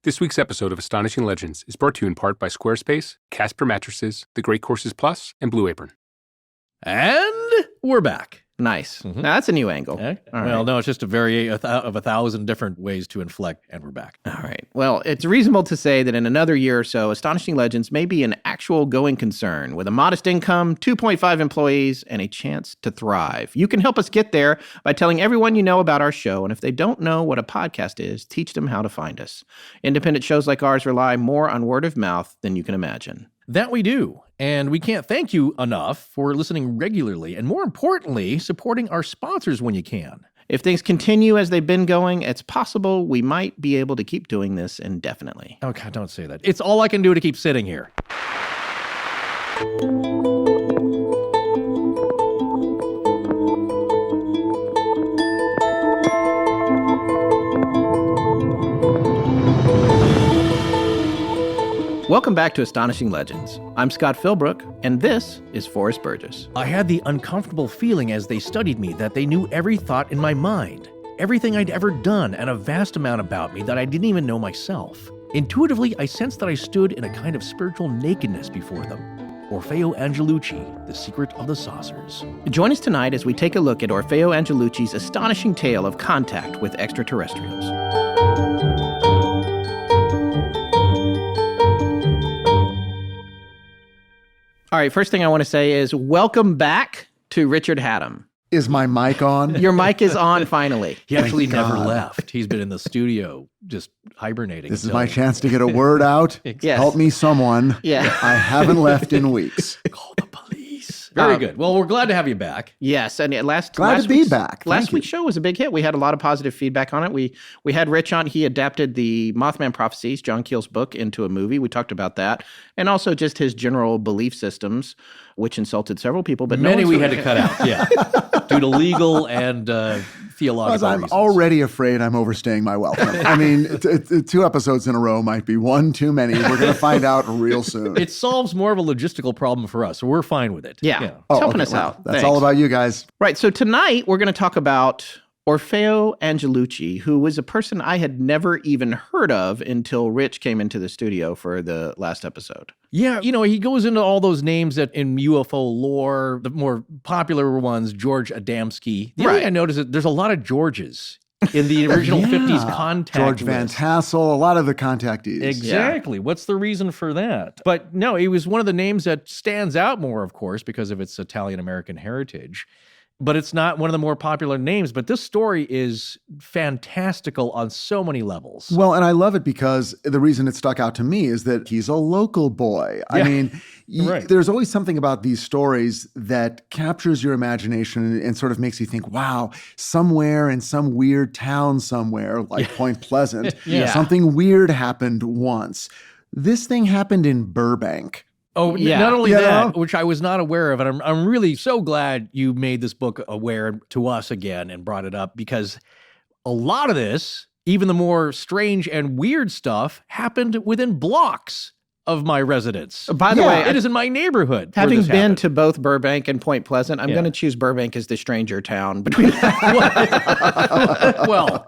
This week's episode of Astonishing Legends is brought to you in part by Squarespace, Casper Mattresses, The Great Courses Plus, and Blue Apron. And we're back. Nice. Now that's a new angle. Okay. All No, it's just a of 1,000 different ways to inflect, and we're back. All right. Well, it's reasonable to say that in another year or so, Astonishing Legends may be an actual going concern with a modest income, 2.5 employees, and a chance to thrive. You can help us get there by telling everyone you know about our show, and if they don't know what a podcast is, teach them how to find us. Independent shows like ours rely more on word of mouth than you can imagine. That we do. And we can't thank you enough for listening regularly and, more importantly, supporting our sponsors when you can. If things continue as they've been going, it's possible we might be able to keep doing this indefinitely. Oh, God, don't say that. It's all I can do to keep sitting here. Welcome back to Astonishing Legends. I'm Scott Philbrook, and this is Forrest Burgess. I had the uncomfortable feeling as they studied me that they knew every thought in my mind, everything I'd ever done, and a vast amount about me that I didn't even know myself. Intuitively, I sensed that I stood in a kind of spiritual nakedness before them. Orfeo Angelucci, The Secret of the Saucers. Join us tonight as we take a look at Orfeo Angelucci's astonishing tale of contact with extraterrestrials. All right, first thing I want to say is welcome back to Richard Hatem. Is my mic on? Your mic is on finally. He actually Thank never God. left. He's been in the studio just hibernating. This is my chance to get a word out. Yes. Help me, someone. Yeah. I haven't left in weeks. Call the police. Very good. Well, we're glad to have you back. Yes, and Glad to be week's- back. Thank Last you. week's show was a big hit. We had a lot of positive feedback on it. We had Rich on. He adapted the Mothman Prophecies, John Keel's book, into a movie. We talked about that, and also just his general belief systems, which insulted several people. But Many no we one's had to cut out, yeah, due to legal and theological Because I'm reasons. already afraid I'm overstaying my welcome. I mean, 2 episodes in a row might be one too many. We're going to find out real soon. It solves more of a logistical problem for us, so we're fine with it. Yeah. Yeah. It's helping us well, out. That's Thanks. all about you guys. Right. So tonight we're going to talk about Orfeo Angelucci, who was a person I had never even heard of until Rich came into the studio for the last episode. Yeah, he goes into all those names that in UFO lore, the more popular ones, George Adamski. The other thing I noticed is there's a lot of Georges in the original 50s contact George Van list. Tassel, a lot of the contactees. Exactly. What's the reason for that? But no, he was one of the names that stands out more, of course, because of its Italian-American heritage. But it's not one of the more popular names. But this story is fantastical on so many levels. Well, and I love it because the reason it stuck out to me is that he's a local boy. I mean, Right. there's always something about these stories that captures your imagination and sort of makes you think, wow, somewhere in some weird town somewhere, like Point Pleasant, Yeah. something weird happened once. This thing happened in Burbank. Oh, Yeah. not only You that, know? which I was not aware of, and I'm really so glad you made this book aware to us again and brought it up, because a lot of this, even the more strange and weird stuff, happened within blocks of my residence. By the way, It is in my neighborhood. where having this been happened. to both Burbank and Point Pleasant, I'm Yeah. going to choose Burbank as the stranger town between well,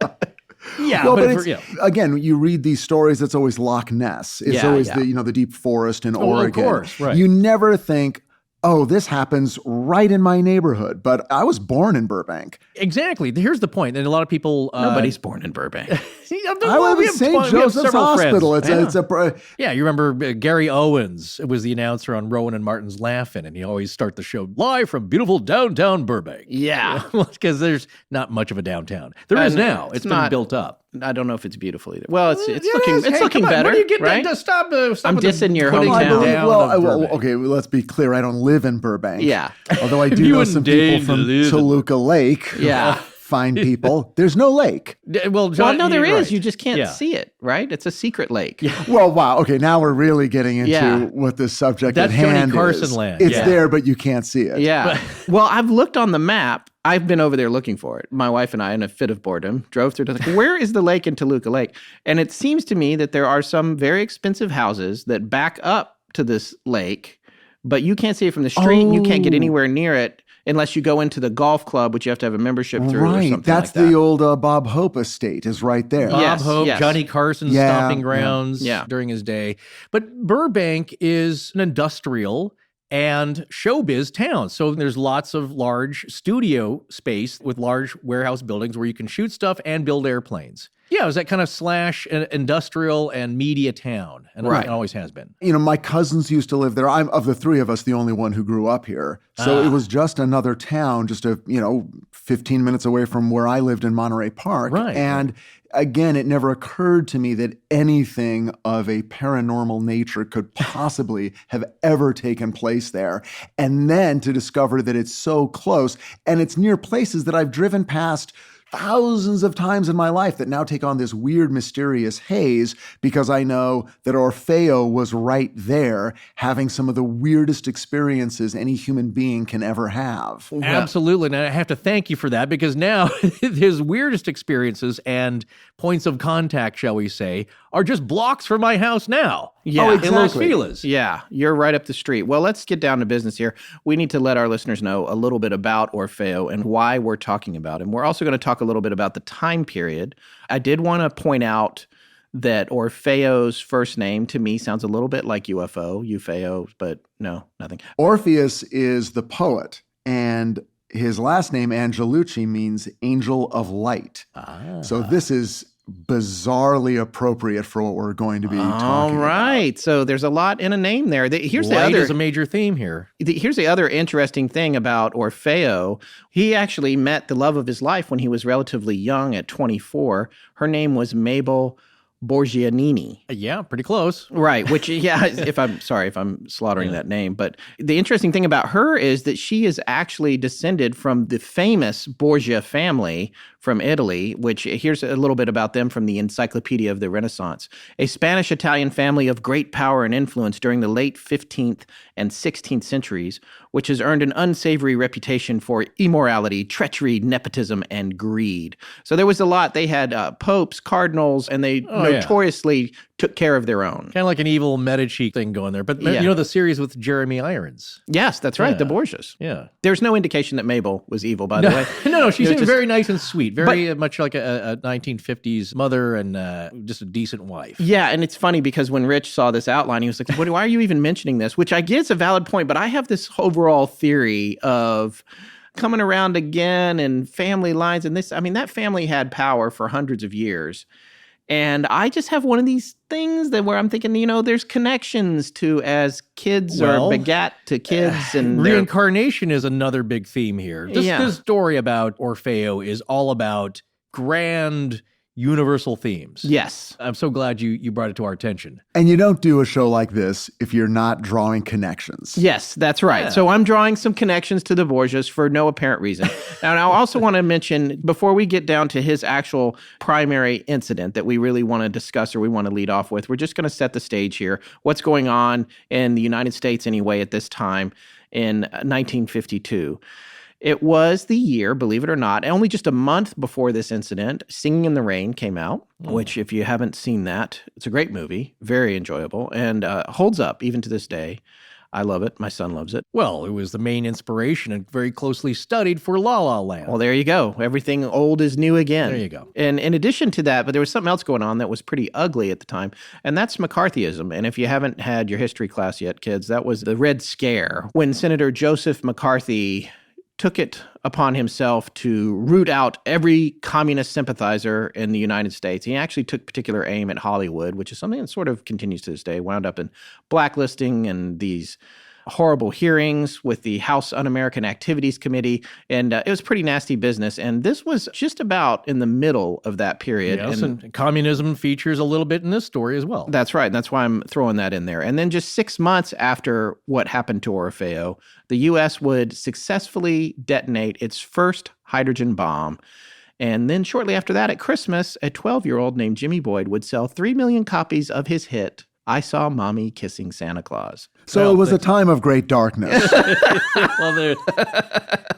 yeah, Well, but, but again, you read these stories, it's always Loch Ness. It's Yeah, always yeah. the deep forest in of Oregon. course, right. You never think, oh, this happens right in my neighborhood. But I was born in Burbank. exactly. Here's the point, and a lot of people. Nobody's born in Burbank. I live in St. Joseph's Hospital. Yeah, you remember Gary Owens was the announcer on Rowan and Martin's Laugh-In, and he always start the show live from beautiful downtown Burbank. Yeah. Because there's not much of a downtown. There is now. It's been not- built up. I don't know if it's beautiful either. Well, it's Yeah, looking it is. it's Hey, looking come on, better, where do you get right? that? Stop I'm with the dissing your putting hometown. down Well, of Burbank. okay, let's be clear. I don't live in Burbank. Yeah. Although I do You know wouldn't some people deign to from live in- Toluca Lake. Yeah. Fine people. There's no lake. Well, Well, John, no, there you're is. right. You just can't Yeah. see it, right? It's a secret lake. Well, wow. Okay, now we're really getting into Yeah. what the subject That's at Johnny hand Carson is. land. It's Yeah. there, but you can't see it. Yeah. Well, I've looked on the map. I've been over there looking for it. My wife and I, in a fit of boredom, drove through to like, where is the lake in Toluca Lake? And it seems to me that there are some very expensive houses that back up to this lake, but you can't see it from the street. And you can't get Oh. anywhere near it unless you go into the golf club, which you have to have a membership through or something That's like that. the old Bob Hope estate is right there. Bob Hope, yes. Johnny Carson's stomping grounds Yeah. during his day. But Burbank is an industrial and showbiz town. So there's lots of large studio space with large warehouse buildings where you can shoot stuff and build airplanes. Yeah, it was that kind of slash industrial and media town. And it always has been. You know, my cousins used to live there. I'm, of the three of us, the only one who grew up here. So it was just another town, just 15 minutes away from where I lived in Monterey Park. Right. And again, it never occurred to me that anything of a paranormal nature could possibly have ever taken place there. And then to discover that it's so close and it's near places that I've driven past thousands of times in my life that now take on this weird, mysterious haze because I know that Orfeo was right there having some of the weirdest experiences any human being can ever have. Absolutely. And I have to thank you for that because now his weirdest experiences and points of contact, shall we say, are just blocks from my house now. Yeah, in Los Feliz. Yeah, you're right up the street. Well, let's get down to business here. We need to let our listeners know a little bit about Orfeo and why we're talking about him. We're also going to talk a little bit about the time period. I did want to point out that Orfeo's first name to me sounds a little bit like UFO, but no, nothing. Orpheus is the poet, and his last name, Angelucci, means angel of light. So this is bizarrely appropriate for what we're going to be talking All right. about. So there's a lot in a name there. Here's Light the other is a major theme here. Here's the other interesting thing about Orfeo. He actually met the love of his life when he was relatively young at 24. Her name was Mabel Borgianini. Yeah, pretty close. Right, which, if I'm slaughtering that name. But the interesting thing about her is that she is actually descended from the famous Borgia family from Italy, which here's a little bit about them from the Encyclopedia of the Renaissance. A Spanish-Italian family of great power and influence during the late 15th and 16th centuries, which has earned an unsavory reputation for immorality, treachery, nepotism, and greed. So there was a lot. They had popes, cardinals, and they notoriously took care of their own. Kind of like an evil Medici thing going there. But you know the series with Jeremy Irons? Yes, that's right, the Borgias. Yeah. There's no indication that Mabel was evil, by the way. No, she seemed very nice and sweet. Very much like a 1950s mother and just a decent wife. Yeah, and it's funny because when Rich saw this outline, he was like, why are you even mentioning this? Which I get is a valid point, but I have this overall theory of coming around again and family lines and this. I mean, that family had power for hundreds of years. And I just have one of these things where I'm thinking, there's connections to as kids are begat to kids. And reincarnation is another big theme here. This story about Orfeo is all about grand universal themes. Yes. I'm so glad you brought it to our attention. And you don't do a show like this if you're not drawing connections. Yes, that's right. Yeah. So I'm drawing some connections to the Borgias for no apparent reason. Now, I also want to mention, before we get down to his actual primary incident that we really want to discuss or we want to lead off with, we're just going to set the stage here. What's going on in the United States anyway at this time in 1952. It was the year, believe it or not, only just a month before this incident, Singing in the Rain came out, which if you haven't seen that, it's a great movie, very enjoyable, and holds up even to this day. I love it. My son loves it. Well, it was the main inspiration and very closely studied for La La Land. Well, there you go. Everything old is new again. There you go. And in addition to that, but there was something else going on that was pretty ugly at the time, and that's McCarthyism. And if you haven't had your history class yet, kids, that was the Red Scare, when Senator Joseph McCarthy took it upon himself to root out every communist sympathizer in the United States. He actually took particular aim at Hollywood, which is something that sort of continues to this day, wound up in blacklisting and these horrible hearings with the House Un-American Activities Committee, and it was pretty nasty business. And this was just about in the middle of that period. Yes, and communism features a little bit in this story as well. That's right. And that's why I'm throwing that in there. And then just 6 months after what happened to Orfeo, the U.S. would successfully detonate its first hydrogen bomb. And then shortly after that, at Christmas, a 12-year-old named Jimmy Boyd would sell 3 million copies of his hit, I saw mommy kissing Santa Claus. So it was a time of great darkness. Well, they're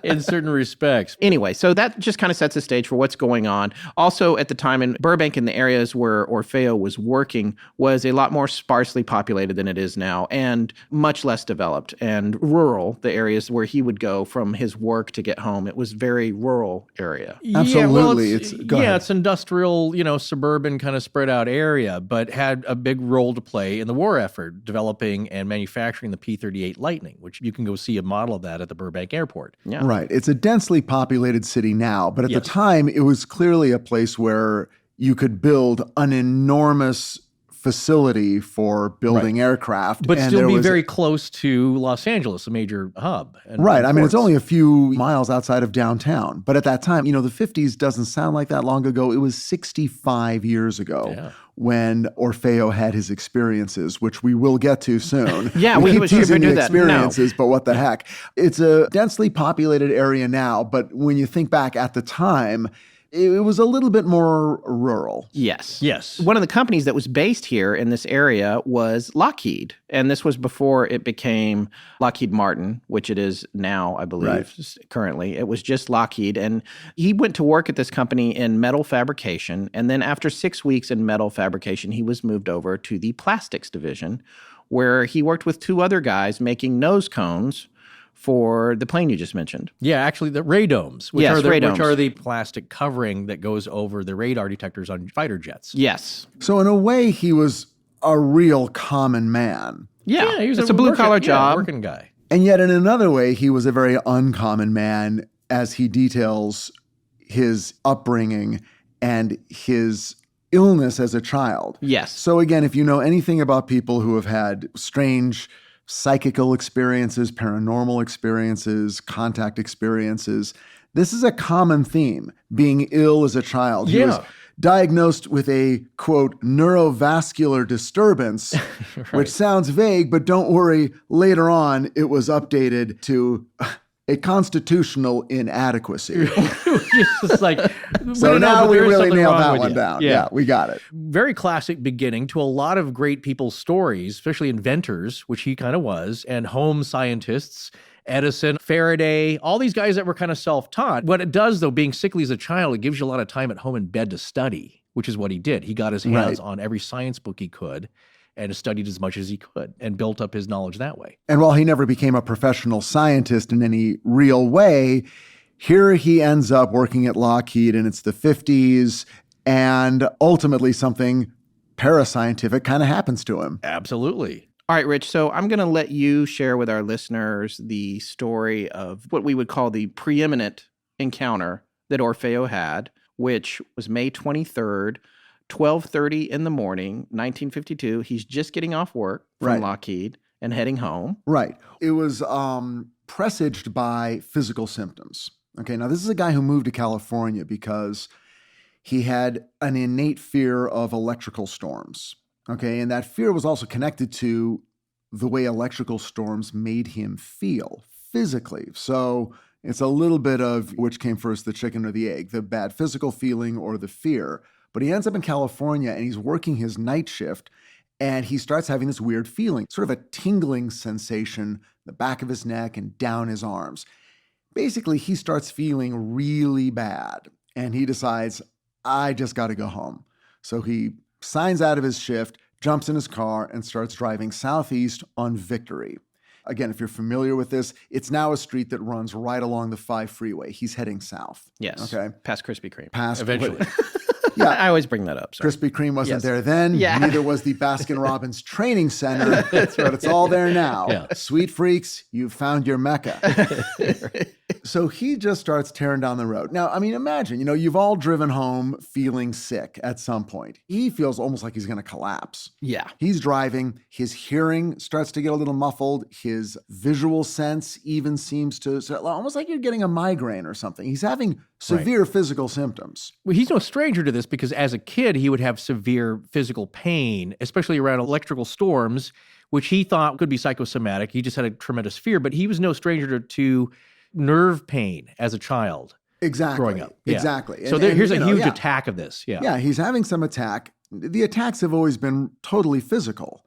in certain respects. Anyway, so that just kind of sets the stage for what's going on. Also, at the time in Burbank and the areas where Orfeo was working was a lot more sparsely populated than it is now and much less developed and rural, the areas where he would go from his work to get home. It was very rural area. Absolutely. It's industrial, suburban kind of spread out area, but had a big role to play in the war effort, developing and manufacturing the P-38 Lightning, which you can go see a model of that at the Burbank Airport. Yeah. Right. It's a densely populated city now, but at the time, it was clearly a place where you could build an enormous facility for building aircraft. But and still be was very close to Los Angeles, a major hub. Right. I mean, it's only a few miles outside of downtown. But at that time, the 50s doesn't sound like that long ago. It was 65 years ago when Orfeo had his experiences, which we will get to soon. we keep teasing the that. experiences, but what the heck? It's a densely populated area now, but when you think back at the time, it was a little bit more rural. Yes. Yes. One of the companies that was based here in this area was Lockheed. And this was before it became Lockheed Martin, which it is now, I believe, currently. It was just Lockheed. And he went to work at this company in metal fabrication. And then after 6 weeks in metal fabrication, he was moved over to the plastics division, where he worked with two other guys making nose cones for the plane you just mentioned. Yeah, actually, the radomes, which radomes. are the plastic covering that goes over the radar detectors on fighter jets. Yes. So in a way, he was a real common man. Yeah, he was it's a blue-collar job. Working guy. And yet in another way, he was a very uncommon man as he details his upbringing and his illness as a child. Yes. So again, if you know anything about people who have had strange psychical experiences, paranormal experiences, contact experiences, this is a common theme, being ill as a child. He was diagnosed with a, quote, neurovascular disturbance, which sounds vague, but don't worry, later on it was updated to a constitutional inadequacy. Just like, so now we really nailed that one you. down. Yeah, we got it. Very classic beginning to a lot of great people's stories, especially inventors, which he kind of was, and home scientists, Edison, Faraday, all these guys that were kind of self-taught. What it does, though, being sickly as a child, it gives you a lot of time at home in bed to study, which is what he did. He got his hands on every science book he could and studied as much as he could and built up his knowledge that way. And while he never became a professional scientist in any real way, here he ends up working at Lockheed, and it's the 50s, and ultimately something parascientific kind of happens to him. Absolutely. All right, Rich, so I'm going to let you share with our listeners the story of what we would call the preeminent encounter that Orfeo had, which was May 23rd, 12:30 in the morning, 1952. He's just getting off work from Lockheed and heading home. Right. It was presaged by physical symptoms. Okay, now this is a guy who moved to California because he had an innate fear of electrical storms. Okay, and that fear was also connected to the way electrical storms made him feel physically. So it's a little bit of which came first, the chicken or the egg, the bad physical feeling or the fear. But he ends up in California and he's working his night shift and he starts having this weird feeling, sort of a tingling sensation in the back of his neck and down his arms. Basically, he starts feeling really bad and he decides, I just got to go home. So he signs out of his shift, jumps in his car and starts driving southeast on Victory. Again, if you're familiar with this, it's now a street that runs right along the 5 freeway. He's heading south. Yes. Okay. Past Krispy Kreme. Eventually. Yeah. I always bring that up. Sorry. Krispy Kreme wasn't there then. Yeah. Neither was the Baskin-Robbins Training Center, but it's all there now. Yeah. Sweet freaks, you've found your mecca. So he just starts tearing down the road. Now, I mean, imagine, you've all driven home feeling sick at some point. He feels almost like he's going to collapse. Yeah. He's driving. His hearing starts to get a little muffled. His visual sense even seems to, almost like you're getting a migraine or something. He's having severe physical symptoms. Well, he's no stranger to this because as a kid, he would have severe physical pain, especially around electrical storms, which he thought could be psychosomatic. He just had a tremendous fear, but he was no stranger to nerve pain as a child. Exactly. Growing up. Yeah. Exactly. So here's a huge attack of this. Yeah. Yeah, he's having some attack. The attacks have always been totally physical.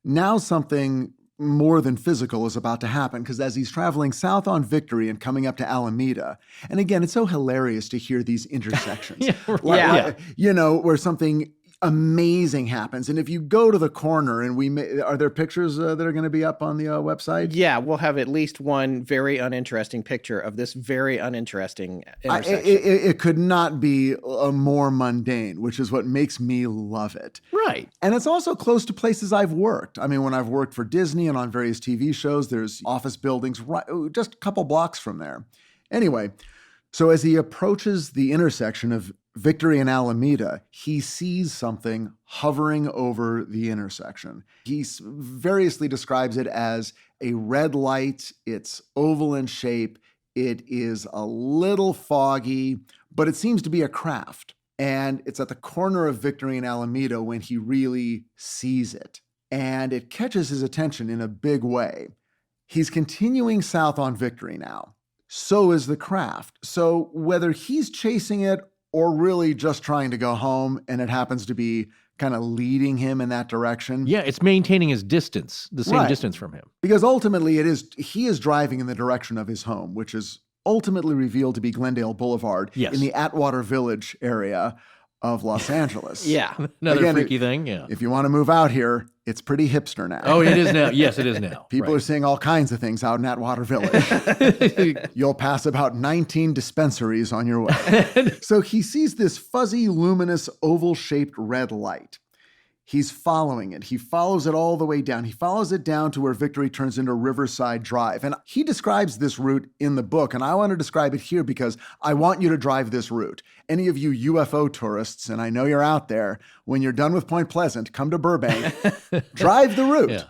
Now something more than physical is about to happen, because as he's traveling south on Victory and coming up to Alameda, and again, it's so hilarious to hear these intersections. Where something amazing happens. And if you go to the corner, and are there pictures that are going to be up on the website? Yeah, we'll have at least one very uninteresting picture of this very uninteresting intersection. It could not be more mundane, which is what makes me love it. Right. And it's also close to places I've worked. I mean, when I've worked for Disney and on various TV shows, there's office buildings right just a couple blocks from there. Anyway, so as he approaches the intersection of Victory and Alameda, he sees something hovering over the intersection. He variously describes it as a red light. It's oval in shape. It is a little foggy, but it seems to be a craft. And it's at the corner of Victory and Alameda when he really sees it. And it catches his attention in a big way. He's continuing south on Victory now. So is the craft. So whether he's chasing it or really just trying to go home, and it happens to be kind of leading him in that direction. Yeah, it's maintaining his distance, the same distance from him. Because ultimately he is driving in the direction of his home, which is ultimately revealed to be Glendale Boulevard in the Atwater Village area of Los Angeles. Yeah. Another freaky thing, yeah. If you want to move out here, it's pretty hipster now. Oh, it is now. Yes, it is now. People are seeing all kinds of things out in Atwater Village. You'll pass about 19 dispensaries on your way. So he sees this fuzzy, luminous, oval-shaped red light. He's following it. He follows it all the way down. He follows it down to where Victory turns into Riverside Drive. And he describes this route in the book, and I want to describe it here because I want you to drive this route. Any of you UFO tourists, and I know you're out there, when you're done with Point Pleasant, come to Burbank, drive the route.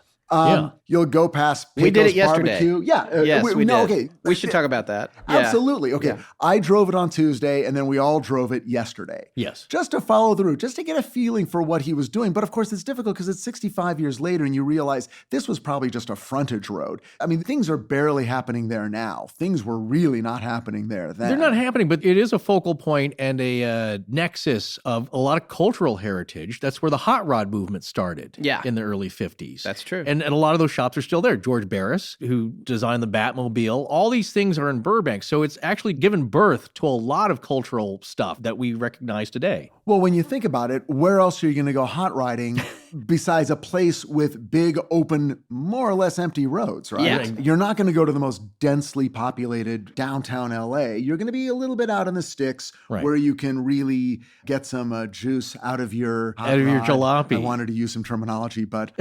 You'll go past Pecos We did it yesterday. Barbecue. Yeah. Yes, we did. Okay. We should talk about that. Yeah. Absolutely. Okay. Yeah. I drove it on Tuesday, and then we all drove it yesterday. Yes. Just to follow the route, just to get a feeling for what he was doing. But of course, it's difficult because it's 65 years later, and you realize this was probably just a frontage road. I mean, things are barely happening there now. Things were really not happening there then. They're not happening, but it is a focal point and a nexus of a lot of cultural heritage. That's where the hot rod movement started in the early 50s. That's true. And a lot of those shops are still there. George Barris, who designed the Batmobile, all these things are in Burbank. So it's actually given birth to a lot of cultural stuff that we recognize today. Well, when you think about it, where else are you going to go hot riding besides a place with big, open, more or less empty roads, right? Yeah. You're not going to go to the most densely populated downtown LA. You're going to be a little bit out in the sticks where you can really get some juice out of your hot rod. jalopy. I wanted to use some terminology, but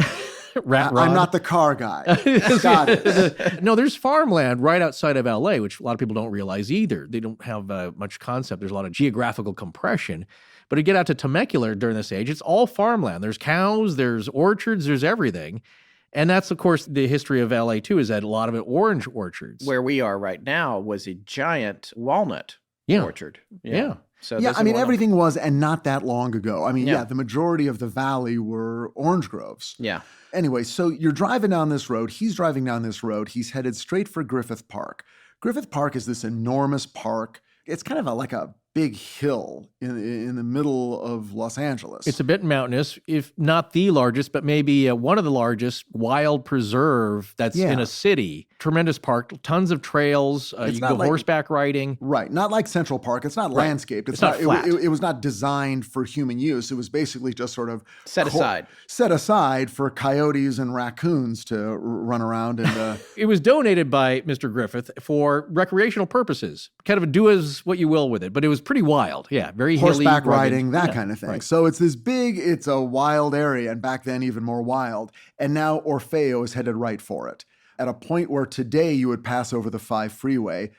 Rat rod. I'm not the car guy. Scott is. No, there's farmland right outside of LA, which a lot of people don't realize either. They don't have much concept. There's a lot of geographical compression. But to get out to Temecula during this age, it's all farmland. There's cows, there's orchards, there's everything. And that's, of course, the history of LA, too, is that a lot of it orange orchards. Where we are right now was a giant walnut orchard. Yeah. So I mean, everything was, and not that long ago. I mean, the majority of the valley were orange groves. Yeah. Anyway, so you're driving down this road. He's driving down this road. He's headed straight for Griffith Park. Griffith Park is this enormous park. It's kind of like a big hill in the middle of Los Angeles. It's a bit mountainous, if not the largest, but maybe one of the largest wild preserve that's in a city. Tremendous park, tons of trails. You can go horseback riding. Right. Not like Central Park. It's not landscaped. It's not flat. It was not designed for human use. It was basically just sort of set aside for coyotes and raccoons to run around. And it was donated by Mr. Griffith for recreational purposes. Kind of do as what you will with it, but it was pretty wild. Yeah, very hilly, horseback rugged, riding, that kind of thing. Right. So it's this big, it's a wild area, and back then even more wild. And now Orfeo is headed right for it. At a point where today you would pass over the 5 freeway,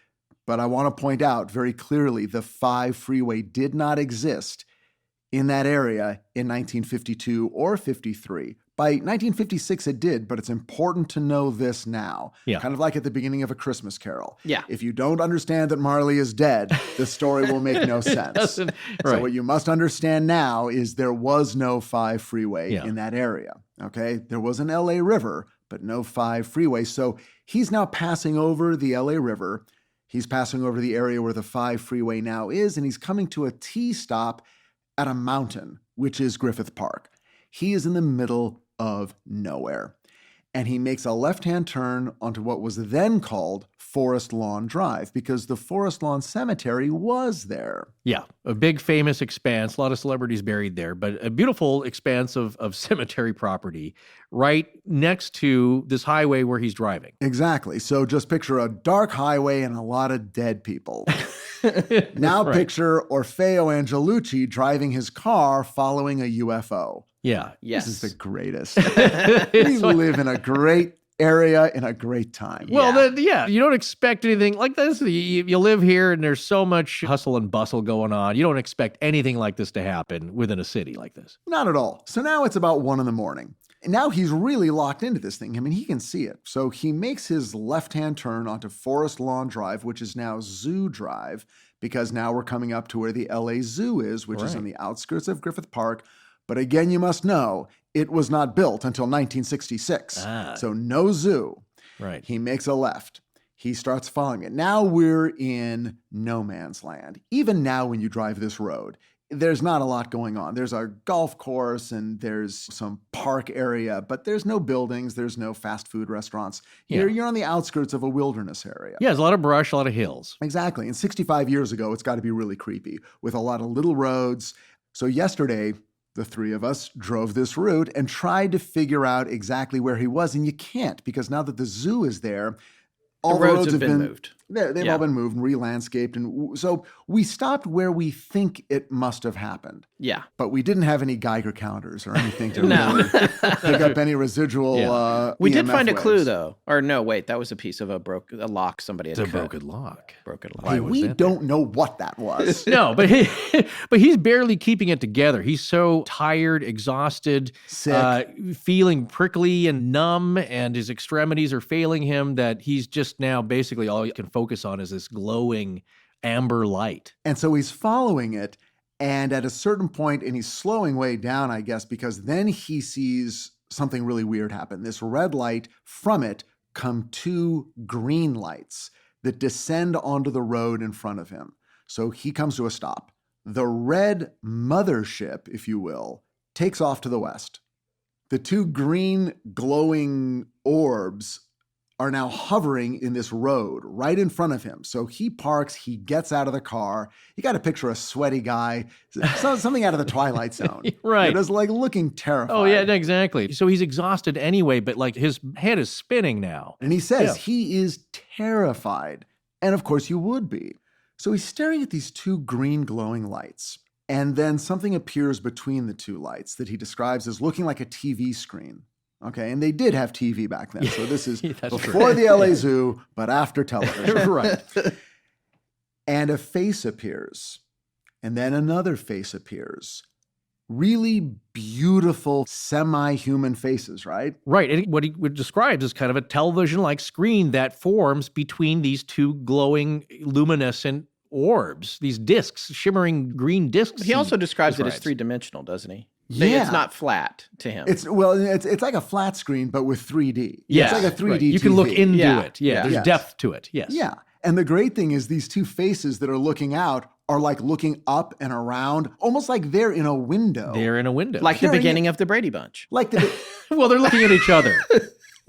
but I want to point out very clearly the 5 freeway did not exist in that area in 1952 or 53. By 1956 it did, but it's important to know this now. Yeah. Kind of like at the beginning of A Christmas Carol. Yeah. If you don't understand that Marley is dead, the story will make no sense. So what you must understand now is there was no 5 freeway in that area. Okay? There was an LA River, but no 5 freeway. So he's now passing over the LA River. He's passing over the area where the 5 freeway now is, and he's coming to a T stop at a mountain, which is Griffith Park. He is in the middle of nowhere. And he makes a left-hand turn onto what was then called Forest Lawn Drive, because the Forest Lawn Cemetery was there. Yeah, a big famous expanse, a lot of celebrities buried there, but a beautiful expanse of cemetery property right next to this highway where he's driving. Exactly. So just picture a dark highway and a lot of dead people. Now right. Picture Orfeo Angelucci driving his car following a UFO. Yeah. Yes. This is the greatest. We live in a great area in a great time. Well, you don't expect anything like this. You live here and there's so much hustle and bustle going on. You don't expect anything like this to happen within a city like this. Not at all. So now it's about 1 a.m. And now he's really locked into this thing. I mean, he can see it. So he makes his left-hand turn onto Forest Lawn Drive, which is now Zoo Drive, because now we're coming up to where the LA Zoo is, which is on the outskirts of Griffith Park. But again, you must know, it was not built until 1966. So no zoo. Right. He makes a left. He starts following it. Now we're in no man's land. Even now when you drive this road, there's not a lot going on. There's a golf course and there's some park area, but there's no buildings. There's no fast food restaurants. You're on the outskirts of a wilderness area. Yeah, there's a lot of brush, a lot of hills. Exactly. And 65 years ago, it's got to be really creepy with a lot of little roads. So yesterday, the three of us drove this route and tried to figure out exactly where he was. And you can't, because now that the zoo is there, all the roads have been moved. They've all been moved and re-landscaped. And so we stopped where we think it must have happened. Yeah. But we didn't have any Geiger counters or anything to really pick up any residual We did EMF find a clue, waves. though. Or no, wait, that was a piece of a lock somebody had It's a cut. broken lock. Broken lock. Hey, we don't know what that was. No, but he's barely keeping it together. He's so tired, exhausted, Sick. feeling prickly and numb, and his extremities are failing him that he's just now basically all he can focus on is this glowing amber light. And so he's following it. And at a certain point, and he's slowing way down, I guess, because then he sees something really weird happen. This red light, from it come 2 green lights that descend onto the road in front of him. So he comes to a stop. The red mothership, if you will, takes off to the west. The 2 green glowing orbs are now hovering in this road right in front of him. So he parks, he gets out of the car. You got to picture a sweaty guy, something out of the Twilight Zone. Right. Just like looking terrified. Oh, yeah, exactly. So he's exhausted anyway, but like his head is spinning now. And he says he is terrified. And of course you would be. So he's staring at these 2 green glowing lights. And then something appears between the 2 lights that he describes as looking like a TV screen. Okay, and they did have TV back then. So this is before the LA Zoo, but after television. Right. And a face appears. And then another face appears. Really beautiful semi-human faces, right? Right. And what he describes is kind of a television-like screen that forms between these 2 glowing, luminescent orbs, these discs, shimmering green discs. He also describes it as 3-dimensional, doesn't he? Yeah. It's not flat to him. It's like a flat screen, but with 3D. Yeah. It's like a 3D right. You can look TV. into Yeah. it. Yeah. There's Yes. depth to it. Yes. Yeah. And the great thing is these 2 faces that are looking out are like looking up and around, almost like they're in a window. They're in a window. like the beginning of the Brady Bunch. Like the well, they're looking at each other.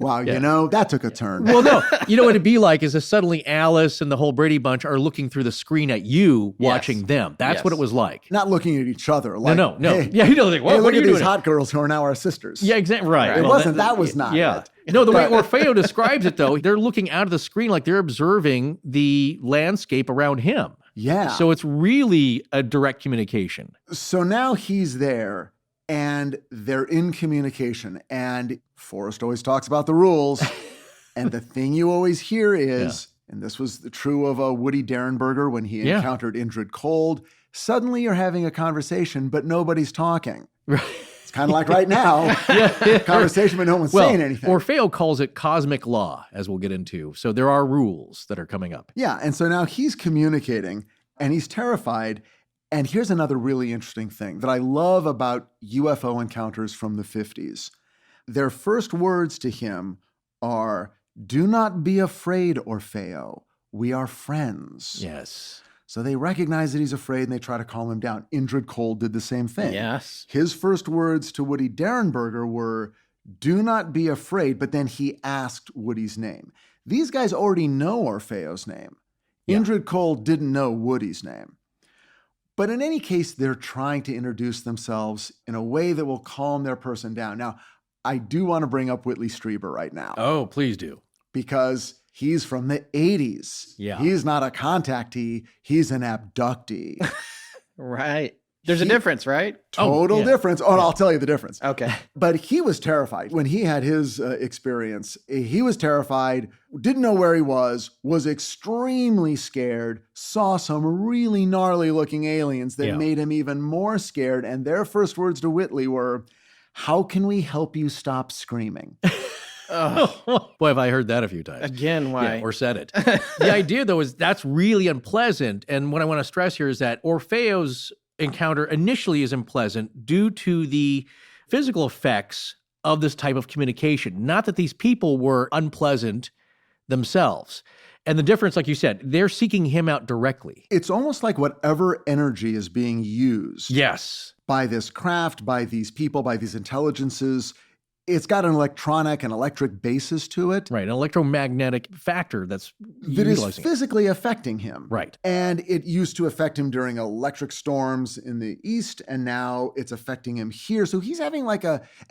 wow, you know, that took a turn. Well, no. You know what it'd be like is if suddenly Alice and the whole Brady Bunch are looking through the screen at you, watching them. That's what it was like. Not looking at each other. Like, No. Hey, Yeah, you know, like, hey, what look are you at these doing? hot girls who are now our sisters. Yeah, exactly. Right. It Well, wasn't. That was not Yeah. it. No, the way Orfeo describes it, though, they're looking out of the screen like they're observing the landscape around him. Yeah. So it's really a direct communication. So now he's there and they're in communication. And Forrest always talks about the rules. And the thing you always hear is, and this was true of Woody Derenberger when he encountered Indrid Cold, suddenly you're having a conversation, but nobody's talking. Right. It's kind of like right now, conversation, but no one's saying anything. Orfeo calls it cosmic law, as we'll get into. So there are rules that are coming up. Yeah, and so now he's communicating, and he's terrified. And here's another really interesting thing that I love about UFO encounters from the 50s. Their first words to him are, "Do not be afraid, Orfeo. We are friends." Yes. So they recognize that he's afraid and they try to calm him down. Indrid Cold did the same thing. Yes. His first words to Woody Derenberger were, do not be afraid. But then he asked Woody's name. These guys already know Orfeo's name. Yeah. Indrid Cold didn't know Woody's name. But in any case, they're trying to introduce themselves in a way that will calm their person down. Now, I do want to bring up Whitley Strieber right now. Oh, please do. Because he's from the 80s. Yeah. He's not a contactee. He's an abductee. Right. There's a difference, right? Total difference. Oh, and I'll tell you the difference. Okay. But he was terrified. When he had his experience, he was terrified, didn't know where he was extremely scared, saw some really gnarly looking aliens that made him even more scared. And their first words to Whitley were, "How can we help you stop screaming?" Boy, have I heard that a few times. Again, why? Yeah, or said it. The idea, though, is that's really unpleasant. And what I want to stress here is that Orfeo's encounter initially is unpleasant due to the physical effects of this type of communication. Not that these people were unpleasant themselves. And the difference, like you said, they're seeking him out directly. It's almost like whatever energy is being used Yes. by this craft, by these people, by these intelligences, it's got an electronic and electric basis to it. Right. An electromagnetic factor that's that is utilizing it. physically affecting him. Right. And it used to affect him during electric storms in the East, and now it's affecting him here. So he's having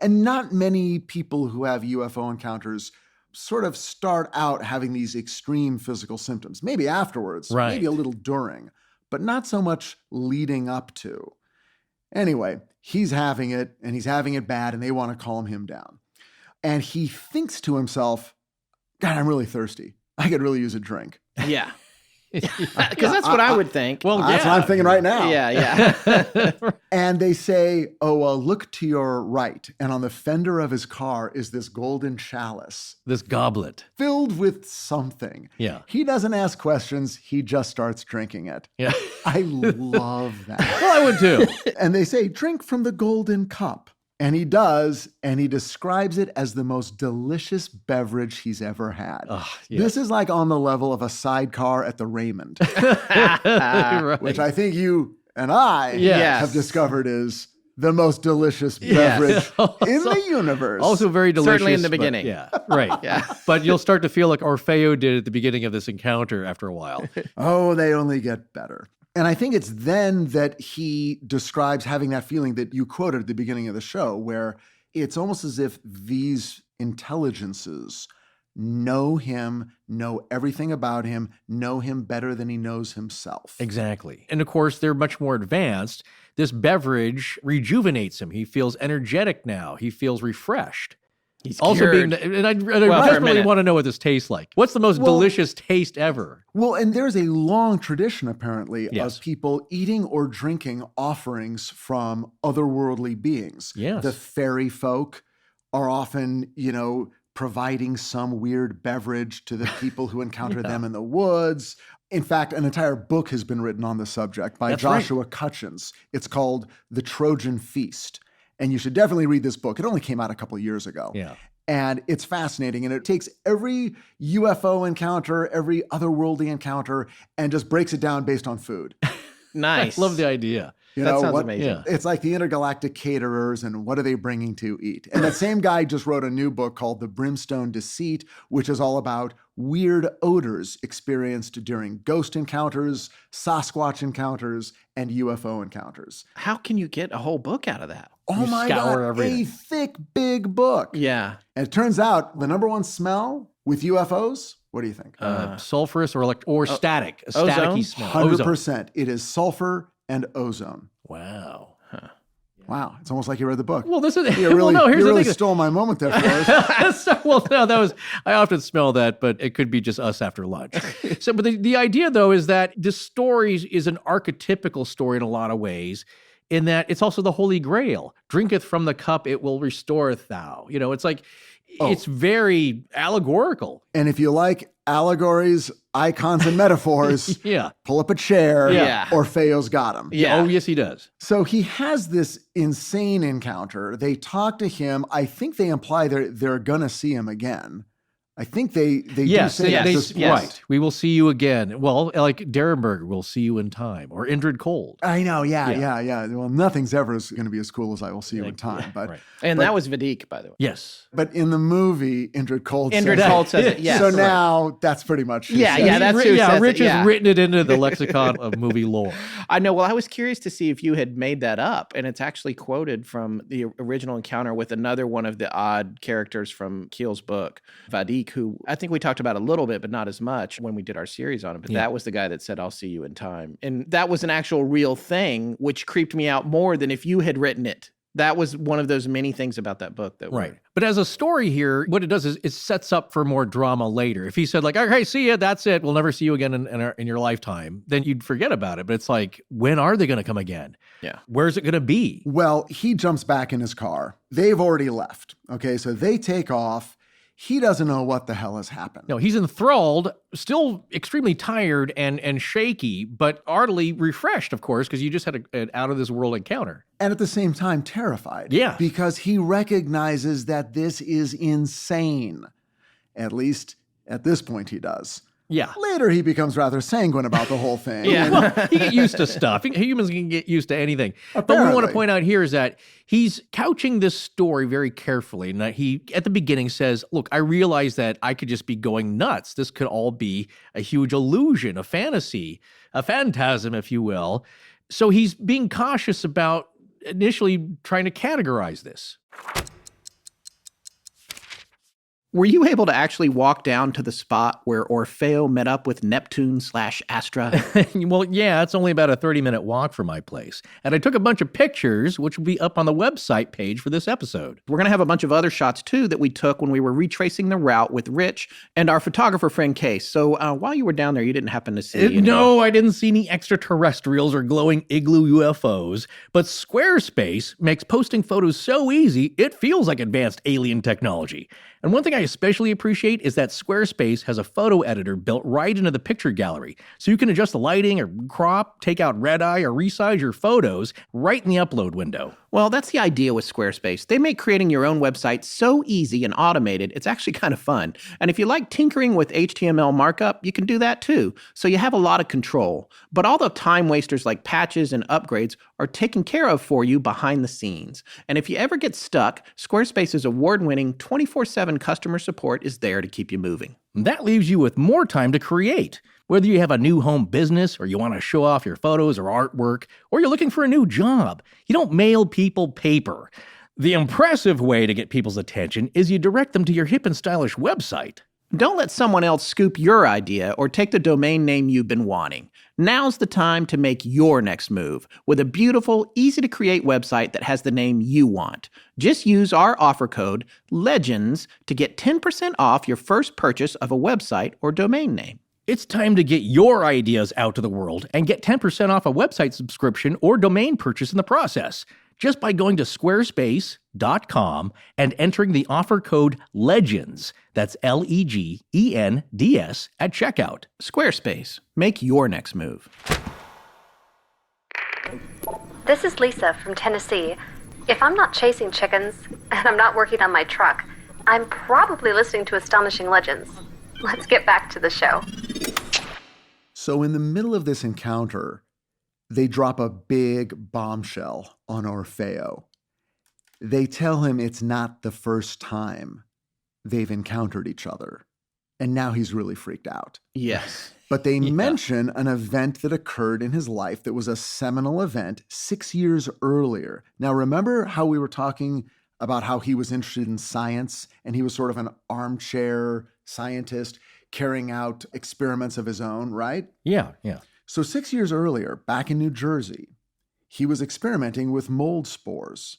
and not many people who have UFO encounters sort of start out having these extreme physical symptoms. Maybe afterwards, Right. maybe a little during, but not so much leading up to. Anyway, he's having it, and he's having it bad, and they want to calm him down. And he thinks to himself, God, I'm really thirsty. I could really use a drink. Yeah. Because that's what I would think. Well, That's what I'm thinking right now. Yeah. And they say, look to your right. And on the fender of his car is this golden chalice This goblet. filled with something. Yeah. He doesn't ask questions. He just starts drinking it. Yeah. I love that. Well, I would too. And they say, drink from the golden cup. And he does, and he describes it as the most delicious beverage he's ever had. This is like on the level of a sidecar at the Raymond, Right. which I think you and I Yes. have discovered is the most delicious beverage in the universe. Also very delicious. Certainly in the but- beginning. Yeah, right. Yeah. But you'll start to feel like Orfeo did at the beginning of this encounter after a while. They only get better. And I think it's then that he describes having that feeling that you quoted at the beginning of the show, where it's almost as if these intelligences know him, know everything about him, know him better than he knows himself. Exactly. And of course, they're much more advanced. This beverage rejuvenates him. He feels energetic now. He feels refreshed. He's Also cured. and I for a desperately minute. want to know what this tastes like. What's the most delicious taste ever? Well, and there's a long tradition, apparently, Yes. of people eating or drinking offerings from otherworldly beings. Yes. The fairy folk are often, providing some weird beverage to the people who encounter them in the woods. In fact, an entire book has been written on the subject by That's right. Joshua Cutchins. It's called The Trojan Feast. And you should definitely read this book. It only came out a couple of years ago. Yeah. And it's fascinating. And it takes every UFO encounter, every otherworldly encounter, and just breaks it down based on food. Nice. Love the idea. That sounds amazing. Yeah. It's like the intergalactic caterers and what are they bringing to eat. And that same guy just wrote a new book called The Brimstone Deceit, which is all about weird odors experienced during ghost encounters, Sasquatch encounters, and UFO encounters. How can you get a whole book out of that? Oh my scour God, everything. a thick, big book. Yeah. And it turns out the number one smell with UFOs, what do you think? Sulfurous or static. A ozone? staticky smell. Ozone. 100%. It is sulfur and ozone. Wow. Wow. It's almost like you read the book. Well, this is You really, well, no, here's you the really thing. stole my moment there, Forrest. Well, no, that was, I often smell that, but it could be just us after lunch. So, but the idea, though, is that this story is an archetypical story in a lot of ways, in that it's also the Holy Grail. Drinketh from the cup, it will restoreth thou. It's like, it's very allegorical. And if you like allegories, icons, and metaphors, Yeah. pull up a chair. Yeah. Orfeo's got him. Yeah. Oh, yes, he does. So he has this insane encounter. They talk to him. I think they imply they're going to see him again. I think they Yes, do say that. yes, yes. right. We will see you again. Well, like Derenberg, we'll see you in time, or Indrid Cold. I know, Yeah. yeah. Well, nothing's ever going to be as cool as I will see you in time. But Right. And that was Vadik, by the way. Yes. but in the movie, Indrid Cold Indrid says Cold says it, yes. So now that's pretty much who Yeah, says yeah, it. that's who yeah, says Rich it, yeah. has written it into the lexicon of movie lore. I know. Well, I was curious to see if you had made that up, and it's actually quoted from the original encounter with another one of the odd characters from Keel's book, Vadik, who I think we talked about a little bit, but not as much when we did our series on it. But that was the guy that said, "I'll see you in time." And that was an actual real thing, which creeped me out more than if you had written it. That was one of those many things about that book that Right. But as a story here, what it does is it sets up for more drama later. If he said like, okay, see ya, that's it, we'll never see you again in your lifetime, then you'd forget about it. But it's like, when are they going to come again? Yeah. Where's it going to be? Well, he jumps back in his car. They've already left. Okay, so they take off. He doesn't know what the hell has happened. No, he's enthralled, still extremely tired and shaky, but utterly refreshed, of course, because you just had an out-of-this-world encounter. And at the same time, terrified. Yeah. Because he recognizes that this is insane. At least at this point, he does. Yeah. Later, he becomes rather sanguine about the whole thing. Yeah. Well, you get used to stuff. Humans can get used to anything. But what we want to Apparently. point out here is that he's couching this story very carefully. And that he, at the beginning, says, look, I realize that I could just be going nuts. This could all be a huge illusion, a fantasy, a phantasm, if you will. So he's being cautious about initially trying to categorize this. Were you able to actually walk down to the spot where Orfeo met up with Neptune/Astra? Well, yeah, it's only about a 30-minute walk from my place. And I took a bunch of pictures, which will be up on the website page for this episode. We're going to have a bunch of other shots, too, that we took when we were retracing the route with Rich and our photographer friend, Case. So while you were down there, you didn't happen to see No, I didn't see any extraterrestrials or glowing igloo UFOs, but Squarespace makes posting photos so easy, it feels like advanced alien technology. And one thing I especially appreciate is that Squarespace has a photo editor built right into the picture gallery, so you can adjust the lighting or crop, take out red eye, or resize your photos right in the upload window. Well, that's the idea with Squarespace. They make creating your own website so easy and automated, it's actually kind of fun. And if you like tinkering with HTML markup, you can do that too. So you have a lot of control. But all the time wasters like patches and upgrades are taken care of for you behind the scenes. And if you ever get stuck, Squarespace's award-winning 24/7 customer support is there to keep you moving. That leaves you with more time to create. Whether you have a new home business, or you want to show off your photos or artwork, or you're looking for a new job, you don't mail people paper. The impressive way to get people's attention is you direct them to your hip and stylish website. Don't let someone else scoop your idea or take the domain name you've been wanting. Now's the time to make your next move with a beautiful, easy-to-create website that has the name you want. Just use our offer code, LEGENDS, to get 10% off your first purchase of a website or domain name. It's time to get your ideas out to the world and get 10% off a website subscription or domain purchase in the process, just by going to squarespace.com and entering the offer code LEGENDS, that's LEGENDS, at checkout. Squarespace. Make your next move. This is Lisa from Tennessee. If I'm not chasing chickens and I'm not working on my truck, I'm probably listening to Astonishing Legends. Let's get back to the show. So in the middle of this encounter, they drop a big bombshell on Orfeo. They tell him it's not the first time they've encountered each other. And now he's really freaked out. Yes. But they mention an event that occurred in his life that was a seminal event 6 years earlier. Now, remember how we were talking about how he was interested in science and he was sort of an armchair scientist carrying out experiments of his own, right? Yeah. So 6 years earlier, back in New Jersey, he was experimenting with mold spores.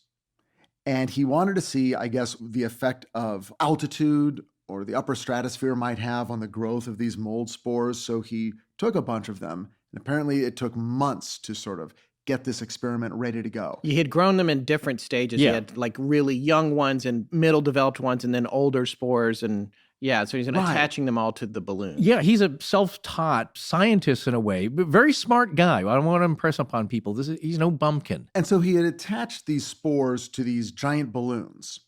And he wanted to see, I guess, the effect of altitude or the upper stratosphere might have on the growth of these mold spores. So he took a bunch of them. And apparently it took months to sort of get this experiment ready to go. He had grown them in different stages. Yeah. He had like really young ones and middle developed ones and then older spores. And yeah, so he's attaching them all to the balloon. Yeah, he's a self-taught scientist in a way, but very smart guy. I don't want to impress upon people. He's no bumpkin. And so he had attached these spores to these giant balloons.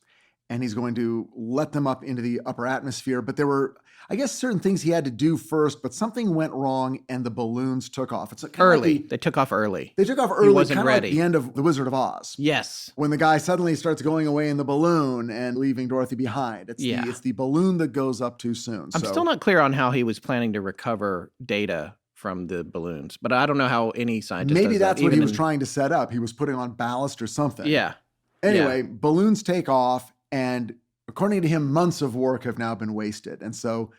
and he's going to let them up into the upper atmosphere. But there were, I guess, certain things he had to do first, but something went wrong and the balloons took off. It's early. They took off early. They took off early, He wasn't kind of ready. like the end of The Wizard of Oz. Yes. When the guy suddenly starts going away in the balloon and leaving Dorothy behind. It's the balloon that goes up too soon. I'm still not clear on how he was planning to recover data from the balloons, but I don't know how any scientist Maybe does that's that, what he even was trying to set up. He was putting on ballast or something. Yeah. Anyway, balloons take off, and according to him, months of work have now been wasted. And so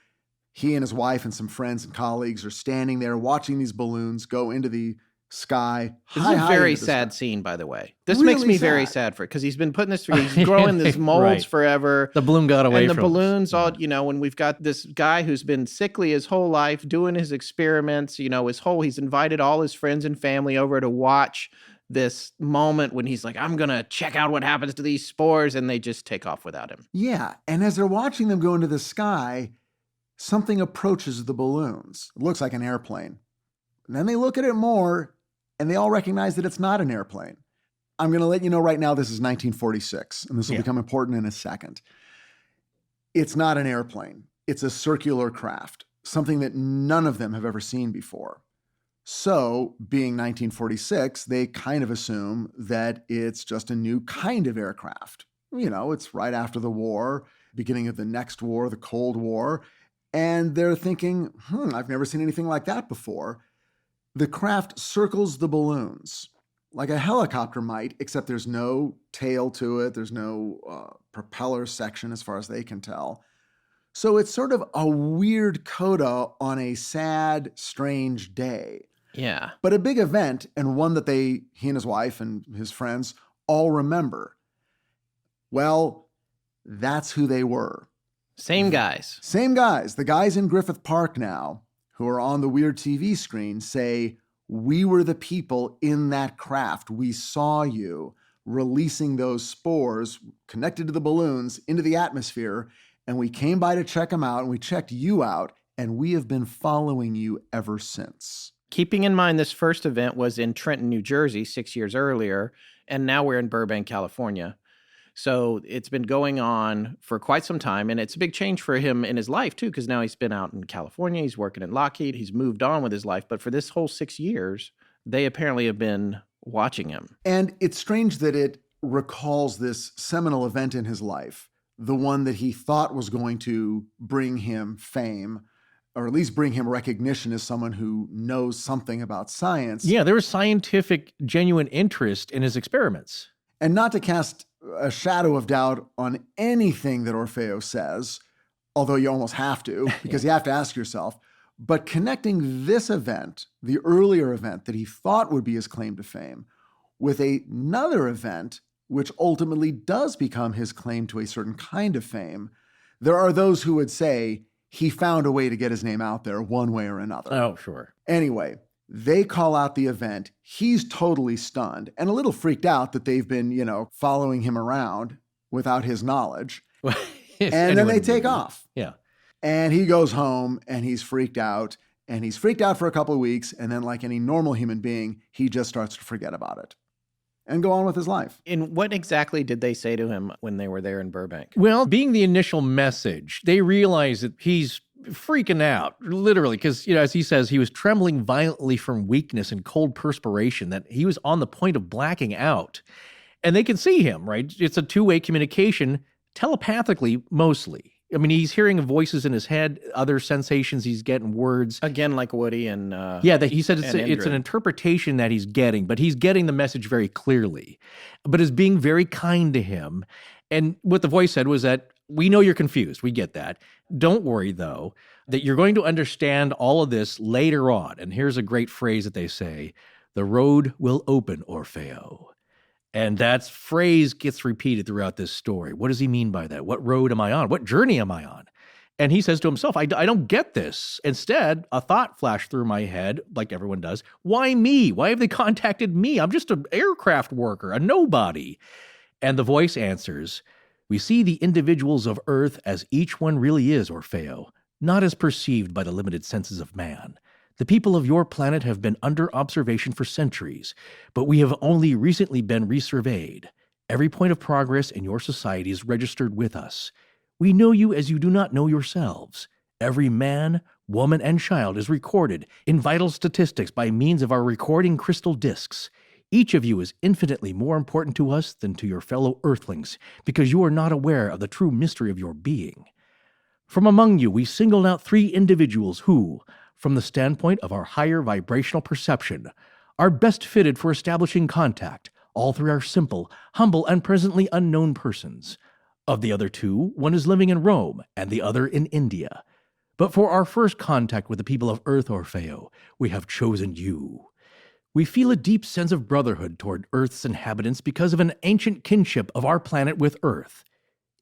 he and his wife and some friends and colleagues are standing there watching these balloons go into the sky. This is a very sad scene, by the way. This Really makes me very sad for it because he's been putting this through. He's growing these molds Right. forever. The balloon got away and the from balloons us. all, when we've got this guy who's been sickly his whole life doing his experiments, he's invited all his friends and family over to watch this moment when he's like, I'm going to check out what happens to these spores, and they just take off without him. Yeah, and as they're watching them go into the sky, something approaches the balloons. It looks like an airplane. And then they look at it more, and they all recognize that it's not an airplane. I'm going to let you know right now this is 1946, and this will become important in a second. It's not an airplane. It's a circular craft, something that none of them have ever seen before. So, being 1946, they kind of assume that it's just a new kind of aircraft. It's right after the war, beginning of the next war, the Cold War, and they're thinking, I've never seen anything like that before. The craft circles the balloons like a helicopter might, except there's no tail to it. There's no propeller section as far as they can tell. So it's sort of a weird coda on a sad, strange day. Yeah. But a big event, and one that he and his wife and his friends all remember. Well, that's who they were. Same guys. Same guys. The guys in Griffith Park now, who are on the weird TV screen, say, we were the people in that craft. We saw you releasing those spores connected to the balloons into the atmosphere, and we came by to check them out, and we checked you out, and we have been following you ever since. Keeping in mind this first event was in Trenton, New Jersey 6 years earlier, and now we're in Burbank, California. So it's been going on for quite some time, and it's a big change for him in his life, too, because now he's been out in California, he's working at Lockheed, he's moved on with his life, but for this whole 6 years, they apparently have been watching him. And it's strange that it recalls this seminal event in his life, the one that he thought was going to bring him fame, or at least bring him recognition as someone who knows something about science. Yeah, there was scientific, genuine interest in his experiments. And not to cast a shadow of doubt on anything that Orfeo says, although you almost have to, because you have to ask yourself, but connecting this event, the earlier event that he thought would be his claim to fame, with another event which ultimately does become his claim to a certain kind of fame, there are those who would say he found a way to get his name out there one way or another. Oh, sure. Anyway, they call out the event. He's totally stunned and a little freaked out that they've been, following him around without his knowledge. And then they take off. Yeah. And he goes home and he's freaked out. And he's freaked out for a couple of weeks. And then, like any normal human being, he just starts to forget about it and go on with his life. And what exactly did they say to him when they were there in Burbank? Well, being the initial message, they realize that he's freaking out, literally, because, as he says, he was trembling violently from weakness and cold perspiration, that he was on the point of blacking out. And they can see him, right? It's a two-way communication, telepathically mostly. I mean, he's hearing voices in his head, other sensations, he's getting words. Again, like Woody and he said it's an interpretation that he's getting, but he's getting the message very clearly, but is being very kind to him. And what the voice said was that, we know you're confused. We get that. Don't worry, though, that you're going to understand all of this later on. And here's a great phrase that they say, the road will open, Orfeo. And that phrase gets repeated throughout this story. What does he mean by that? What road am I on? What journey am I on? And he says to himself, I don't get this. Instead, a thought flashed through my head, like everyone does. Why me? Why have they contacted me? I'm just an aircraft worker, a nobody. And the voice answers, we see the individuals of Earth as each one really is, Orfeo, not as perceived by the limited senses of man. The people of your planet have been under observation for centuries, but we have only recently been resurveyed. Every point of progress in your society is registered with us. We know you as you do not know yourselves. Every man, woman, and child is recorded in vital statistics by means of our recording crystal discs. Each of you is infinitely more important to us than to your fellow earthlings, because you are not aware of the true mystery of your being. From among you, we singled out 3 individuals who, from the standpoint of our higher vibrational perception, are best fitted for establishing contact. All 3 are simple, humble, and presently unknown persons. Of the other 2, one is living in Rome, and the other in India. But for our first contact with the people of Earth, Orfeo, we have chosen you. We feel a deep sense of brotherhood toward Earth's inhabitants because of an ancient kinship of our planet with Earth.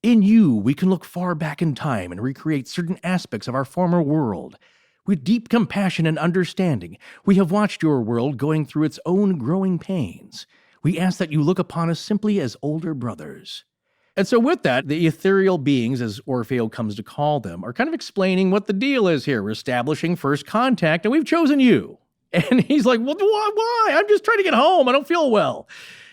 In you, we can look far back in time and recreate certain aspects of our former world. With deep compassion and understanding, we have watched your world going through its own growing pains. We ask that you look upon us simply as older brothers. And so with that, the ethereal beings, as Orfeo comes to call them, are kind of explaining what the deal is here. We're establishing first contact, and we've chosen you. And he's like, well, why? I'm just trying to get home. I don't feel well.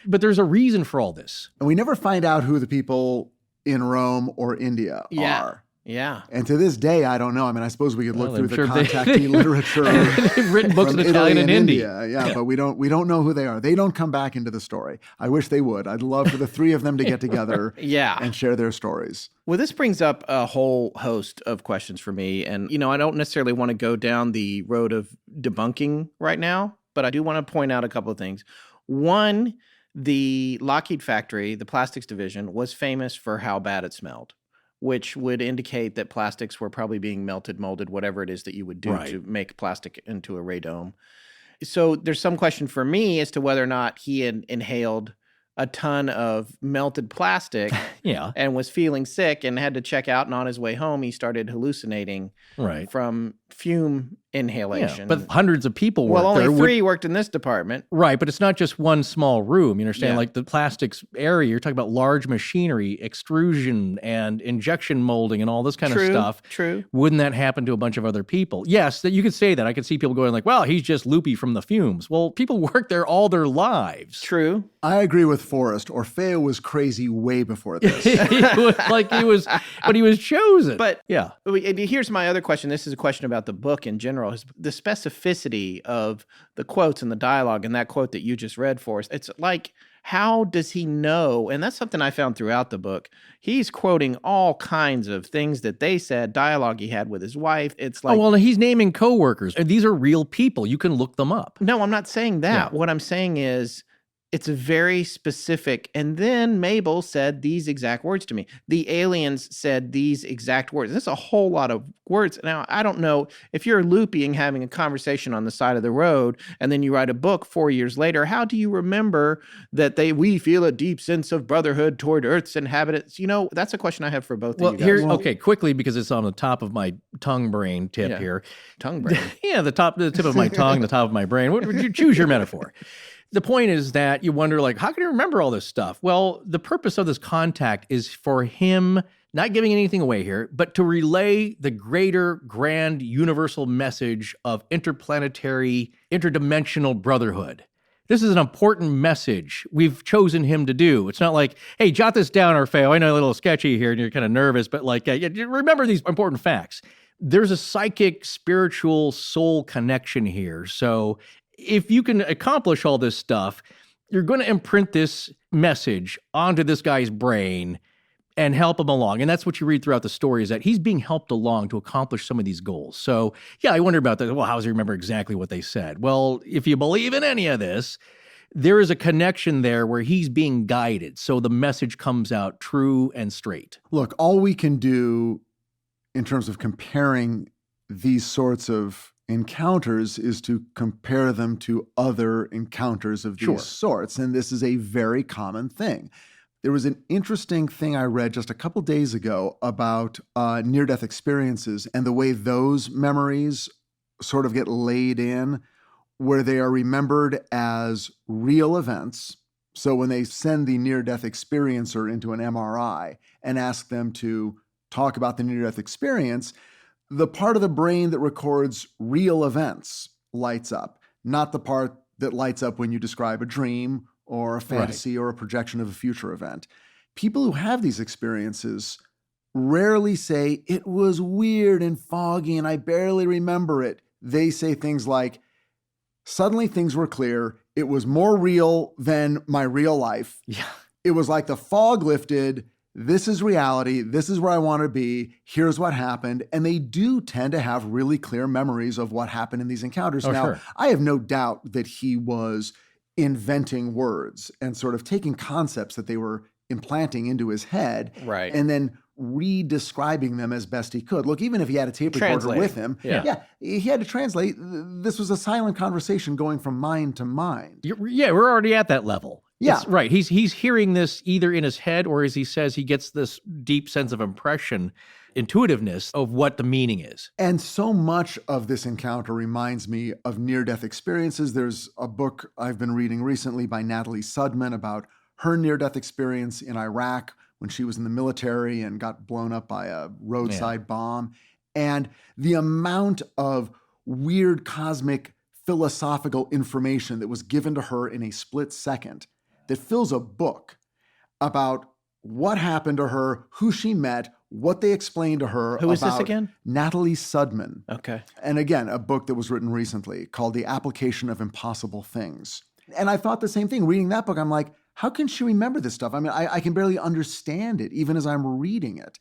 But there's a reason for all this. And we never find out who the people in Rome or India are. Yeah. And to this day, I don't know. I mean, I suppose we could look through the sure contactee literature. They've written books in from Italian Italy and India. Yeah, but we don't know who they are. They don't come back into the story. I wish they would. I'd love for the 3 of them to get together and share their stories. Well, this brings up a whole host of questions for me. And, I don't necessarily want to go down the road of debunking right now, but I do want to point out a couple of things. One, the Lockheed factory, the plastics division, was famous for how bad it smelled, which would indicate that plastics were probably being melted, molded, whatever it is that you would do to make plastic into a radome. So there's some question for me as to whether or not he had inhaled a ton of melted plastic and was feeling sick and had to check out, and on his way home he started hallucinating from fume inhalation. But hundreds of people worked there. Well, only 3 worked in this department. Right, but it's not just one small room. You understand? Like the plastics area, you're talking about large machinery, extrusion and injection molding and all this kind of stuff. True. Wouldn't that happen to a bunch of other people? Yes, that you could say that. I could see people going like, well, he's just loopy from the fumes. Well, people work there all their lives. True. I agree with Forrest. Orfeo was crazy way before this. he was chosen. But here's my other question. This is a question about the book in general. The specificity of the quotes and the dialogue and that quote that you just read for us. It's like, how does he know? And that's something I found throughout the book. He's quoting all kinds of things that they said, dialogue he had with his wife. It's like, he's naming coworkers. And these are real people. You can look them up. No, I'm not saying that. What I'm saying is, it's a very specific, and then Mabel said these exact words to me. The aliens said these exact words. There's a whole lot of words. Now, I don't know if you're looping having a conversation on the side of the road, and then you write a book 4 years later, how do you remember that we feel a deep sense of brotherhood toward Earth's inhabitants? That's a question I have for both of you guys. Quickly, because it's on the top of my tongue brain tip here. Tongue brain? The tip of my tongue, the top of my brain. What would you choose your metaphor? The point is that you wonder, how can he remember all this stuff? Well, the purpose of this contact is for him, not giving anything away here, but to relay the greater, grand, universal message of interplanetary, interdimensional brotherhood. This is an important message we've chosen him to do. It's not like, hey, jot this down, Orfeo. I know a little sketchy here and you're kind of nervous, but remember these important facts. There's a psychic, spiritual, soul connection here. So if you can accomplish all this stuff, you're going to imprint this message onto this guy's brain and help him along. And that's what you read throughout the story, is that he's being helped along to accomplish some of these goals. So, I wonder about that. Well, how does he remember exactly what they said? Well, if you believe in any of this, there is a connection there where he's being guided. So the message comes out true and straight. Look, all we can do in terms of comparing these sorts of encounters is to compare them to other encounters of these sorts. And this is a very common thing. There was an interesting thing I read just a couple days ago about near-death experiences and the way those memories sort of get laid in, where they are remembered as real events. So when they send the near-death experiencer into an MRI and ask them to talk about the near-death experience, the part of the brain that records real events lights up, not the part that lights up when you describe a dream or a fantasy or a projection of a future event. People who have these experiences rarely say, it was weird and foggy and I barely remember it. They say things like, suddenly things were clear. It was more real than my real life. Yeah. It was like the fog lifted. This is reality. This is where I want to be. Here's what happened. And they do tend to have really clear memories of what happened in these encounters. Oh, now, sure. I have no doubt that he was inventing words and sort of taking concepts that they were implanting into his head, Right. and then re-describing them as best he could. Look, even if he had a tape recorder Translate. with him, he had to translate. This was a silent conversation going from mind to mind. Yeah, we're already at that level. Yeah. That's right. He's hearing this either in his head or, as he says, he gets this deep sense of impression, intuitiveness of what the meaning is. And so much of this encounter reminds me of near-death experiences. There's a book I've been reading recently by Natalie Sudman about her near-death experience in Iraq when she was in the military and got blown up by a roadside bomb. And the amount of weird cosmic philosophical information that was given to her in a split second that fills a book about what happened to her, who she met, what they explained to her. Who is this again? Natalie Sudman. Okay. And again, a book that was written recently called The Application of Impossible Things. And I thought the same thing. Reading that book, I'm like, how can she remember this stuff? I mean, I can barely understand it, even as I'm reading it.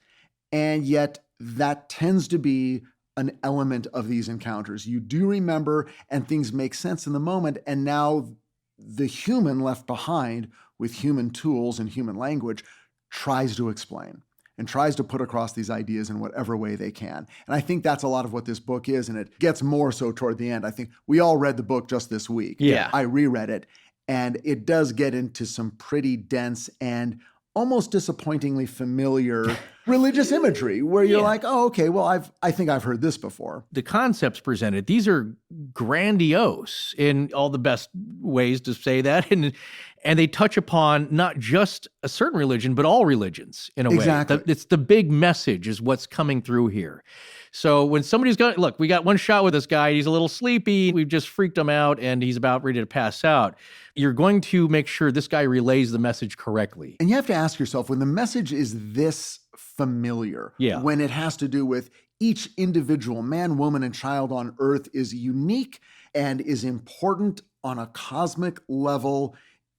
And yet that tends to be an element of these encounters. You do remember, and things make sense in the moment. And now the human left behind with human tools and human language tries to explain and tries to put across these ideas in whatever way they can. And I think that's a lot of what this book is, and it gets more so toward the end. I think we all read the book just this week. Yeah. I reread it, and it does get into some pretty dense and almost disappointingly familiar religious imagery where you're like, oh, okay, well, I think I've heard this before. The concepts presented, these are grandiose in all the best ways to say that. And they touch upon not just a certain religion, but all religions in a Exactly. way. It's the big message is what's coming through here. So when somebody's got, look, we got one shot with this guy, he's a little sleepy, we've just freaked him out and he's about ready to pass out. You're going to make sure this guy relays the message correctly. And you have to ask yourself, when the message is this familiar, when it has to do with each individual man, woman, and child on Earth is unique and is important on a cosmic level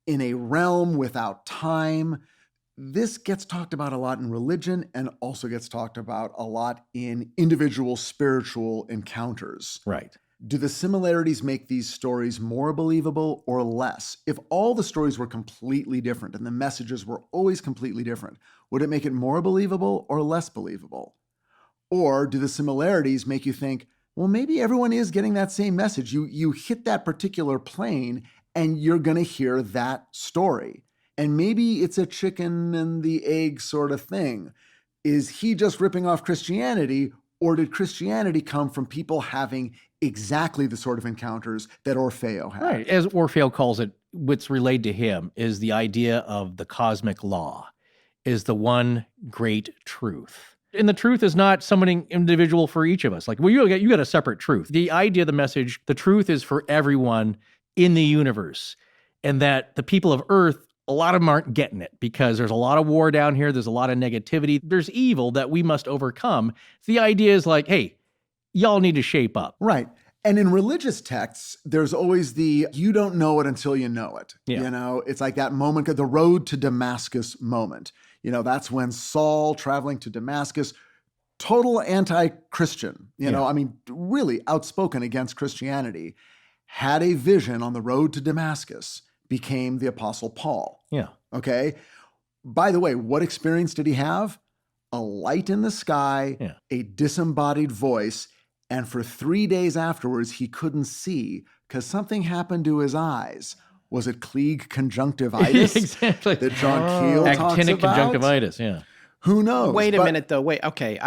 in a realm without time, this gets talked about a lot in religion and also gets talked about a lot in individual spiritual encounters. Right. Do the similarities make these stories more believable or less? If all the stories were completely different and the messages were always completely different, would it make it more believable or less believable? Or do the similarities make you think, well, maybe everyone is getting that same message. You hit that particular plane and you're going to hear that story. And maybe it's a chicken and the egg sort of thing. Is he just ripping off Christianity, or did Christianity come from people having exactly the sort of encounters that Orfeo had? Right. As Orfeo calls it, what's relayed to him is the idea of the cosmic law is the one great truth. And the truth is not something individual for each of us. Like, well, you got a separate truth. The idea, the message, the truth is for everyone in the universe. And that the people of Earth, a lot of them aren't getting it because there's a lot of war down here. There's a lot of negativity. There's evil that we must overcome. The idea is like, hey, y'all need to shape up. Right. And in religious texts, there's always the, you don't know it until you know it. Yeah. You know, it's like that moment, the road to Damascus moment. You know, that's when Saul, traveling to Damascus, total anti-Christian, you know, I mean, really outspoken against Christianity, had a vision on the road to Damascus, became the Apostle Paul. Yeah. Okay. By the way, what experience did he have? A light in the sky, a disembodied voice, and for 3 days afterwards, he couldn't see because something happened to his eyes. Was it Klieg conjunctivitis? Exactly. That John Keel talks Actinic about? conjunctivitis, yeah. Who knows? Wait a minute, though. Wait, okay.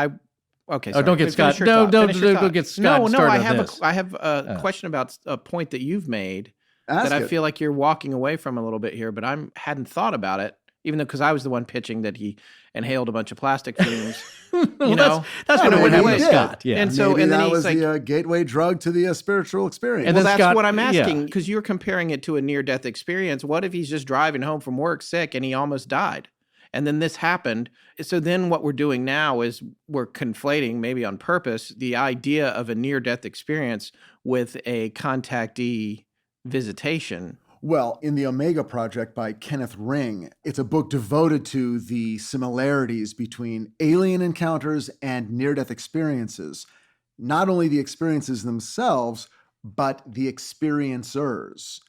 Okay, sorry. Don't get Scott. Finish your No, thought. don't Finish your thought. get Scott No, started I on have this. I have a question about a point that you've made Ask that I it. feel like you're walking away from a little bit here, but I hadn't thought about it. Even though, because I was the one pitching that he inhaled a bunch of plastic fumes. That's what what happened to did. Scott. Yeah. And so, Maybe and then that he's was like, the gateway drug to the spiritual experience. And well, then that's Scott- what I'm asking, yeah. because you're comparing it to a near-death experience. What if he's just driving home from work sick and he almost died? And then this happened. So then what we're doing now is we're conflating, maybe on purpose, the idea of a near-death experience with a contactee visitation. Well, in the Omega Project by Kenneth Ring, it's a book devoted to the similarities between alien encounters and near-death experiences. Not only the experiences themselves, but the experiencers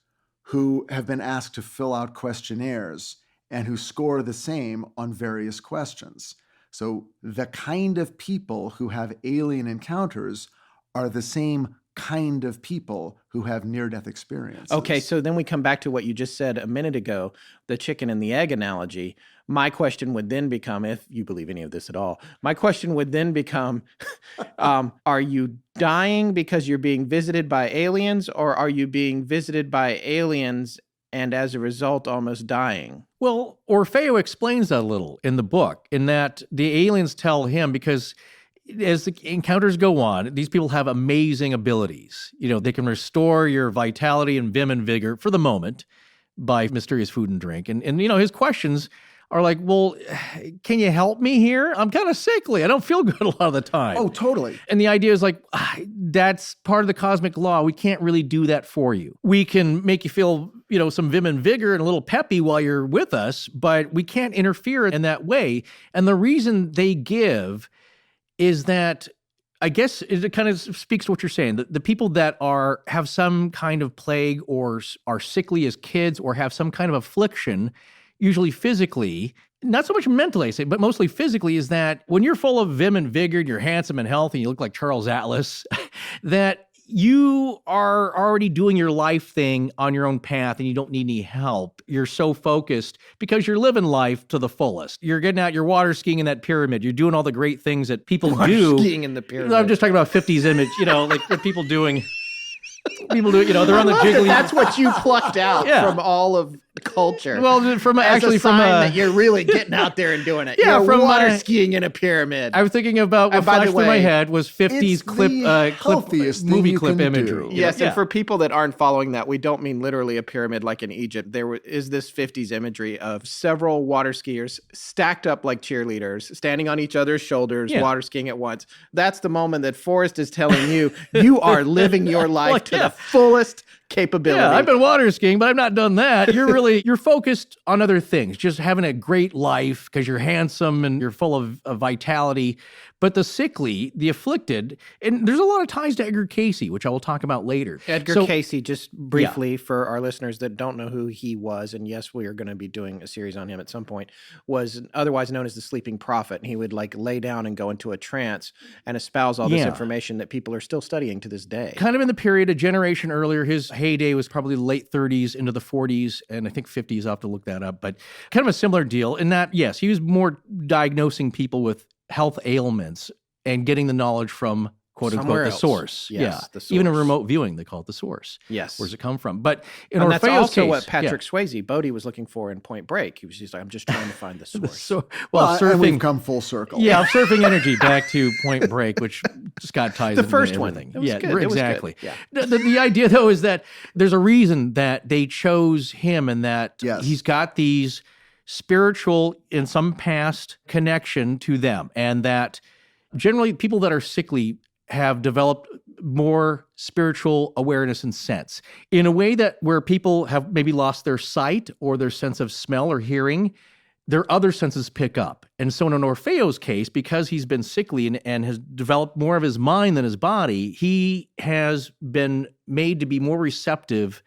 who have been asked to fill out questionnaires and who score the same on various questions. So the kind of people who have alien encounters are the same kind of people who have near-death experiences. Okay, so then we come back to what you just said a minute ago, the chicken and the egg analogy. My question would then become, if you believe any of this at all, my question would then become, are you dying because you're being visited by aliens, or are you being visited by aliens and as a result almost dying? Well, Orfeo explains that a little in the book, in that the aliens tell him, because as the encounters go on, these people have amazing abilities. They can restore your vitality and vim and vigor for the moment by mysterious food and drink. And his questions are like, well, can you help me here? I'm kind of sickly. I don't feel good a lot of the time. Oh, totally. And the idea is like, that's part of the cosmic law. We can't really do that for you. We can make you feel, some vim and vigor and a little peppy while you're with us, but we can't interfere in that way. And the reason they give is that, I guess it kind of speaks to what you're saying. The people that have some kind of plague or are sickly as kids or have some kind of affliction, usually physically, not so much mentally, I say, but mostly physically, is that when you're full of vim and vigor and you're handsome and healthy, you look like Charles Atlas, that you are already doing your life thing on your own path and you don't need any help. You're so focused because you're living life to the fullest. You're getting out, you're water skiing in that pyramid. You're doing all the great things that people do. Skiing in the pyramid. I'm just talking about 50s image, like the people doing. People do it, they're on the jiggly. That's what you plucked out Yeah. from all of culture. Well, from as actually a sign that you're really getting out there and doing it. Yeah, you're from water skiing in a pyramid. I was thinking about what And by the flashed through my way, head was 50s it's clip, the healthiest thing movie you clip can imagery. do. Yes, Yeah. and for people that aren't following that, we don't mean literally a pyramid like in Egypt. There is this 50s imagery of several water skiers stacked up like cheerleaders, standing on each other's shoulders, Yeah. water skiing at once. That's the moment that Forrest is telling you, you are living your life Like, to yeah. the fullest capability. Yeah, I've been water skiing, but I've not done that. You're focused on other things, just having a great life because you're handsome and you're full of vitality. But the sickly, the afflicted, and there's a lot of ties to Edgar Cayce, which I will talk about later. Edgar Cayce, just briefly for our listeners that don't know who he was, and yes, we are going to be doing a series on him at some point, was otherwise known as the sleeping prophet. And he would lay down and go into a trance and espouse all this Yeah. information that people are still studying to this day. Kind of in the period, a generation earlier, his heyday was probably late 30s into the 40s, and I think 50s, I'll have to look that up, but kind of a similar deal in that, yes, he was more diagnosing people with health ailments and getting the knowledge from quote unquote Somewhere the else. source. Yes, the Even in source. remote viewing, they call it the source. Yes. Where's it come from? But in And that's Orfeo's also case, what Patrick Swayze, Bodhi, was looking for in Point Break. He was just like, I'm just trying to find the source. So, Well, surfing. and we've come full circle. Yeah, surfing energy back to Point Break, which Scott ties The into first one. everything. It was Yeah, good. It was good. exactly. Yeah. The idea, though, is that there's a reason that they chose him and that Yes. he's got these spiritual, in some past connection to them, and that generally people that are sickly have developed more spiritual awareness and sense in a way that where people have maybe lost their sight or their sense of smell or hearing, their other senses pick up. And so in Orfeo's case, because he's been sickly and has developed more of his mind than his body, he has been made to be more receptive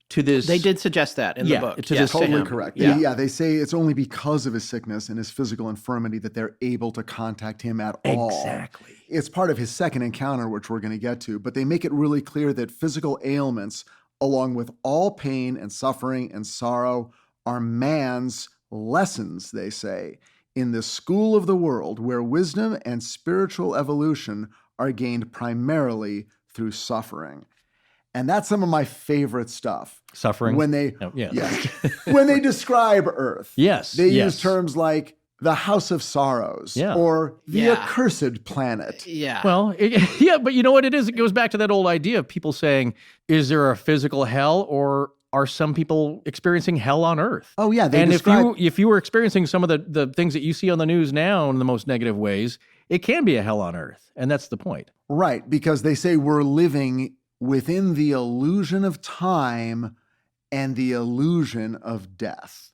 to this. They did suggest that in Yeah, the book. to Yes, this- Totally him. correct. Yeah. Yeah, they say it's only because of his sickness and his physical infirmity that they're able to contact him at all. Exactly. It's part of his second encounter, which we're going to get to, but they make it really clear that physical ailments, along with all pain and suffering and sorrow, are man's lessons, they say, in the school of the world where wisdom and spiritual evolution are gained primarily through suffering. And that's some of my favorite stuff. Suffering. When they, yes. when they describe Earth. Yes. They use terms like the House of Sorrows or the accursed planet. Yeah. Well, but you know what it is? It goes back to that old idea of people saying, is there a physical hell, or are some people experiencing hell on Earth? Oh, yeah. If you were experiencing some of the things that you see on the news now in the most negative ways, it can be a hell on Earth. And that's the point. Right. Because they say we're living within the illusion of time and the illusion of death.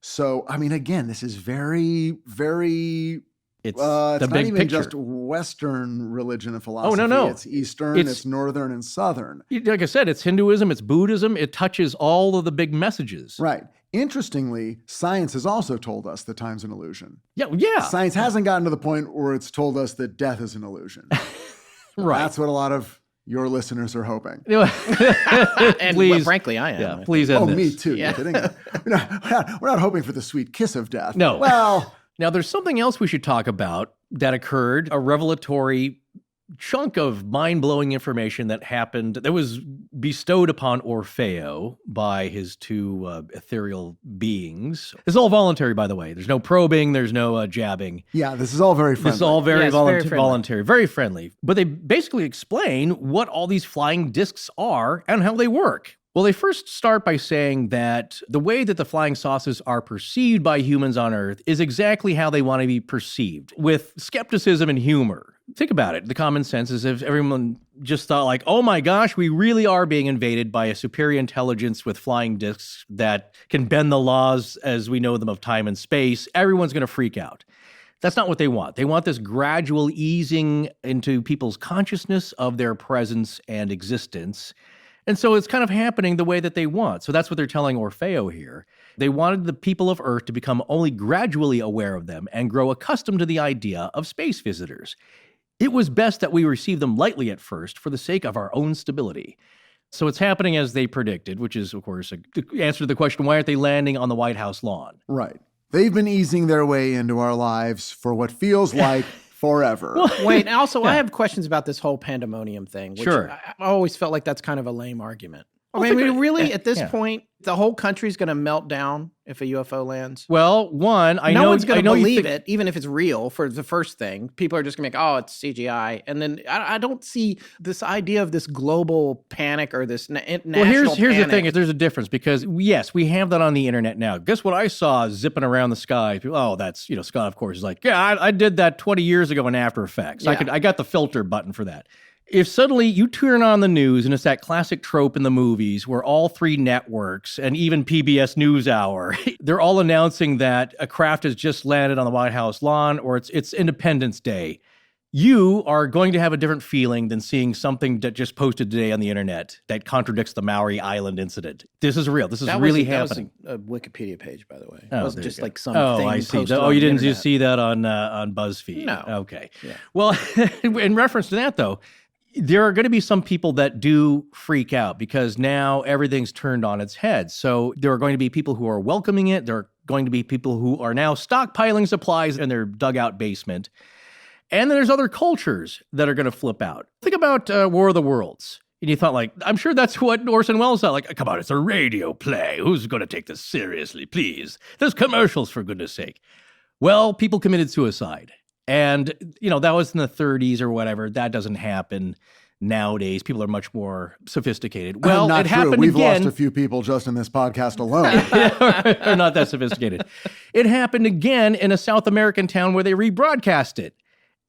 So, I mean, again, this is very, very... It's the the not big even picture. just Western religion and philosophy. Oh, no. It's Eastern, it's Northern, and Southern. Like I said, it's Hinduism, it's Buddhism. It touches all of the big messages. Right. Interestingly, science has also told us that time's an illusion. Yeah. Science hasn't gotten to the point where it's told us that death is an illusion. Right. That's what a lot of your listeners are hoping. And please, frankly, I am. Yeah, please end Oh, this. me too. Yeah. You're kidding? We're not hoping for the sweet kiss of death. No. Well... Now, there's something else we should talk about that occurred, a revelatory chunk of mind-blowing information that happened, that was bestowed upon Orfeo by his two ethereal beings. This is all voluntary, by the way. There's no probing, there's no jabbing. Yeah, this is all very friendly. This is all very, Yes, very friendly. voluntary, very friendly. But they basically explain what all these flying discs are and how they work. Well, they first start by saying that the way that the flying saucers are perceived by humans on Earth is exactly how they want to be perceived, with skepticism and humor. Think about it. The common sense is if everyone just thought like, oh my gosh, we really are being invaded by a superior intelligence with flying discs that can bend the laws as we know them of time and space, everyone's going to freak out. That's not what they want. They want this gradual easing into people's consciousness of their presence and existence. And so it's kind of happening the way that they want. So that's what they're telling Orfeo here. They wanted the people of Earth to become only gradually aware of them and grow accustomed to the idea of space visitors. It was best that we receive them lightly at first for the sake of our own stability. So it's happening as they predicted, which is, of course, the answer to the question, why aren't they landing on the White House lawn? Right. They've been easing their way into our lives for what feels like forever. Wait, and also I have questions about this whole pandemonium thing. Which Sure. I always felt like that's kind of a lame argument. I Well, mean, really, at this yeah. point, the whole country's going to melt down if a UFO lands? Well, one, I no know one's going to you believe think- it, even if it's real, for the first thing. People are just going to be like, oh, it's CGI. And then I don't see this idea of this global panic or this national Well, here's the panic. thing. There's a difference because, yes, we have that on the internet now. Guess what I saw zipping around the sky? People, oh, that's, Scott, of course, is like, yeah, I did that 20 years ago in After Effects. Yeah. I got the filter button for that. If suddenly you turn on the news and it's that classic trope in the movies where all three networks and even PBS NewsHour, they're all announcing that a craft has just landed on the White House lawn or it's Independence Day, you are going to have a different feeling than seeing something that just posted today on the internet that contradicts the Maui Island incident. This is real. This is really happening. That was a Wikipedia page, by the way. It Oh, wasn't there just you go. like some thing I see. posted Oh, on you the didn't internet. just see that on BuzzFeed? No. Okay. Yeah. Well, in reference to that, though, there are going to be some people that do freak out because now everything's turned on its head. So there are going to be people who are welcoming it. There are going to be people who are now stockpiling supplies in their dugout basement. And then there's other cultures that are going to flip out. Think about War of the Worlds. And you thought, like, I'm sure that's what Orson Welles thought. Like, come on, it's a radio play. Who's going to take this seriously, please? There's commercials, for goodness sake. Well, people committed suicide. And, that was in the 30s or whatever. That doesn't happen nowadays. People are much more sophisticated. Well, not it true. happened We've again. lost a few people just in this podcast alone. They're not that sophisticated. It happened again in a South American town where they rebroadcast it.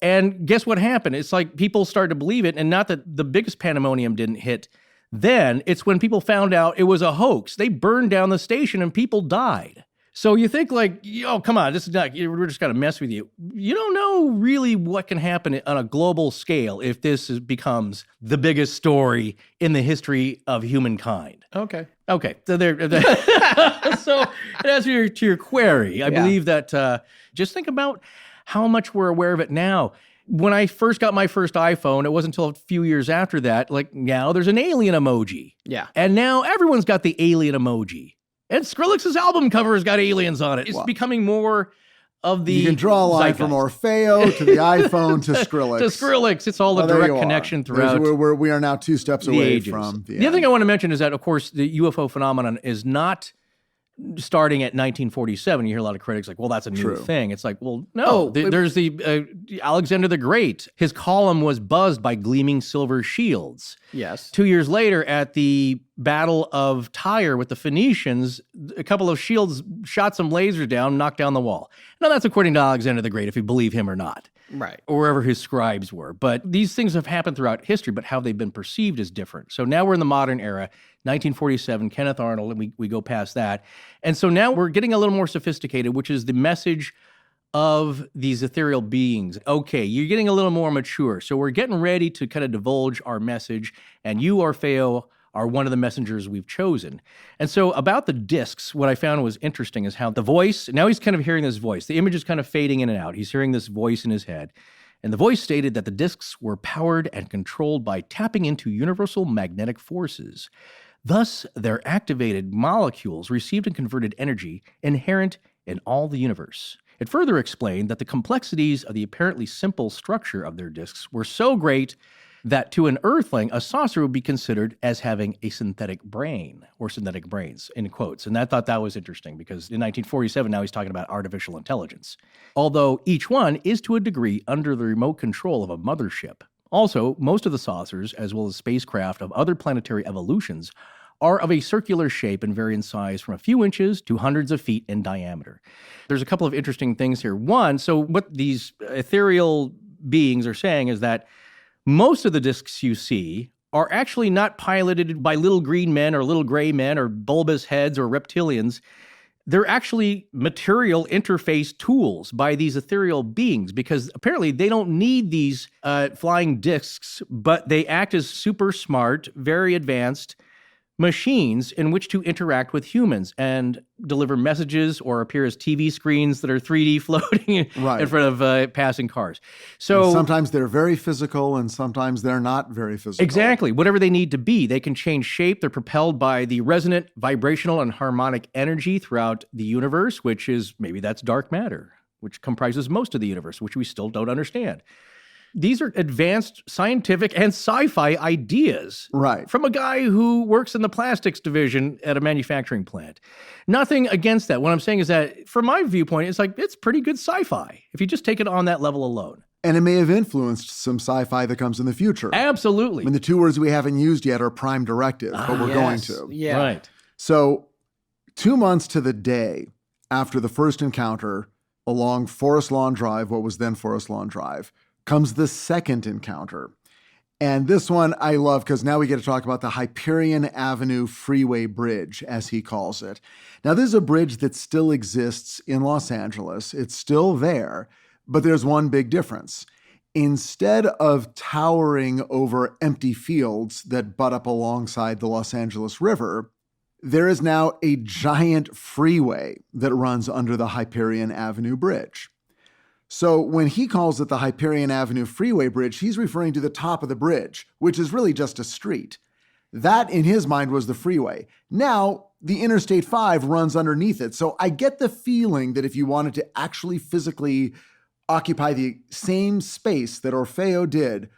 And guess what happened? It's like people started to believe it, and not that the biggest pandemonium didn't hit then. It's when people found out it was a hoax. They burned down the station and people died. So you think like, oh, come on, this is not, we're just going to mess with you. You don't know really what can happen on a global scale if this becomes the biggest story in the history of humankind. Okay. Okay. So so to answer to your query, I believe that just think about how much we're aware of it now. When I first got my first iPhone, it wasn't until a few years after that, like now there's an alien emoji. Yeah. And now everyone's got the alien emoji. And Skrillex's album cover has got aliens on it. It's becoming more of the You can draw a line from zeitgeist. Orfeo to the iPhone to Skrillex. To Skrillex. It's all a Well, there direct you are. connection throughout We are now 2 steps the away ages. from the The other end. thing I want to mention is that, of course, the UFO phenomenon is not starting at 1947. You hear a lot of critics like, well, that's a new True. thing. It's like, well, no. There's the Alexander the Great. His column was buzzed by gleaming silver shields. Yes. 2 years later, at the Battle of Tyre with the Phoenicians, a couple of shields shot some lasers down, knocked down the wall. Now, that's according to Alexander the Great, if you believe him or not. Right. Or wherever his scribes were. But these things have happened throughout history, but how they've been perceived is different. So now we're in the modern era, 1947, Kenneth Arnold, and we go past that. And so now we're getting a little more sophisticated, which is the message of these ethereal beings. Okay, you're getting a little more mature. So we're getting ready to kind of divulge our message, and you, Orfeo, are one of the messengers we've chosen. And so about the discs, what I found was interesting is how the voice, now he's kind of hearing this voice. The image is kind of fading in and out. He's hearing this voice in his head. And the voice stated that the discs were powered and controlled by tapping into universal magnetic forces. Thus, their activated molecules received and converted energy inherent in all the universe. It further explained that the complexities of the apparently simple structure of their discs were so great that to an earthling, a saucer would be considered as having a synthetic brain or synthetic brains, in quotes. And I thought that was interesting because in 1947, now he's talking about artificial intelligence. Although each one is to a degree under the remote control of a mothership. Also, most of the saucers, as well as spacecraft of other planetary evolutions, are of a circular shape and vary in size from a few inches to hundreds of feet in diameter. There's a couple of interesting things here. One, so what these ethereal beings are saying is that most of the discs you see are actually not piloted by little green men or little gray men or bulbous heads or reptilians. They're actually material interface tools by these ethereal beings because apparently they don't need these flying discs, but they act as super smart, very advanced machines in which to interact with humans and deliver messages or appear as TV screens that are 3D floating in front of passing cars. So and sometimes they're very physical and sometimes they're not very physical. Exactly. Whatever they need to be. They can change shape. They're propelled by the resonant, vibrational, and harmonic energy throughout the universe, which is, maybe that's dark matter, which comprises most of the universe, which we still don't understand. These are advanced scientific and sci-fi ideas from a guy who works in the plastics division at a manufacturing plant. Nothing against that. What I'm saying is that, from my viewpoint, it's pretty good sci-fi if you just take it on that level alone. And it may have influenced some sci-fi that comes in the future. Absolutely. I mean, the 2 words we haven't used yet are prime directive, but we're going to. Yeah. Right. So 2 months to the day after the first encounter along Forest Lawn Drive, what was then Forest Lawn Drive, comes the second encounter. And this one I love because now we get to talk about the Hyperion Avenue Freeway Bridge, as he calls it. Now, this is a bridge that still exists in Los Angeles. It's still there, but there's one big difference. Instead of towering over empty fields that butt up alongside the Los Angeles River, there is now a giant freeway that runs under the Hyperion Avenue Bridge. So when he calls it the Hyperion Avenue Freeway Bridge, he's referring to the top of the bridge, which is really just a street. That, in his mind, was the freeway. Now, the Interstate 5 runs underneath it. So I get the feeling that if you wanted to actually physically occupy the same space that Orfeo did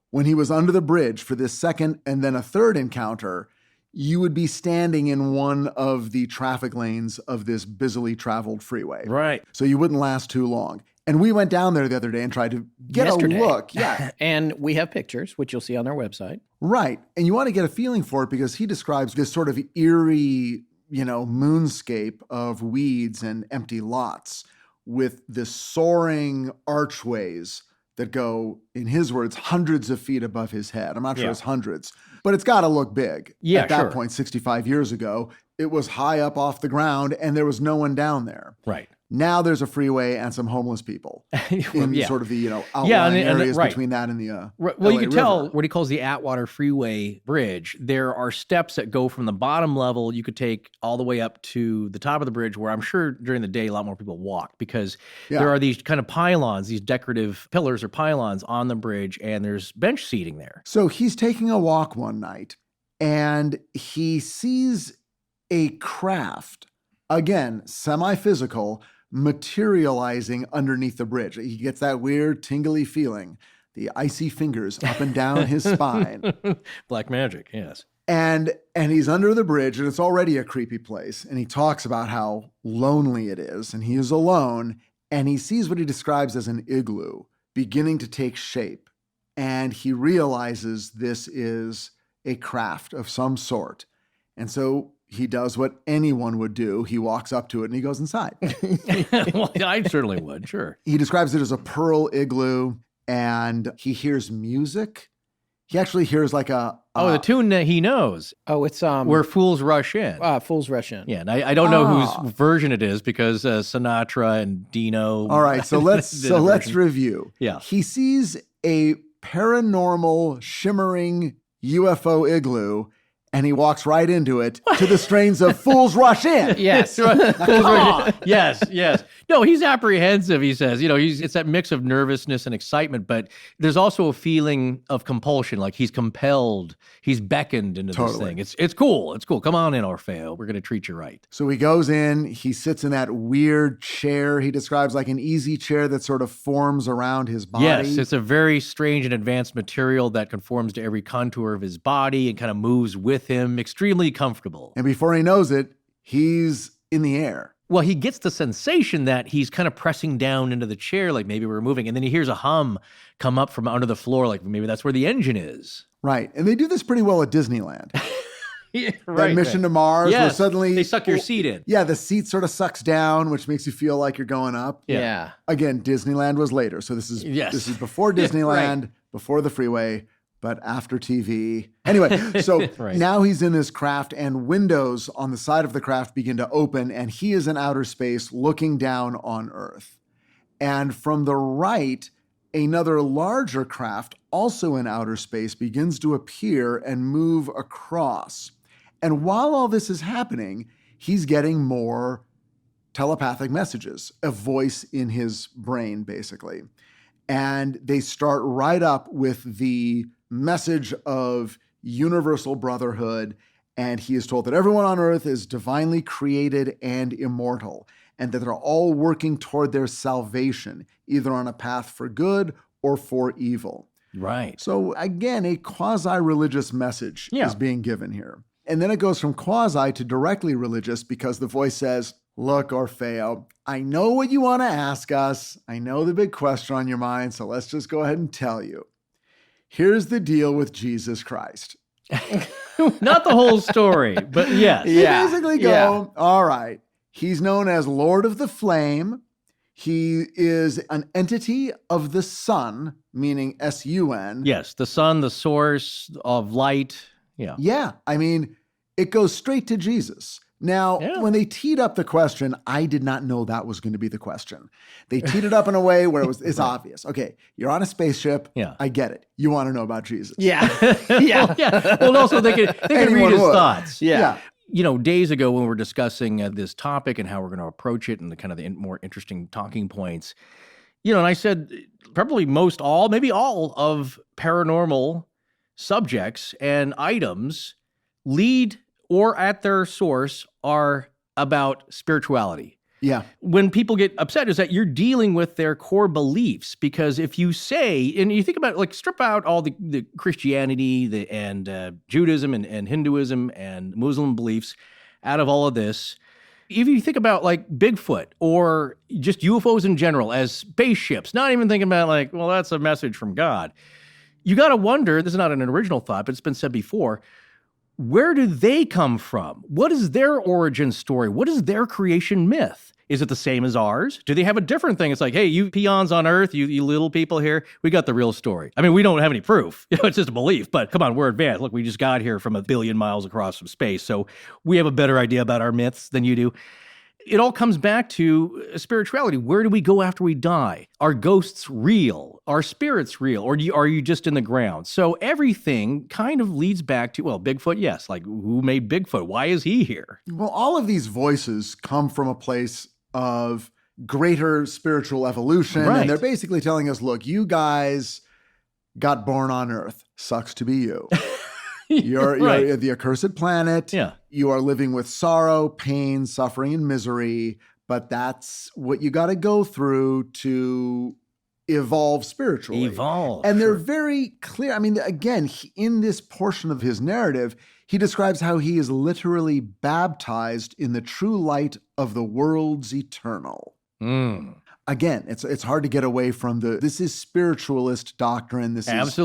when he was under the bridge for this second and then a third encounter, you would be standing in one of the traffic lanes of this busily traveled freeway. Right. So you wouldn't last too long. And we went down there the other day and tried to get Yesterday. a look. Yeah. And we have pictures, which you'll see on our website. Right. And you want to get a feeling for it because he describes this sort of eerie, moonscape of weeds and empty lots with this soaring archways that go, in his words, hundreds of feet above his head. I'm not sure it's hundreds, but it's got to look big. Yeah, At that point, 65 years ago, it was high up off the ground and there was no one down there. Right. Now there's a freeway and some homeless people in sort of the outlying areas between that and the Well, LA you can tell River. what he calls the Atwater Freeway Bridge. There are steps that go from the bottom level. You could take all the way up to the top of the bridge, where I'm sure during the day a lot more people walk because there are these kind of pylons, these decorative pillars or pylons on the bridge, and there's bench seating there. So he's taking a walk one night and he sees a craft, again, semi-physical, materializing underneath the bridge. He gets that weird tingly feeling, the icy fingers up and down his spine. Black magic, yes. And he's under the bridge, and it's already a creepy place. And he talks about how lonely it is, and he is alone, and he sees what he describes as an igloo beginning to take shape. And he realizes this is a craft of some sort. And so he does what anyone would do. He walks up to it and he goes inside. Well, I certainly would, sure. He describes it as a pearl igloo, and he hears music. He actually hears like the tune that he knows. Oh, it's Where Fools Rush In. Fools Rush In. Yeah, and I don't know whose version it is because Sinatra and Dino. All right, so let's review. Yeah. He sees a paranormal shimmering UFO igloo, and he walks right into it to the strains of Fools Rush In. Yes. Fools Rush In. Yes. No, he's apprehensive, he says. It's that mix of nervousness and excitement, but there's also a feeling of compulsion, like he's compelled, he's beckoned into this thing. It's cool. It's cool. Come on in, Orfeo. We're going to treat you right. So he goes in, he sits in that weird chair he describes like an easy chair that sort of forms around his body. Yes, it's a very strange and advanced material that conforms to every contour of his body and kind of moves with him, extremely comfortable. And before he knows it, he's in the air. Well, he gets the sensation that he's kind of pressing down into the chair, like maybe we're moving, and then he hears a hum come up from under the floor, like maybe that's where the engine is. Right. And they do this pretty well at Disneyland. Yeah, that mission to Mars, where suddenly they suck your seat in. Yeah, the seat sort of sucks down, which makes you feel like you're going up. Yeah. Again, Disneyland was later. So this is before Disneyland, Right. Before the freeway, but after TV. Anyway, so Right. Now he's in his craft, and windows on the side of the craft begin to open, and he is in outer space looking down on Earth. And from the right, another larger craft, also in outer space, begins to appear and move across. And while all this is happening, he's getting more telepathic messages, a voice in his brain, basically. And they start right up with the message of universal brotherhood. And he is told that everyone on Earth is divinely created and immortal, and that they're all working toward their salvation, either on a path for good or for evil. Right. So again, a quasi-religious message is being given here. And then it goes from quasi to directly religious because the voice says, look, Orfeo, I know what you want to ask us. I know the big question on your mind, so let's just go ahead and tell you. Here's the deal with Jesus Christ. Not the whole story, but yes. You basically go, all right, he's known as Lord of the Flame. He is an entity of the sun, meaning S-U-N. Yes, the sun, the source of light. Yeah. Yeah, I mean, it goes straight to Jesus. Now, when they teed up the question, I did not know that was going to be the question. They teed it up in a way where it's obvious. Okay, you're on a spaceship. Yeah. I get it. You want to know about Jesus. Yeah. Well, also they can read his thoughts. Yeah. Days ago when we were discussing this topic and how we're going to approach it and the kind of the more interesting talking points, and I said probably maybe all of paranormal subjects and items lead or at their source are about spirituality. Yeah. When people get upset is that you're dealing with their core beliefs, because if you say, and you think about it, like strip out all the Christianity and Judaism and Hinduism and Muslim beliefs out of all of this, if you think about like Bigfoot or just UFOs in general as spaceships, not even thinking about like, well, that's a message from God. You got to wonder, this is not an original thought, but it's been said before, where do they come from? What is their origin story? What is their creation myth? Is it the same as ours? Do they have a different thing? It's like, hey, you peons on Earth, you little people here, we got the real story. I mean, we don't have any proof. It's just a belief, but come on, we're advanced. Look, we just got here from 1 billion miles across from space, so we have a better idea about our myths than you do. It all comes back to spirituality. Where do we go after we die? Are ghosts real? Are spirits real? Or are you just in the ground? So everything kind of leads back to, well, Bigfoot, yes. Like, who made Bigfoot? Why is he here? Well, all of these voices come from a place of greater spiritual evolution. Right. And they're basically telling us, look, you guys got born on Earth. Sucks to be you. You're the accursed planet. Yeah. You are living with sorrow, pain, suffering, and misery. but that's what you got to go through to evolve spiritually. And they're very clear. I mean, again, in this portion of his narrative, he describes how he is literally baptized in the true light of the world's eternal. Again, it's hard to get away from this is spiritualist doctrine. This is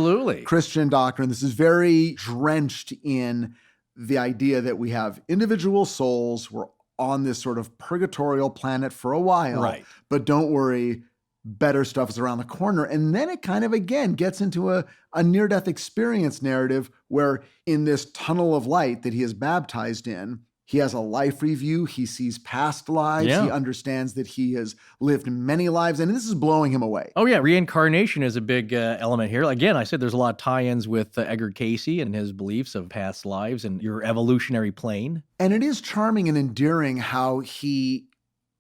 Christian doctrine. This is very drenched in the idea that we have individual souls. We're on this sort of purgatorial planet for a while, right? But don't worry, better stuff is around the corner. And then it kind of, again, gets into a near-death experience narrative where in this tunnel of light that he is baptized in, he has a life review. He sees past lives. Yeah. He understands that he has lived many lives, and this is blowing him away. Oh, yeah. Reincarnation is a big element here. Again, I said there's a lot of tie-ins with Edgar Cayce and his beliefs of past lives and your evolutionary plane. And it is charming and endearing how he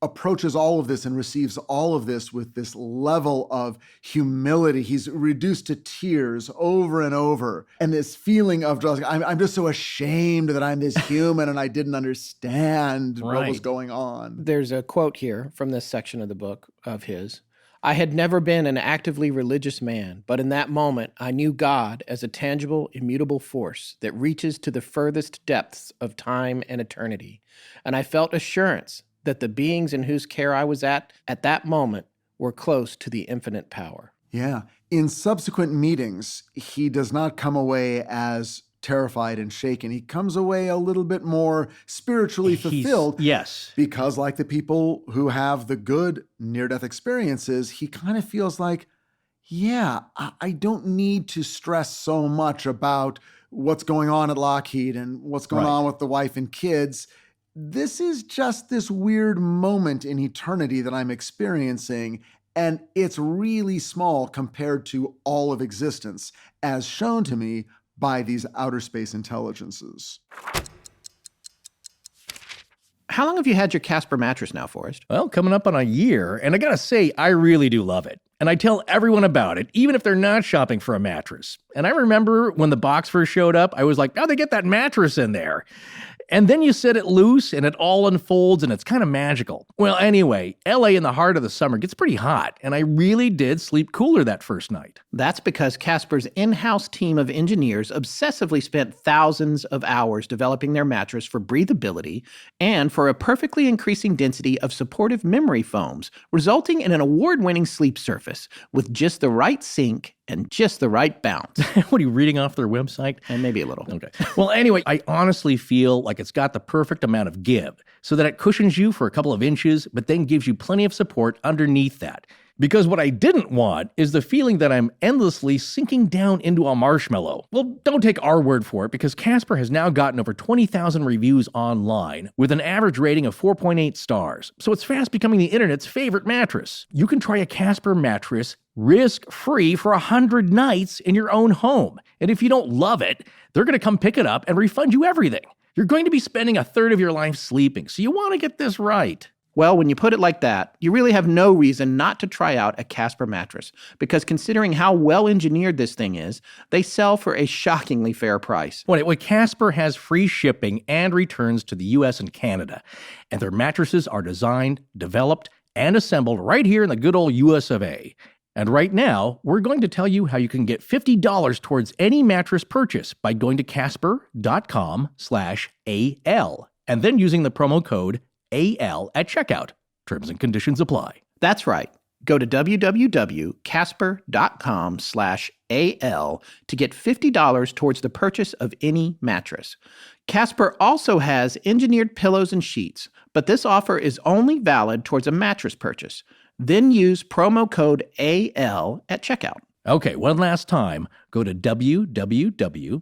approaches all of this and receives all of this with this level of humility. He's reduced to tears over and over. And this feeling of just, I'm just so ashamed that I'm this human and I didn't understand what was going on. There's a quote here from this section of the book of his. I had never been an actively religious man, but in that moment, I knew God as a tangible, immutable force that reaches to the furthest depths of time and eternity. And I felt assurance that the beings in whose care I was at that moment were close to the infinite power. Yeah. In subsequent meetings, he does not come away as terrified and shaken. He comes away a little bit more spiritually fulfilled. Yes. Because like the people who have the good near-death experiences, he kind of feels like, yeah, I don't need to stress so much about what's going on at Lockheed and what's going on with the wife and kids. This is just this weird moment in eternity that I'm experiencing, and it's really small compared to all of existence, as shown to me by these outer space intelligences. How long have you had your Casper mattress now, Forrest? Well, coming up on a year, and I gotta say, I really do love it. And I tell everyone about it, even if they're not shopping for a mattress. And I remember when the box first showed up, I was like, oh, they get that mattress in there. And then you set it loose and it all unfolds and it's kind of magical. Well, anyway, LA in the heart of the summer gets pretty hot, and I really did sleep cooler that first night. That's because Casper's in-house team of engineers obsessively spent thousands of hours developing their mattress for breathability and for a perfectly increasing density of supportive memory foams, resulting in an award-winning sleep surface with just the right sink and just the right bounce. What are you reading off their website? And maybe a little. Okay. Well, anyway, I honestly feel like it's got the perfect amount of give so that it cushions you for a couple of inches, but then gives you plenty of support underneath that. Because what I didn't want is the feeling that I'm endlessly sinking down into a marshmallow. Well, don't take our word for it, because Casper has now gotten over 20,000 reviews online with an average rating of 4.8 stars. So it's fast becoming the internet's favorite mattress. You can try a Casper mattress risk-free for 100 nights in your own home. And if you don't love it, they're going to come pick it up and refund you everything. You're going to be spending a third of your life sleeping, so you want to get this right. Well, when you put it like that, you really have no reason not to try out a Casper mattress, because considering how well-engineered this thing is, they sell for a shockingly fair price. Well, Casper has free shipping and returns to the U.S. and Canada, and their mattresses are designed, developed, and assembled right here in the good old U.S. of A. And right now, we're going to tell you how you can get $50 towards any mattress purchase by going to casper.com/AL and then using the promo code AL at checkout. Terms and conditions apply. That's right. Go to www.casper.com/AL to get $50 towards the purchase of any mattress. Casper also has engineered pillows and sheets, but this offer is only valid towards a mattress purchase. Then use promo code AL at checkout. Okay, one last time. Go to www.casper,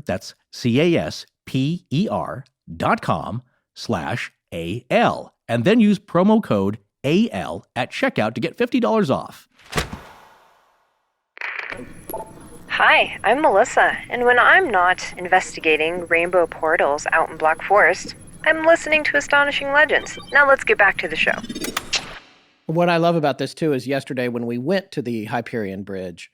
that's casper.com/AL, and then use promo code AL at checkout to get $50 off. Hi, I'm Melissa, and when I'm not investigating rainbow portals out in Black Forest, I'm listening to Astonishing Legends. Now let's get back to the show. What I love about this, too, is yesterday when we went to the Hyperion Bridge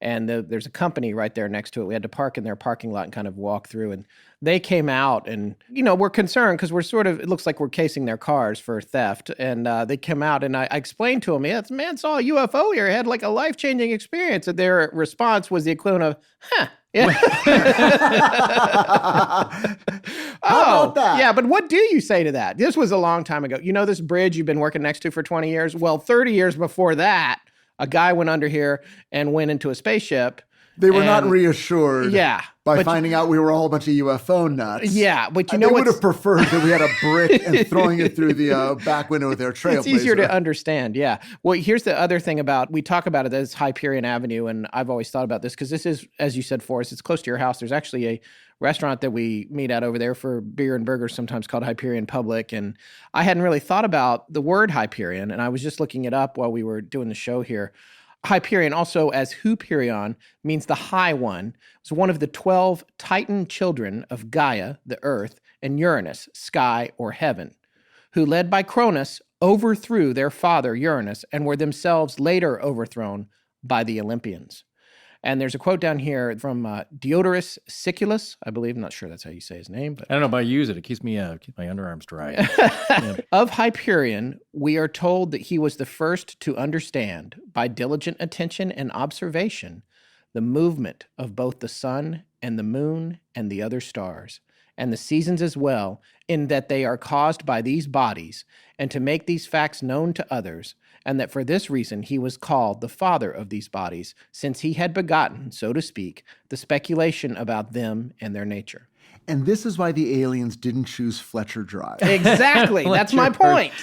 And there's a company right there next to it. We had to park in their parking lot and kind of walk through. And they came out and, we're concerned because it looks like we're casing their cars for theft. And they came out and I explained to them, this man saw a UFO here, had like a life-changing experience. And their response was the equivalent of, huh. Yeah. How about that? Yeah, but what do you say to that? This was a long time ago. This bridge you've been working next to for 20 years? Well, 30 years before that, a guy went under here and went into a spaceship. They were not reassured by finding out we were all a bunch of UFO nuts. Yeah, but they would have preferred that we had a brick and throwing it through the back window of their Trailblazer. It's easier to understand, yeah. Well, here's the other thing we talk about it as Hyperion Avenue, and I've always thought about this because this is, as you said, Forrest, it's close to your house. There's actually a restaurant that we meet at over there for beer and burgers, sometimes called Hyperion Public, and I hadn't really thought about the word Hyperion, and I was just looking it up while we were doing the show here. Hyperion, also as Hyperion, means the high one. It's one of the 12 Titan children of Gaia, the earth, and Uranus, sky or heaven, who, led by Cronus, overthrew their father Uranus and were themselves later overthrown by the Olympians. And there's a quote down here from Diodorus Siculus, I believe. I'm not sure that's how you say his name. But I don't know, but I use it. It keeps me keeps my underarms dry. Of Hyperion, we are told that he was the first to understand, by diligent attention and observation, the movement of both the sun and the moon and the other stars, and the seasons as well, in that they are caused by these bodies, and to make these facts known to others, and that for this reason he was called the father of these bodies, since he had begotten, so to speak, the speculation about them and their nature. And this is why the aliens didn't choose Fletcher Drive. Exactly. That's my point.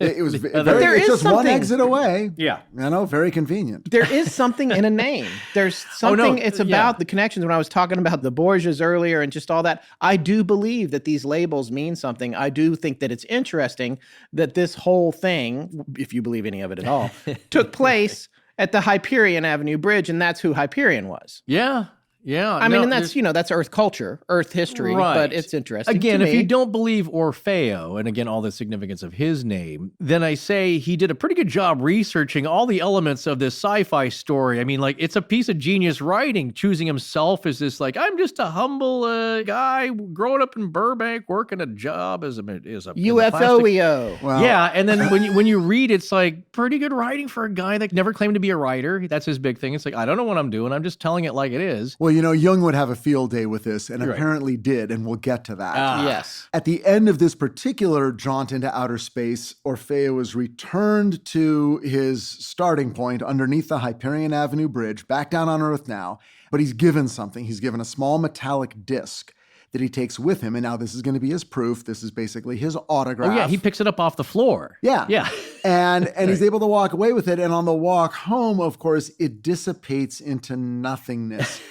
It was it's just one exit away. Yeah. Very convenient. There is something in a name. There's something, it's about the connections. When I was talking about the Borgias earlier and just all that, I do believe that these labels mean something. I do think that it's interesting that this whole thing, if you believe any of it at all, took place at the Hyperion Avenue Bridge, and that's who Hyperion was. Yeah. Yeah. I mean, and that's, that's Earth culture, Earth history, right. But it's interesting. Again, if you don't believe Orfeo, and again, all the significance of his name, then I say he did a pretty good job researching all the elements of this sci-fi story. I mean, like, it's a piece of genius writing, choosing himself as this, like, I'm just a humble guy growing up in Burbank, working a job as a UFO-EO. Wow. Yeah, and then when you read, it's like pretty good writing for a guy that never claimed to be a writer. That's his big thing. It's like, I don't know what I'm doing. I'm just telling it like it is. Well, Jung would have a field day with this, and apparently did, and we'll get to that. Yes. At the end of this particular jaunt into outer space, Orfeo is returned to his starting point underneath the Hyperion Avenue Bridge, back down on Earth now, but he's given something. He's given a small metallic disc that he takes with him, and now this is going to be his proof. This is basically his autograph. Oh, yeah, he picks it up off the floor. Yeah. Yeah. And he's able to walk away with it, and on the walk home, of course, it dissipates into nothingness.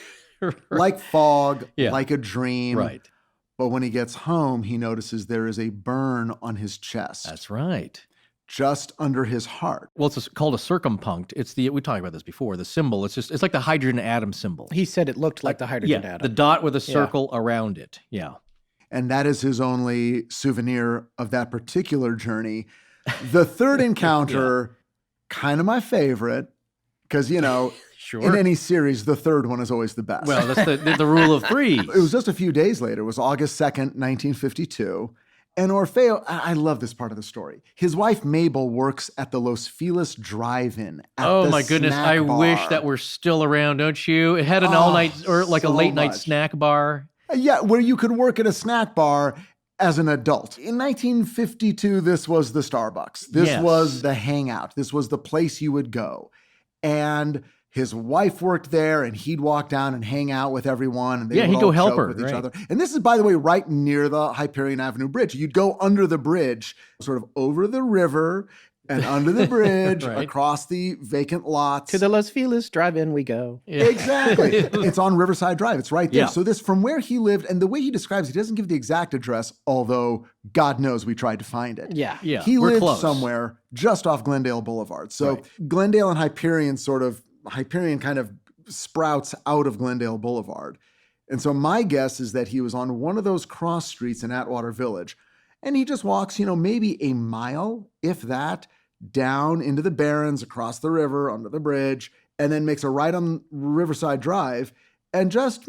Right. Like fog, like a dream. Right. But when he gets home, he notices there is a burn on his chest. That's right. Just under his heart. Well, it's called a circumpunct. We talked about this before. The symbol, it's like the hydrogen atom symbol. He said it looked like the hydrogen atom. The dot with a circle around it. Yeah. And that is his only souvenir of that particular journey. The third encounter, kind of my favorite, because, Sure. in any series, the third one is always the best. Well, that's the rule of three. It was just a few days later. It was August 2nd, 1952. And Orfeo, I love this part of the story. His wife, Mabel, works at the Los Feliz Drive-In. Oh, my goodness. I wish that were still around, don't you? It had an all-night or like a late-night snack bar. Yeah, where you could work at a snack bar as an adult. In 1952, this was the Starbucks. This was the hangout. This was the place you would go. And his wife worked there, and he'd walk down and hang out with everyone. And they would he'd all go help joke her with each other. And this is, by the way, right near the Hyperion Avenue Bridge. You'd go under the bridge, sort of over the river and under the bridge, across the vacant lots. To the Los Feliz Drive-In we go. Yeah. Exactly. It's on Riverside Drive. It's right there. Yeah. So this, from where he lived, and the way he describes, he doesn't give the exact address, although God knows we tried to find it. Yeah. He we're lived close. somewhere just off Glendale Boulevard. So Glendale and Hyperion kind of sprouts out of Glendale Boulevard. And so my guess is that he was on one of those cross streets in Atwater Village, and he just walks, maybe a mile, if that, down into the Barrens, across the river, under the bridge, and then makes a right on Riverside Drive, and just,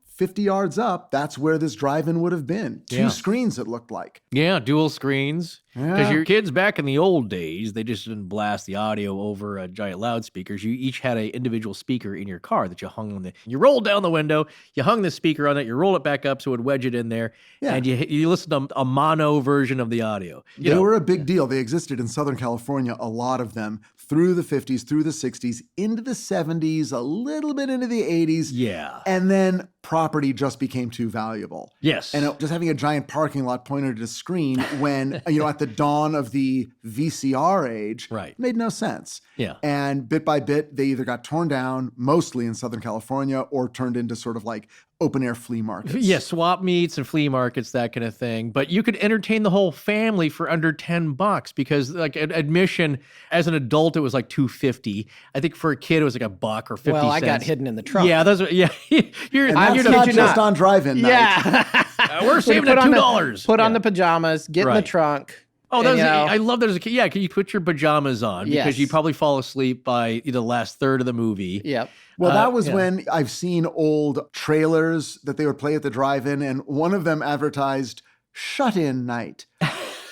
50 yards up, that's where this drive-in would have been. Two screens, it looked like. Yeah, dual screens. Because Yeah. your kids back in the old days, they just didn't blast the audio over giant loudspeakers. You each had an individual speaker in your car that you hung on you rolled down the window, you hung the speaker on it, you roll it back up so it would wedge it in there, and you listen to a mono version of the audio. They were a big deal. They existed in Southern California, a lot of them, through the 50s, through the 60s, into the 70s, a little bit into the 80s. Yeah. And then property just became too valuable. Yes. And just having a giant parking lot pointed at a screen when, at the dawn of the VCR age, made no sense. Yeah. And bit by bit, they either got torn down, mostly in Southern California, or turned into sort of like open-air flea markets. Yeah, swap meets and flea markets, that kind of thing. But you could entertain the whole family for under $10 because, like, admission as an adult, it was like $2.50. I think for a kid, it was like $1 or 50 Well, I cents. got hidden in the trunk. Yeah, those are, yeah. And that's not just on drive-in night. Yeah. We're saving at $2. Put on the pajamas, get in the trunk. Oh, and, I love that as a kid. Yeah, you put your pajamas on because you probably fall asleep by the last third of the movie. Yep. Well, that was when I've seen old trailers that they would play at the drive-in, and one of them advertised shut-in night.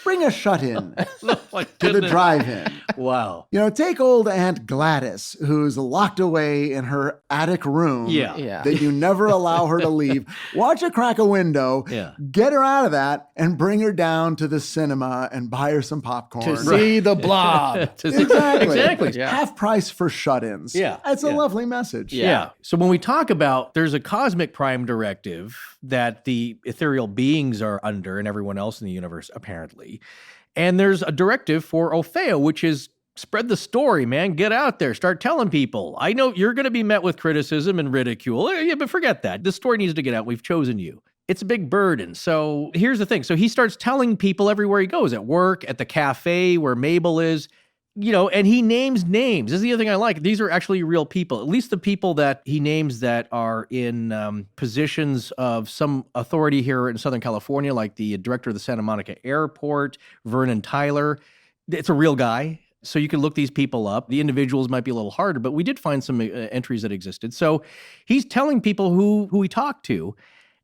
Bring a shut-in to the drive-in. Wow. Take old Aunt Gladys, who's locked away in her attic room that you never allow her to leave. Watch her crack a window, get her out of that, and bring her down to the cinema and buy her some popcorn. To see the blob. Exactly. Yeah. Half price for shut-ins. Yeah. It's a lovely message. Yeah. So when we talk about there's a cosmic prime directive that the ethereal beings are under and everyone else in the universe, apparently. And there's a directive for Orfeo, which is spread the story, man. Get out there. Start telling people. I know you're going to be met with criticism and ridicule. Yeah, but forget that. The story needs to get out. We've chosen you. It's a big burden. So here's the thing. So he starts telling people everywhere he goes, at work, at the cafe where Mabel is, and he names names. This is the other thing I like. These are actually real people, at least the people that he names that are in positions of some authority here in Southern California, like the director of the Santa Monica Airport, Vernon Tyler. It's a real guy. So you can look these people up. The individuals might be a little harder, but we did find some entries that existed. So he's telling people who he talked to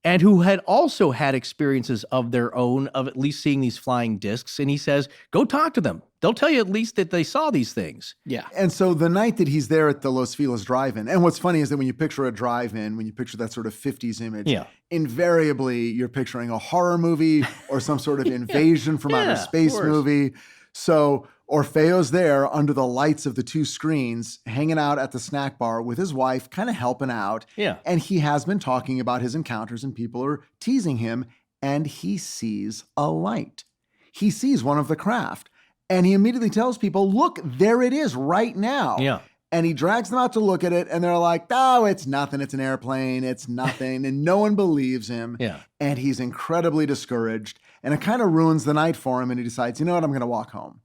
and who had also had experiences of their own of at least seeing these flying discs. And he says, go talk to them. They'll tell you at least that they saw these things. Yeah. And so the night that he's there at the Los Feliz drive-in, and what's funny is that when you picture a drive-in, when you picture that sort of 50s image, invariably you're picturing a horror movie or some sort of invasion from outer space movie. So Orfeo's there under the lights of the two screens, hanging out at the snack bar with his wife, kind of helping out. Yeah. And he has been talking about his encounters and people are teasing him, and he sees a light. He sees one of the craft, and he immediately tells people, look, there it is right now. Yeah. And he drags them out to look at it, and they're like, oh, it's nothing. It's an airplane. It's nothing. And no one believes him. Yeah. And he's incredibly discouraged, and it kind of ruins the night for him, and he decides, you know what, I'm going to walk home.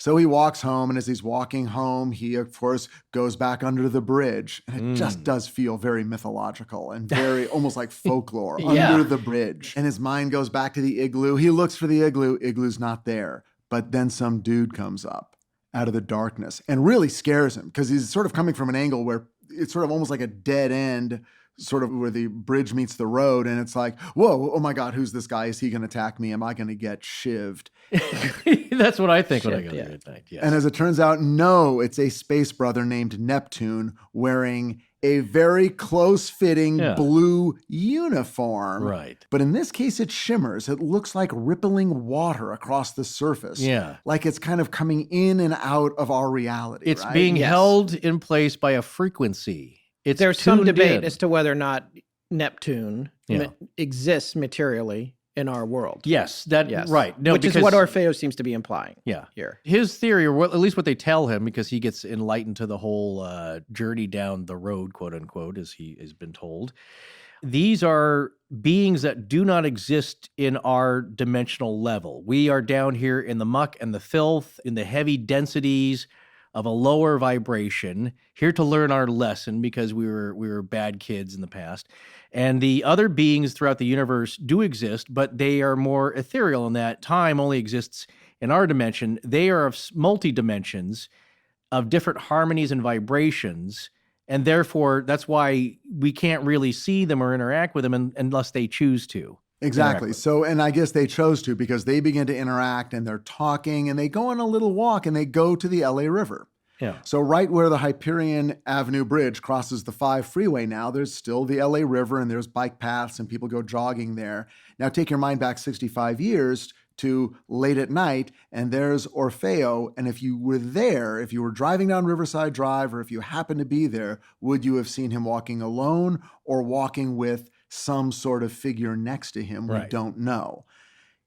So he walks home, and as he's walking home, he, of course, goes back under the bridge. And it just does feel very mythological and very almost like folklore, under the bridge. And his mind goes back to the igloo. He looks for the igloo. Igloo's not there. But then some dude comes up out of the darkness and really scares him because he's sort of coming from an angle where it's sort of almost like a dead end, sort of where the bridge meets the road. And it's like, whoa, oh my God, who's this guy? Is he going to attack me? Am I going to get shivved? That's what I think when I go there at night. Yes. And as it turns out, no, it's a space brother named Neptune wearing a very close-fitting blue uniform. Right. But in this case, it shimmers. It looks like rippling water across the surface. Yeah. Like it's kind of coming in and out of our reality. It's right? being held in place by a frequency. There's some debate in. as to whether or not Neptune exists materially in our world. Yes, right. No, which is what Orfeo seems to be implying. Here. His theory, or at least what they tell him, because he gets enlightened to the whole journey down the road, quote unquote, as he has been told. These are beings that do not exist in our dimensional level. We are down here in the muck and the filth, in the heavy densities of a lower vibration, here to learn our lesson because we were bad kids in the past. And the other beings throughout the universe do exist, but they are more ethereal in that time only exists in our dimension. They are of multi-dimensions, of different harmonies and vibrations. And therefore, that's why we can't really see them or interact with them unless they choose to. Exactly. So, and I guess they chose to because they begin to interact and they're talking and they go on a little walk and they go to the LA River. Yeah. So right where the Hyperion Avenue Bridge crosses the 5 freeway now, there's still the LA River and there's bike paths and people go jogging there. Now take your mind back 65 years to late at night and there's Orfeo. And if you were there, if you were driving down Riverside Drive or if you happened to be there, would you have seen him walking alone or walking with some sort of figure next to him? We don't know.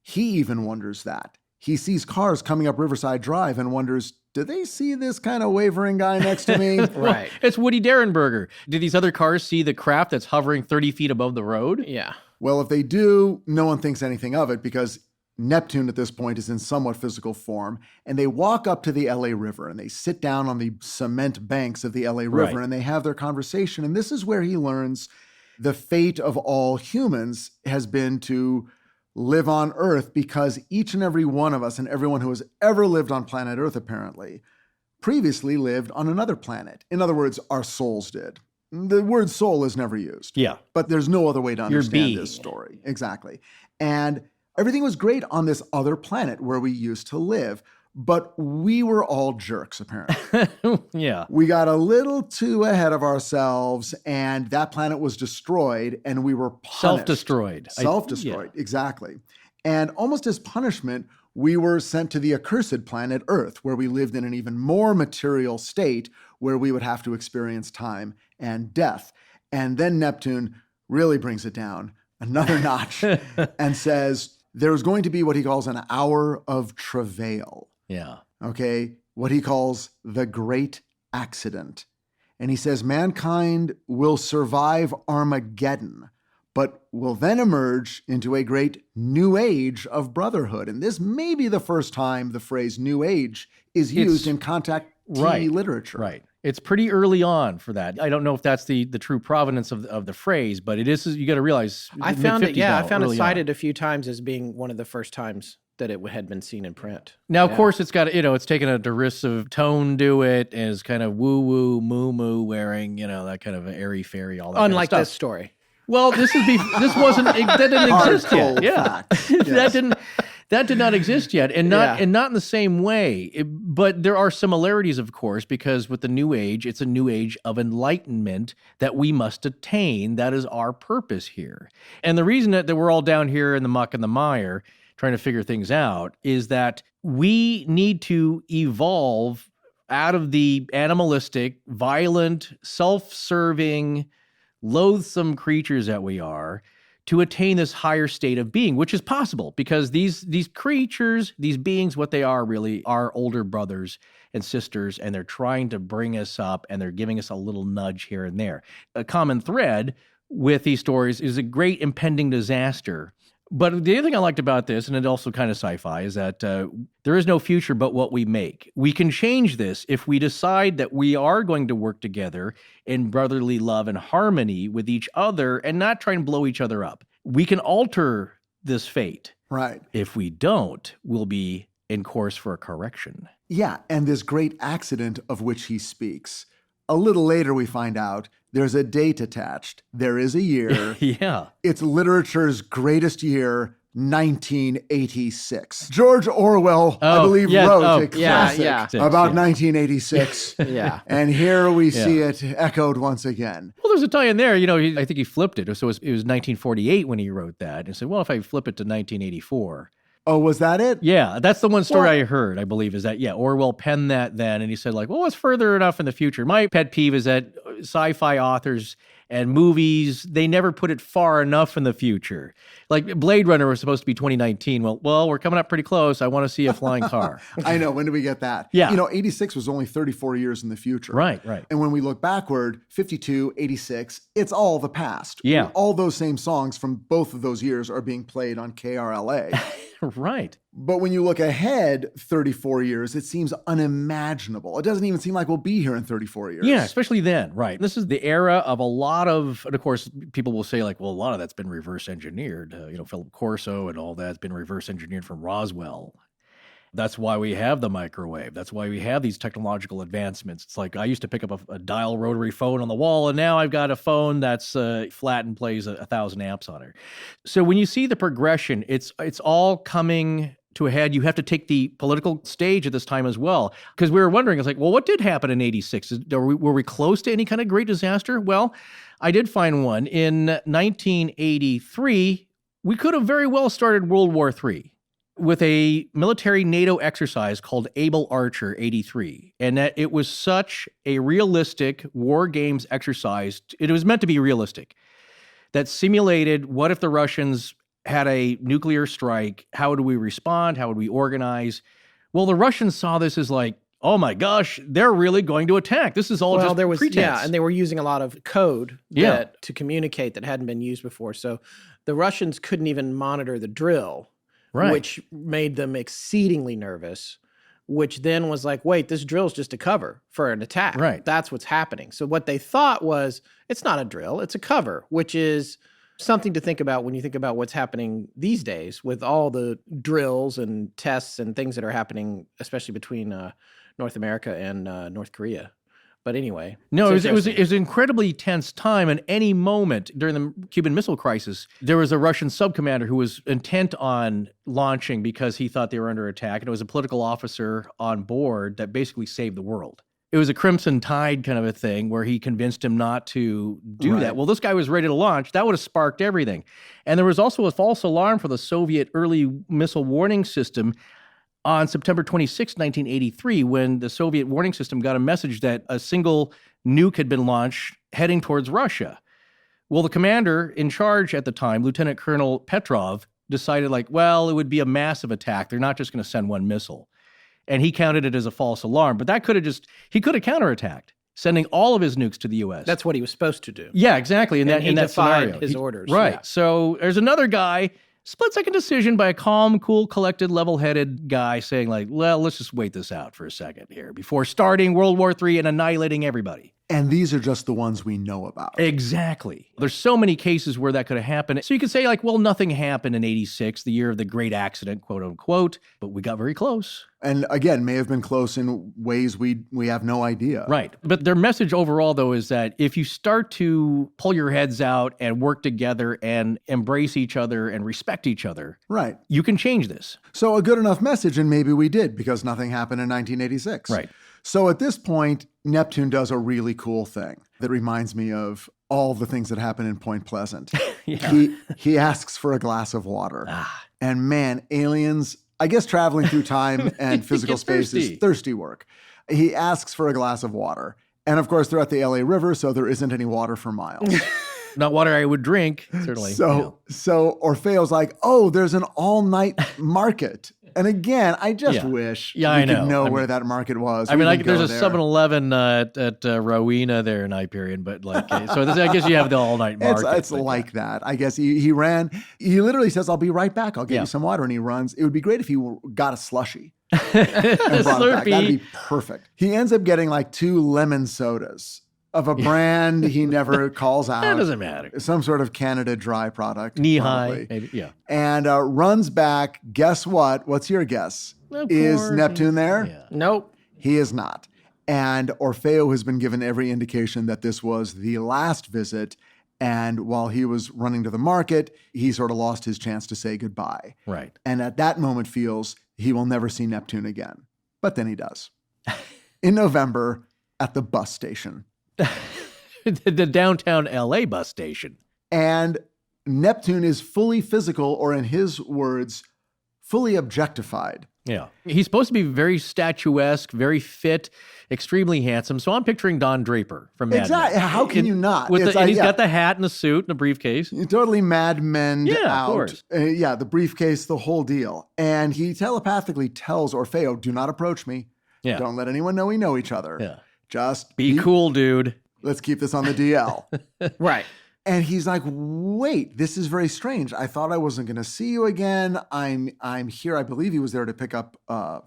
He even wonders that. He sees cars coming up Riverside Drive and wonders, do they see this kind of wavering guy next to me? Right. It's Woody Derenberger. Do these other cars see the craft that's hovering 30 feet above the road? Yeah. Well, if they do, no one thinks anything of it because Neptune at this point is in somewhat physical form. And they walk up to the LA River and they sit down on the cement banks of the LA River and they have their conversation. And this is where he learns the fate of all humans has been to live on Earth because each and every one of us and everyone who has ever lived on planet Earth apparently previously lived on another planet. In other words, our souls did. The word soul is never used. Yeah. But there's no other way to understand being. this story. Exactly. And everything was great on this other planet where we used to live. But we were all jerks, apparently. Yeah. We got a little too ahead of ourselves, and that planet was destroyed, and we were punished. Self-destroyed. Self-destroyed, exactly. And almost as punishment, we were sent to the accursed planet Earth, where we lived in an even more material state, where we would have to experience time and death. And then Neptune really brings it down another notch and says, there's going to be what he calls an hour of travail. Yeah. Okay, what he calls the great accident. And he says mankind will survive Armageddon, but will then emerge into a great new age of brotherhood. And this may be the first time the phrase new age is used in contact literature. Right. It's pretty early on for that. I don't know if that's the true provenance of the phrase, but it is, you got to realize. I found it cited a few times as being one of the first times that it had been seen in print. Now, of course, it's got, it's taken a derisive tone to it, and is kind of woo-woo, moo-moo wearing, that kind of airy-fairy, all that Unlike kind of this story. Well, that didn't exist yet. Yeah. Yes. That did not exist yet, and not in the same way. But there are similarities, of course, because with the New Age, it's a new age of enlightenment that we must attain. That is our purpose here. And the reason that we're all down here in the muck and the mire trying to figure things out is that we need to evolve out of the animalistic, violent, self-serving, loathsome creatures that we are to attain this higher state of being, which is possible because these creatures, these beings, what they are really are older brothers and sisters, and they're trying to bring us up, and they're giving us a little nudge here and there. A common thread with these stories is a great impending disaster. But the other thing I liked about this, and it also kind of sci-fi, is that there is no future but what we make. We can change this if we decide that we are going to work together in brotherly love and harmony with each other and not try and blow each other up. We can alter this fate. Right. If we don't, we'll be in course for a correction. Yeah, and this great accident of which he speaks. A little later we find out there's a date attached. There is a year. Yeah. It's literature's greatest year, 1986. George Orwell, I believe, wrote a classic about 1986. Yeah. And here we see it echoed once again. Well, there's a tie in there. I think he flipped it. So it was 1948 when he wrote that. And said, well, if I flip it to 1984. Oh, was that it? Yeah, that's the one story I heard, I believe, is that, Orwell penned that then, and he said, it's further enough in the future. My pet peeve is that sci-fi authors and movies, they never put it far enough in the future. Like Blade Runner was supposed to be 2019. Well, we're coming up pretty close. I want to see a flying car. I know. When do we get that? Yeah. 86 was only 34 years in the future. Right. And when we look backward, 52, 86, it's all the past. Yeah. All those same songs from both of those years are being played on KRLA. Right. But when you look ahead 34 years, it seems unimaginable. It doesn't even seem like we'll be here in 34 years. Yeah, especially then, right. This is the era of a lot of, and of course, people will say a lot of that's been reverse engineered. Philip Corso and all that's been reverse engineered from Roswell. That's why we have the microwave. That's why we have these technological advancements. It's like I used to pick up a dial rotary phone on the wall, and now I've got a phone that's flat and plays 1,000 amps on it. So when you see the progression, it's all coming to a head. You have to take the political stage at this time as well, because we were wondering, it's like, well, what did happen in 86? Were we close to any kind of great disaster? Well, I did find one. In 1983, we could have very well started World War III. With a military NATO exercise called Able Archer 83. And that it was such a realistic war games exercise. It was meant to be realistic. That simulated what if the Russians had a nuclear strike? How would we respond? How would we organize? Well, the Russians saw this as like, oh my gosh, they're really going to attack. This is all just pretense. Yeah, and they were using a lot of code to communicate that hadn't been used before. So the Russians couldn't even monitor the drill. Right. Which made them exceedingly nervous, which then was like, wait, this drill's just a cover for an attack. Right. That's what's happening. So what they thought was, it's not a drill, it's a cover, which is something to think about when you think about what's happening these days with all the drills and tests and things that are happening, especially between North America and North Korea. But anyway. No, it was an incredibly tense time. And any moment during the Cuban Missile Crisis, there was a Russian sub-commander who was intent on launching because he thought they were under attack. And it was a political officer on board that basically saved the world. It was a Crimson Tide kind of a thing where he convinced him not to do that. Well, this guy was ready to launch. That would have sparked everything. And there was also a false alarm for the Soviet early missile warning system on September 26, 1983, when the Soviet warning system got a message that a single nuke had been launched heading towards Russia. Well, the commander in charge at the time, Lieutenant Colonel Petrov, decided it would be a massive attack. They're not just going to send one missile. And he counted it as a false alarm. But he could have counterattacked, sending all of his nukes to the U.S. That's what he was supposed to do. Yeah, exactly. In that defied scenario. His orders. Right. Yeah. So there's another guy, split-second decision by a calm, cool, collected, level-headed guy saying let's just wait this out for a second here before starting World War III and annihilating everybody. And these are just the ones we know about. Exactly. There's so many cases where that could have happened. So you could say nothing happened in 86, the year of the great accident, quote unquote, but we got very close. And again, may have been close in ways we have no idea. Right. But their message overall, though, is that if you start to pull your heads out and work together and embrace each other and respect each other, right, you can change this. So a good enough message, and maybe we did, because nothing happened in 1986. Right. So at this point, Neptune does a really cool thing that reminds me of all the things that happen in Point Pleasant. He asks for a glass of water. And man, aliens, I guess traveling through time and physical space is thirsty work. He asks for a glass of water. And of course, they're at the LA River, so there isn't any water for miles. Not water I would drink, certainly. So Orfeo's like, oh, there's an all-night market. And again, I just wish we could know where that market was. There's a 7-Eleven at Rowena there in Hyperion, but I guess you have the all-night market. It's like that. I guess he ran. He literally says, I'll be right back. I'll get you some water. And he sluns. It would be great if he got a slushie. And brought it back. That'd be perfect. He ends up getting 2 lemon sodas of a brand he never calls out. That doesn't matter. Some sort of Canada Dry product. Knee-high, maybe, yeah. And runs back. Guess what? What's your guess? Is Neptune there? Yeah. Nope. He is not. And Orfeo has been given every indication that this was the last visit. And while he was running to the market, he sort of lost his chance to say goodbye. Right. And at that moment feels he will never see Neptune again. But then he does. In November, at the bus station. The downtown LA bus station. And Neptune is fully physical, or in his words, fully objectified. Yeah. He's supposed to be very statuesque, very fit, extremely handsome. So I'm picturing Don Draper from Mad Men. Exactly. How can you not? And he's got the hat and the suit and the briefcase. You're totally Mad Men out. Of course. The briefcase, the whole deal. And he telepathically tells Orfeo, do not approach me. Yeah. Don't let anyone know we know each other. Yeah. Just be cool, dude. Let's keep this on the DL. Right. And he's like, wait, this is very strange. I thought I wasn't going to see you again. I'm here. I believe he was there to pick up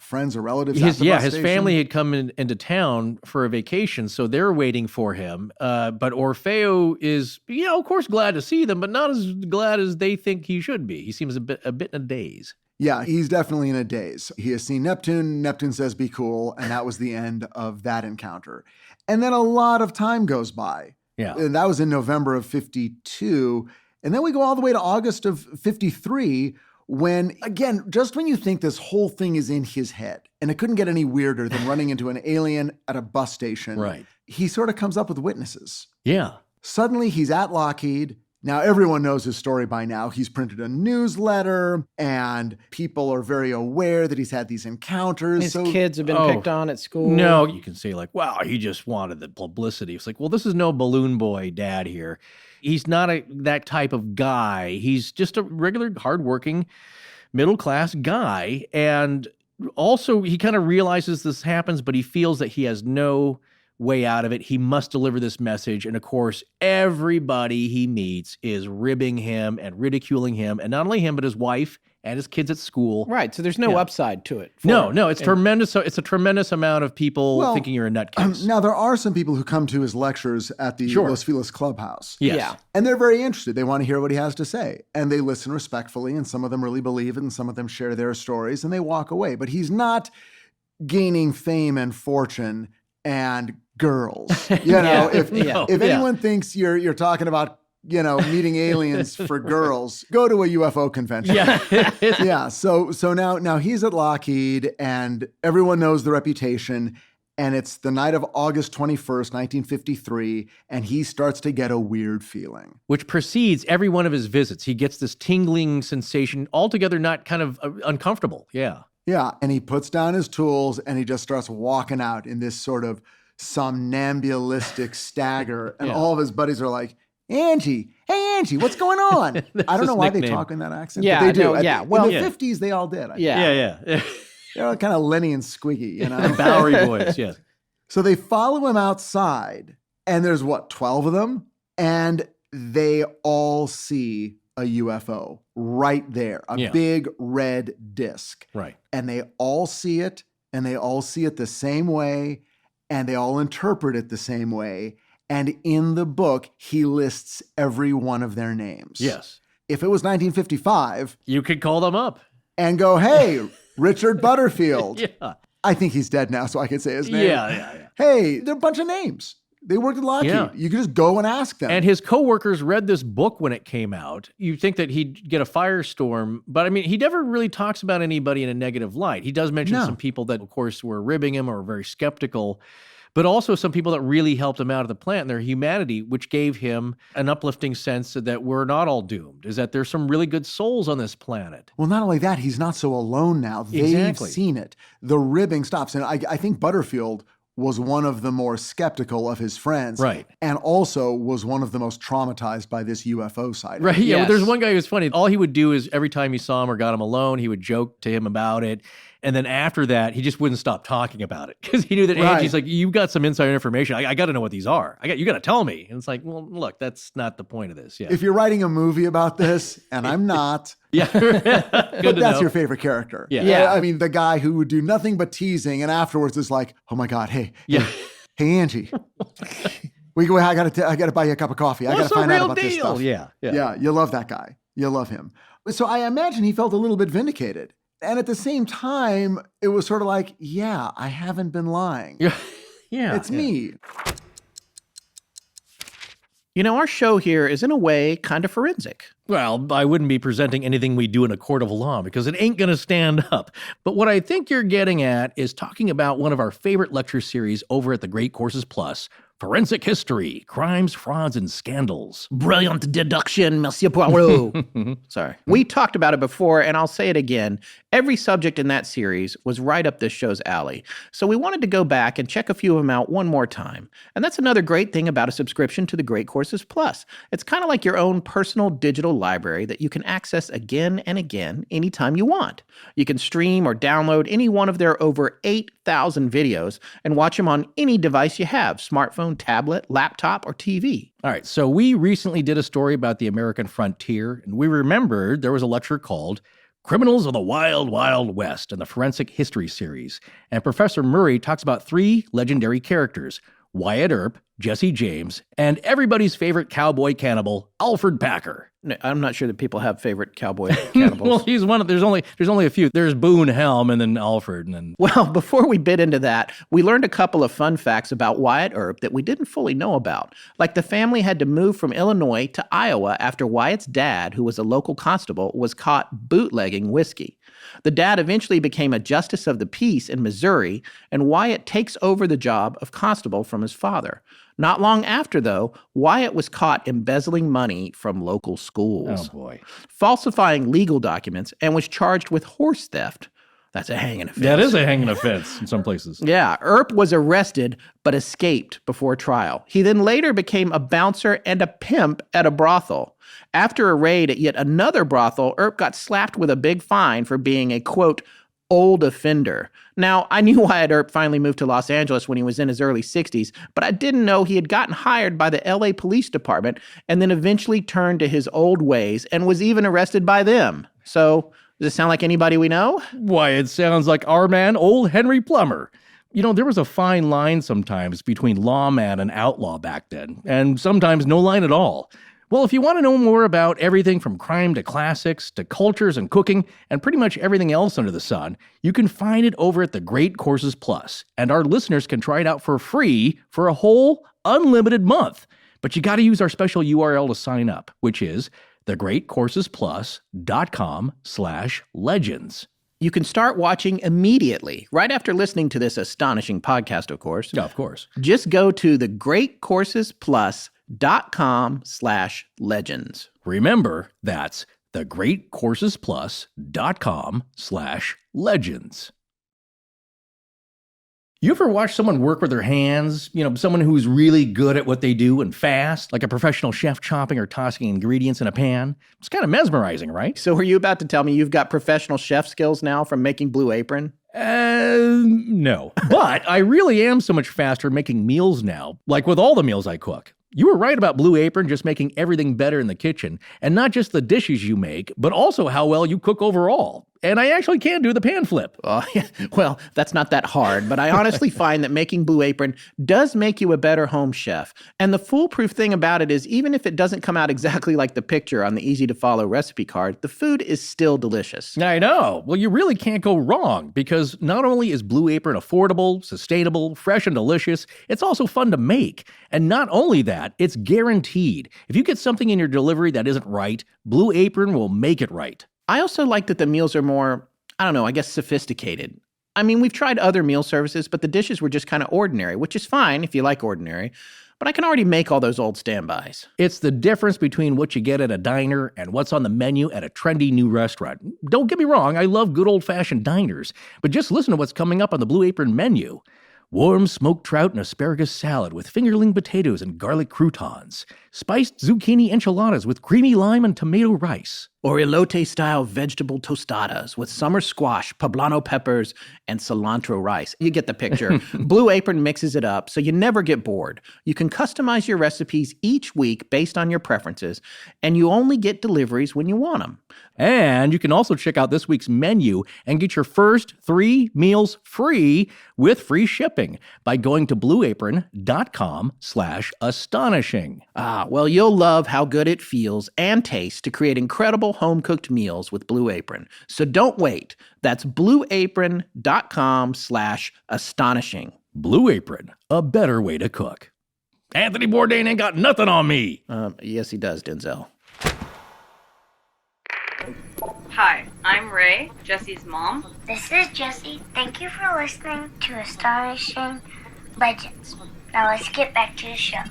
friends or relatives at the bus his station. family had come into town for a vacation, so they're waiting for him. But Orfeo is, of course, glad to see them, but not as glad as they think he should be. He seems a bit in a daze. Yeah, he's definitely in a daze. He has seen Neptune. Neptune says, be cool. And that was the end of that encounter. And then a lot of time goes by. Yeah. And that was in November of 52. And then we go all the way to August of 53, when, again, just when you think this whole thing is in his head, and it couldn't get any weirder than running into an alien at a bus station, Right. he sort of comes up with witnesses. Yeah. Suddenly he's at Lockheed. Now, everyone knows his story by now. He's printed a newsletter, and people are very aware that he's had these encounters. His kids have been picked on at school. No, you can say like, wow, he just wanted the publicity. It's like, well, this is no balloon boy dad here. He's not that type of guy. He's just a regular, hardworking, middle-class guy. And also, he kind of realizes this happens, but he feels that he has no way out of it. He must deliver this message. And of course, everybody he meets is ribbing him and ridiculing him. And not only him, but his wife and his kids at school. Right. So there's no upside to it. No, it's tremendous. It's a tremendous amount of people thinking you're a nutcase. Now, there are some people who come to his lectures at the Los Feliz Clubhouse. Yes. Yeah. And they're very interested. They want to hear what he has to say. And they listen respectfully. And some of them really believe it. And some of them share their stories. And they walk away. But he's not gaining fame and fortune and girls. If anyone thinks you're talking about, meeting aliens for girls, go to a UFO convention. Yeah. So now he's at Lockheed, and everyone knows the reputation. And it's the night of August 21st, 1953, and he starts to get a weird feeling. Which precedes every one of his visits. He gets this tingling sensation, altogether not kind of uncomfortable. Yeah. Yeah. And he puts down his tools, and he just starts walking out in this sort of somnambulistic stagger. And all of his buddies are like, Angie, hey, Angie, what's going on? I don't know why they talk in that accent. Yeah, but they do. no, yeah. Well, in the 50s, they all did. Yeah. They're all kind of Lenny and Squiggy, Bowery boys, yes. So they follow him outside, and there's 12 of them? And they all see a UFO right there, a big red disc. Right. And they all see it, and they all see it the same way, and they all interpret it the same way. And in the book, he lists every one of their names. Yes. If it was 1955... You could call them up. And go, hey, Richard Butterfield. Yeah. I think he's dead now, so I can say his name. Yeah. Hey, there are a bunch of names. They worked at Lockheed. Yeah. You could just go and ask them. And his coworkers read this book when it came out. You'd think that he'd get a firestorm, but I mean, he never really talks about anybody in a negative light. He does mention some people that, of course, were ribbing him or were very skeptical, but also some people that really helped him out of the plant and their humanity, which gave him an uplifting sense that we're not all doomed, is that there's some really good souls on this planet. Well, not only that, he's not so alone now. They've seen it. The ribbing stops. And I think Butterfield was one of the more skeptical of his friends. Right. And also was one of the most traumatized by this UFO sighting. Right, yeah. Well, there's one guy who's funny. All he would do is every time he saw him or got him alone, he would joke to him about it. And then after that, he just wouldn't stop talking about it because he knew that Angie's like, you got some insider information. I got to know what these are. You got to tell me. And it's like, well, look, that's not the point of this. Yeah. If you're writing a movie about this, and I'm not, but that's your favorite character. Yeah. I mean, the guy who would do nothing but teasing, and afterwards is like, oh my God, hey, Angie, I gotta buy you a cup of coffee. I gotta find out about this stuff. Yeah. You love that guy. You love him. So I imagine he felt a little bit vindicated. And at the same time, it was sort of like, yeah, I haven't been lying. It's me. Our show here is in a way kind of forensic. Well, I wouldn't be presenting anything we do in a court of law because it ain't going to stand up. But what I think you're getting at is talking about one of our favorite lecture series over at the Great Courses Plus, Forensic History, Crimes, Frauds, and Scandals. Brilliant deduction, Monsieur Poirot. Sorry. We talked about it before, and I'll say it again. Every subject in that series was right up this show's alley. So we wanted to go back and check a few of them out one more time. And that's another great thing about a subscription to the Great Courses Plus. It's kind of like your own personal digital library that you can access again and again anytime you want. You can stream or download any one of their over 8,000 videos and watch them on any device you have, smartphone, tablet, laptop, or TV. All right, so we recently did a story about the American frontier, and we remembered there was a lecture called Criminals of the Wild, Wild West in the Forensic History series. And Professor Murray talks about 3 legendary characters, Wyatt Earp, Jesse James, and everybody's favorite cowboy cannibal, Alfred Packer. No, I'm not sure that people have favorite cowboy cannibals. Well, he's one of, there's only a few. There's Boone Helm and then Alfred and then... Well, before we bit into that, we learned a couple of fun facts about Wyatt Earp that we didn't fully know about. Like the family had to move from Illinois to Iowa after Wyatt's dad, who was a local constable, was caught bootlegging whiskey. The dad eventually became a justice of the peace in Missouri, and Wyatt takes over the job of constable from his father. Not long after, though, Wyatt was caught embezzling money from local schools. Oh, boy. Falsifying legal documents, and was charged with horse theft. That's a hanging offense. That is a hanging offense in some places. Yeah, Earp was arrested but escaped before trial. He then later became a bouncer and a pimp at a brothel. After a raid at yet another brothel, Earp got slapped with a big fine for being a, quote, old offender. Now, I knew Wyatt Earp finally moved to Los Angeles when he was in his early 60s, but I didn't know he had gotten hired by the LA Police Department and then eventually turned to his old ways and was even arrested by them. So, does it sound like anybody we know? Why, it sounds like our man, old Henry Plummer. You know, there was a fine line sometimes between lawman and outlaw back then, and sometimes no line at all. Well, if you want to know more about everything from crime to classics to cultures and cooking and pretty much everything else under the sun, you can find it over at the Great Courses Plus, and our listeners can try it out for free for a whole unlimited month. But you got to use our special URL to sign up, which is thegreatcoursesplus.com/legends. You can start watching immediately, right after listening to this astonishing podcast, of course. Yeah, of course. Just go to thegreatcoursesplus.com/legends. Remember, that's thegreatcoursesplus.com/legends. You ever watch someone work with their hands? You know, someone who's really good at what they do and fast, like a professional chef chopping or tossing ingredients in a pan? It's kind of mesmerizing, right? So are you about to tell me you've got professional chef skills now from making Blue Apron? No. But I really am so much faster making meals now, like with all the meals I cook. You were right about Blue Apron just making everything better in the kitchen, and not just the dishes you make, but also how well you cook overall. And I actually can do the pan flip. Well, that's not that hard, but I honestly find that making Blue Apron does make you a better home chef. And the foolproof thing about it is even if it doesn't come out exactly like the picture on the easy-to-follow recipe card, the food is still delicious. I know. Well, you really can't go wrong because not only is Blue Apron affordable, sustainable, fresh, and delicious, it's also fun to make. And not only that, it's guaranteed. If you get something in your delivery that isn't right, Blue Apron will make it right. I also like that the meals are more, I guess sophisticated. I mean, we've tried other meal services, but the dishes were just kind of ordinary, which is fine if you like ordinary. But I can already make all those old standbys. It's the difference between what you get at a diner and what's on the menu at a trendy new restaurant. Don't get me wrong, I love good old-fashioned diners, but just listen to what's coming up on the Blue Apron menu. Warm smoked trout and asparagus salad with fingerling potatoes and garlic croutons. Spiced zucchini enchiladas with creamy lime and tomato rice. Or elote-style vegetable tostadas with summer squash, poblano peppers, and cilantro rice. You get the picture. Blue Apron mixes it up so you never get bored. You can customize your recipes each week based on your preferences, and you only get deliveries when you want them. And you can also check out this week's menu and get your first 3 meals free with free shipping by going to blueapron.com/astonishing. Well, you'll love how good it feels and tastes to create incredible home-cooked meals with Blue Apron. So don't wait. That's blueapron.com/astonishing. Blue Apron, a better way to cook. Anthony Bourdain ain't got nothing on me. Yes, he does, Denzel. Hi, I'm Ray, Jesse's mom. This is Jesse. Thank you for listening to Astonishing Legends. Now let's get back to the show.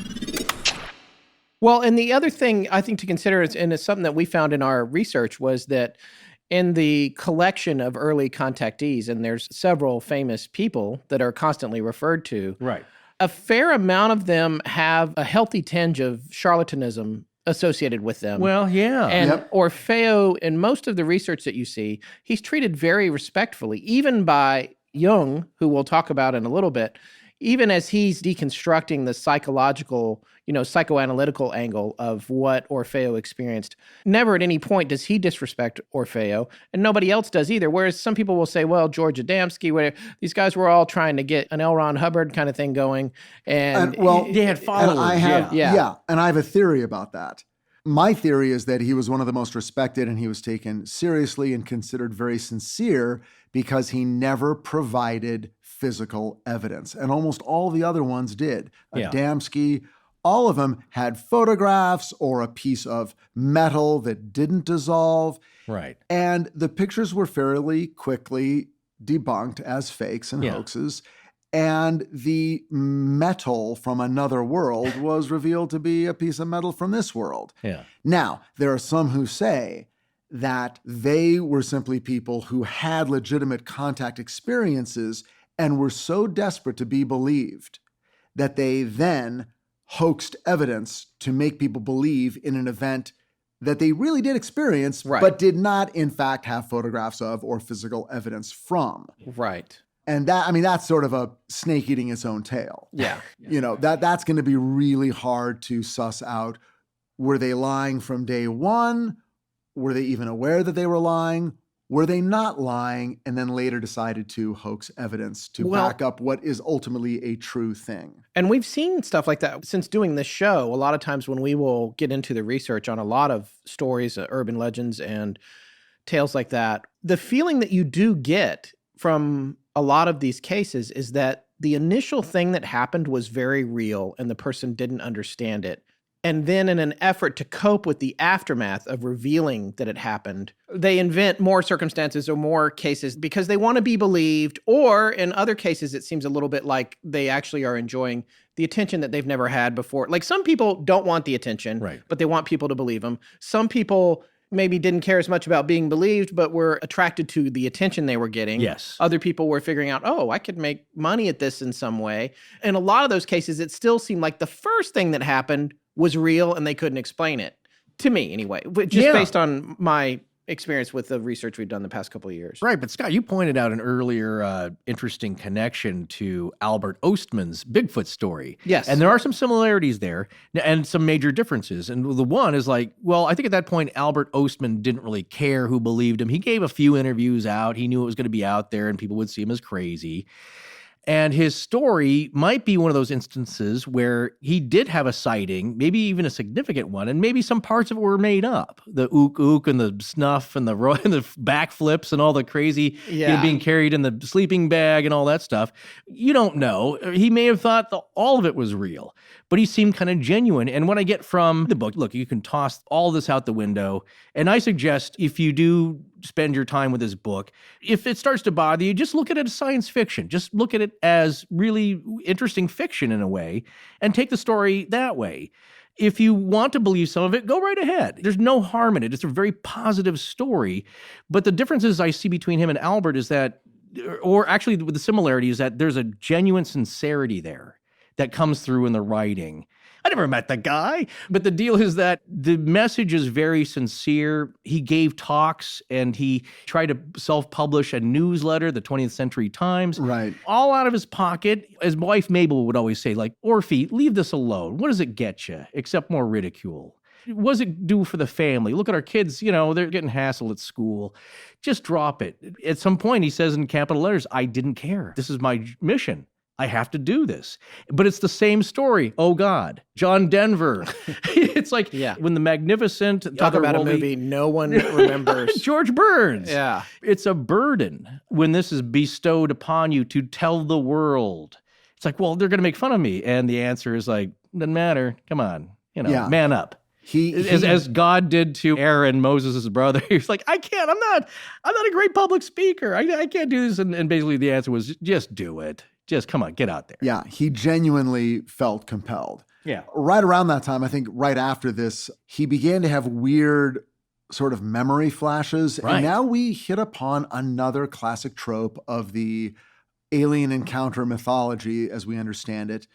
Well, and the other thing I think to consider is, and it's something that we found in our research, was that in the collection of early contactees, and there's several famous people that are constantly referred to, Right. a fair amount of them have a healthy tinge of charlatanism associated with them. Well, yeah. And Orfeo, in most of the research that you see, he's treated very respectfully, even by Jung, who we'll talk about in a little bit. even as he's deconstructing the psychological, psychoanalytical angle of what Orfeo experienced, never at any point does he disrespect Orfeo, and nobody else does either. Whereas some people will say, well, George Adamski, these guys were all trying to get an L. Ron Hubbard kind of thing going. And they had followers. And I have a theory about that. My theory is that he was one of the most respected and he was taken seriously and considered very sincere because he never provided physical evidence. And almost all the other ones did. Adamski, all of them had photographs or a piece of metal that didn't dissolve. Right. And the pictures were fairly quickly debunked as fakes and hoaxes. And the metal from another world was revealed to be a piece of metal from this world. Yeah. Now, there are some who say that they were simply people who had legitimate contact experiences and were so desperate to be believed that they then hoaxed evidence to make people believe in an event that they really did experience, but did not, in fact, have photographs of or physical evidence from. Right. And that's sort of a snake eating its own tail. Yeah. That's going to be really hard to suss out. Were they lying from day one? Were they even aware that they were lying? Were they not lying and then later decided to hoax evidence to back up what is ultimately a true thing? And we've seen stuff like that since doing this show. A lot of times when we will get into the research on a lot of stories, urban legends and tales like that, the feeling that you do get from a lot of these cases is that the initial thing that happened was very real and the person didn't understand it. And then in an effort to cope with the aftermath of revealing that it happened, they invent more circumstances or more cases because they want to be believed. Or in other cases, it seems a little bit like they actually are enjoying the attention that they've never had before. Like some people don't want the attention, but they want people to believe them. Some people maybe didn't care as much about being believed, but were attracted to the attention they were getting. Yes. Other people were figuring out, I could make money at this in some way. In a lot of those cases, it still seemed like the first thing that happened was real and they couldn't explain it. To me, anyway. Just based on my experience with the research we've done the past couple of years. Right, but Scott, you pointed out an earlier interesting connection to Albert Ostman's Bigfoot story. Yes. And there are some similarities there and some major differences. And the one is I think at that point, Albert Ostman didn't really care who believed him. He gave a few interviews out. He knew it was going to be out there and people would see him as crazy. And his story might be one of those instances where he did have a sighting, maybe even a significant one, and maybe some parts of it were made up. The ook and the snuff and the backflips and all the crazy being carried in the sleeping bag and all that stuff. You don't know. He may have thought all of it was real, but he seemed kind of genuine. And what I get from the book, look, you can toss all this out the window. And I suggest if you do spend your time with this book, if it starts to bother you, just look at it as science fiction. Just look at it as really interesting fiction in a way and take the story that way. If you want to believe some of it, go right ahead. There's no harm in it. It's a very positive story. But the differences I see between him and Albert is that, or actually the similarity is that there's a genuine sincerity there that comes through in the writing. I never met the guy. But the deal is that the message is very sincere. He gave talks and he tried to self-publish a newsletter, the 20th Century Times. Right. All out of his pocket. His wife Mabel would always say, Orphe, leave this alone. What does it get you except more ridicule? What does it do for the family? Look at our kids, they're getting hassled at school. Just drop it. At some point, he says in capital letters, I didn't care. This is my mission. I have to do this. But it's the same story. Oh, God. John Denver. It's when the Magnificent... Talk about a movie no one remembers. George Burns. Yeah. It's a burden when this is bestowed upon you to tell the world. It's they're going to make fun of me. And the answer is doesn't matter. Come on. Man up. As God did to Aaron, Moses' brother. He's I can't. I'm not a great public speaker. I can't do this. And basically the answer was, just do it. Just come on, get out there. Yeah, he genuinely felt compelled. Yeah. Right around that time, I think right after this, he began to have weird sort of memory flashes. Right. And now we hit upon another classic trope of the alien encounter mythology as we understand it.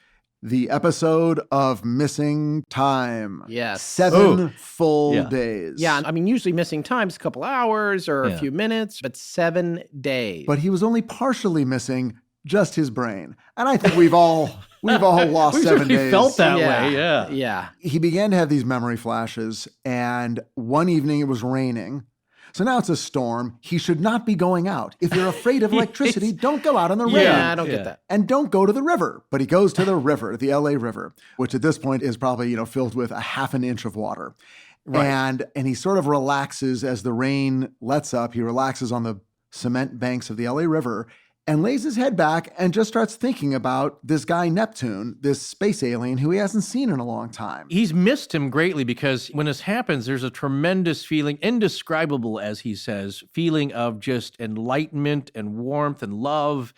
The episode of missing time. Yes. 7 full days. Yeah, usually missing time's a couple hours or a few minutes, but 7 days. But he was only partially missing just his brain. And I think we've all lost We've 7 certainly days. felt that way, yeah. Yeah. He began to have these memory flashes, and one evening it was raining. So now it's a storm. He should not be going out. If you're afraid of electricity, don't go out on the rain. Yeah, I don't get that. And don't go to the river. But he goes to the river, the LA River, which at this point is probably, filled with a half an inch of water. Right. And he sort of relaxes as the rain lets up. He relaxes on the cement banks of the LA River and lays his head back and just starts thinking about this guy Neptune, this space alien who he hasn't seen in a long time. He's missed him greatly because when this happens, there's a tremendous feeling, indescribable, as he says, feeling of just enlightenment and warmth and love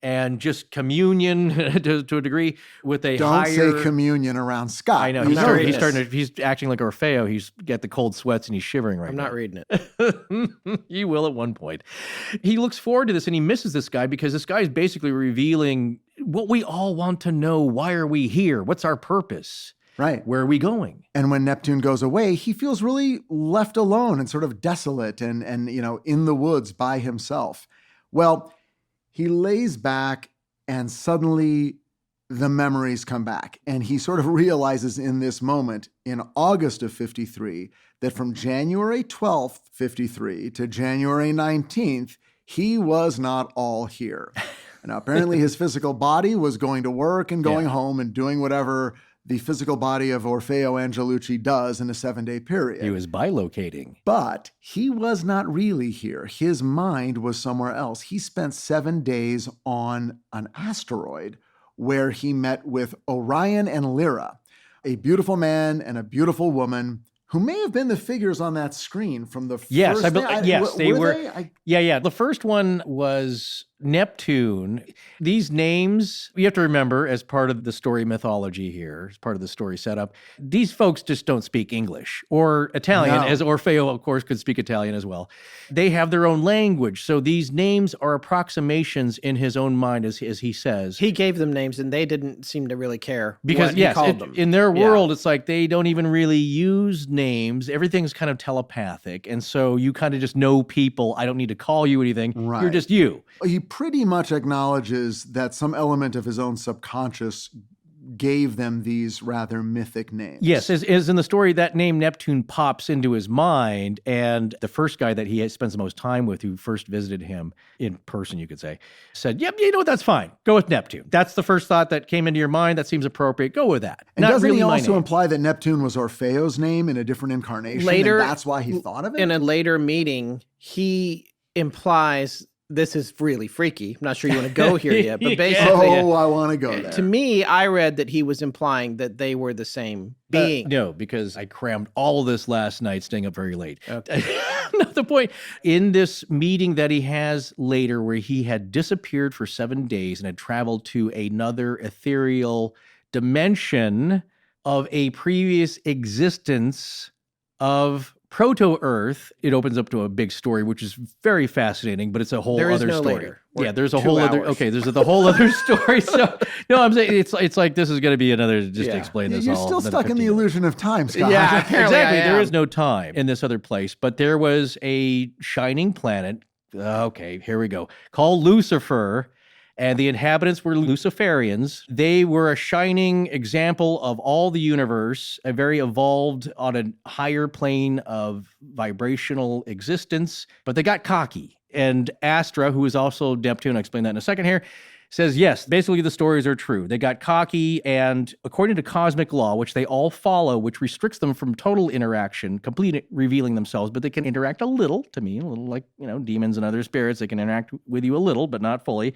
and just communion to a degree with a higher... Don't say communion around Scott. I know. He's acting like Orfeo. He's got the cold sweats and he's shivering right now. I'm not reading it. You will at one point. He looks forward to this and he misses this guy because this guy is basically revealing what we all want to know. Why are we here? What's our purpose? Right. Where are we going? And when Neptune goes away, he feels really left alone and sort of desolate and in the woods by himself. Well, he lays back and suddenly the memories come back. And he sort of realizes in this moment in August of 53 that from January 12th, 53 to January 19th, he was not all here. And apparently his physical body was going to work and going home and doing whatever the physical body of Orfeo Angelucci does in a 7-day period. He was bilocating. But he was not really here. His mind was somewhere else. He spent 7 days on an asteroid where he met with Orion and Lyra, a beautiful man and a beautiful woman who may have been the figures on that screen from the first day. They were. Yeah. The first one was Neptune. These names, you have to remember, as part of the story mythology here, as part of the story setup, these folks just don't speak English or Italian, as Orfeo, of course, could speak Italian as well. They have their own language. So these names are approximations in his own mind, as he says. He gave them names, and they didn't seem to really care because, what he called them. In their world, it's like they don't even really use names. Everything's kind of telepathic. And so you kind of just know people. I don't need to call you anything. Right. You're just you. He pretty much acknowledges that some element of his own subconscious gave them these rather mythic names. Yes, as in the story, that name Neptune pops into his mind, and the first guy that he spends the most time with, who first visited him in person, you could say, said, yep, you know what, that's fine. Go with Neptune. That's the first thought that came into your mind. That seems appropriate. Go with that. And doesn't he also imply that Neptune was Orfeo's name in a different incarnation? Later, and that's why he thought of it? In a later meeting, he implies... This is really freaky. I'm not sure you want to go here yet, but basically... I want to go there. To me, I read that he was implying that they were the same being. No, because I crammed all of this last night staying up very late. Okay. The point, in this meeting that he has later where he had disappeared for 7 days and had traveled to another ethereal dimension of a previous existence of Proto-Earth, it opens up to a big story, which is very fascinating, but it's a whole other story. Later. Yeah, there's a whole other. Okay, there's the whole other story. So no, I'm saying it's like this is going to be another. Just to explain this. You're all still stuck in the illusion of time, Scott. Yeah, exactly. There is no time in this other place, but there was a shining planet. Okay, here we go. Called Lucifer. And the inhabitants were Luciferians. They were a shining example of all the universe, a very evolved on a higher plane of vibrational existence, but they got cocky. And Astra, who is also Neptune, I'll explain that in a second here, says, yes, basically the stories are true. They got cocky, and according to cosmic law, which they all follow, which restricts them from total interaction, complete revealing themselves, but they can interact a little, to me, a little like, demons and other spirits. They can interact with you a little, but not fully.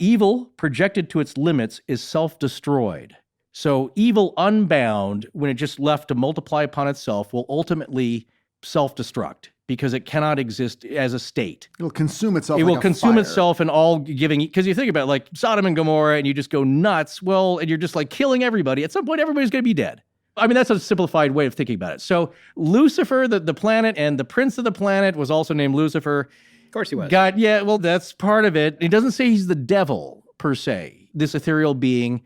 Evil, projected to its limits, is self-destroyed. So evil unbound, when it just left to multiply upon itself, will ultimately self-destruct because it cannot exist as a state. It'll consume itself. It will consume itself and all giving, because you think about it, like Sodom and Gomorrah, and you just go nuts, and you're just like killing everybody. At some point, everybody's going to be dead. I mean, that's a simplified way of thinking about it. So Lucifer, the planet, and the prince of the planet was also named Lucifer. Of course he was. That's part of it. It doesn't say he's the devil, per se. This ethereal being,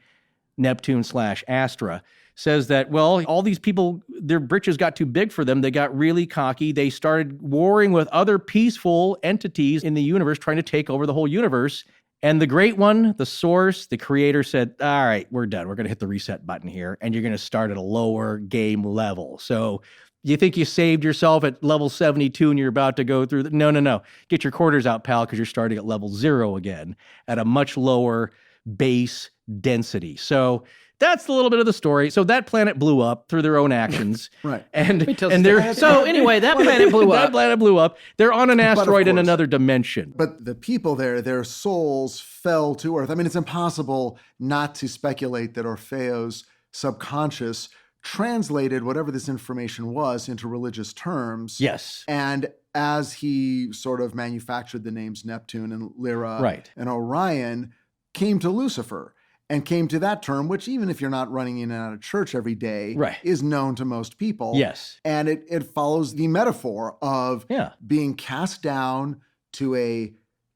Neptune/Astra, says that, all these people, their britches got too big for them. They got really cocky. They started warring with other peaceful entities in the universe, trying to take over the whole universe. And the great one, the source, the creator said, all right, we're done. We're going to hit the reset button here, and you're going to start at a lower game level. So you think you saved yourself at level 72 and you're about to go through no. Get your quarters out, pal, because you're starting at level 0 again at a much lower base density. So that's a little bit of the story. So that planet blew up through their own actions. Right. And they're so anyway, that planet blew up. That planet blew up. They're on an asteroid in course. another dimension. But the people there, their souls fell to Earth. I mean, it's impossible not to speculate that Orfeo's subconscious translated whatever this information was into religious terms. Yes. And as he sort of manufactured the names Neptune and Lyra Right. and Orion, came to Lucifer and came to that term, which even if you're not running in and out of church every day, Right. is known to most people. Yes. And it follows the metaphor of Yeah. being cast down to a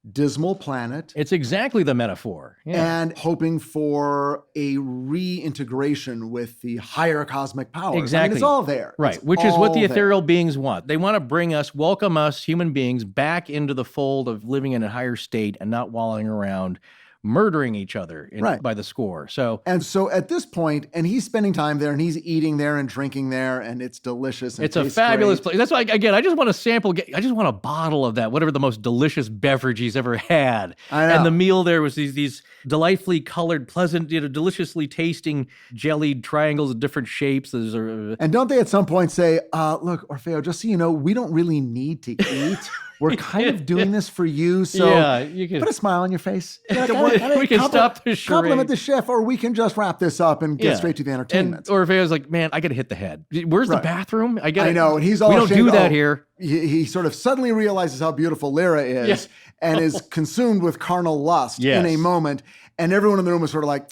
dismal planet It's exactly the metaphor. Yeah. and hoping for a reintegration with the higher cosmic powers. I mean, Exactly. it's all there. Right, It's which is what the all there. ethereal beings want. They want to bring us, welcome us, human beings, back into the fold of living in a higher state and not wallowing around murdering each other Right. by the score. So And so at this point, and he's spending time there and he's eating there and drinking there and it's delicious. And it's a tastes fabulous great. place. That's why, again, I just want to sample, I just want a bottle of that, whatever the most delicious beverage he's ever had. I know. And the meal there was these delightfully colored, pleasant, deliciously tasting jellied triangles of different shapes. And don't they at some point say, look, Orfeo, just so you know, we don't really need to eat. We're kind of doing this for you. So Yeah, you can- put a smile on your face. We can stop the charade. Compliment the chef, or we can just wrap this up and get straight to the entertainment. And Orfeo's like, man, I got to hit the head. Where's the Right. bathroom? I know, and he's all We don't ashamed. do that Oh, here. He sort of suddenly realizes how beautiful Lyra is and is consumed with carnal lust Yes. in a moment. And everyone in the room is sort of like,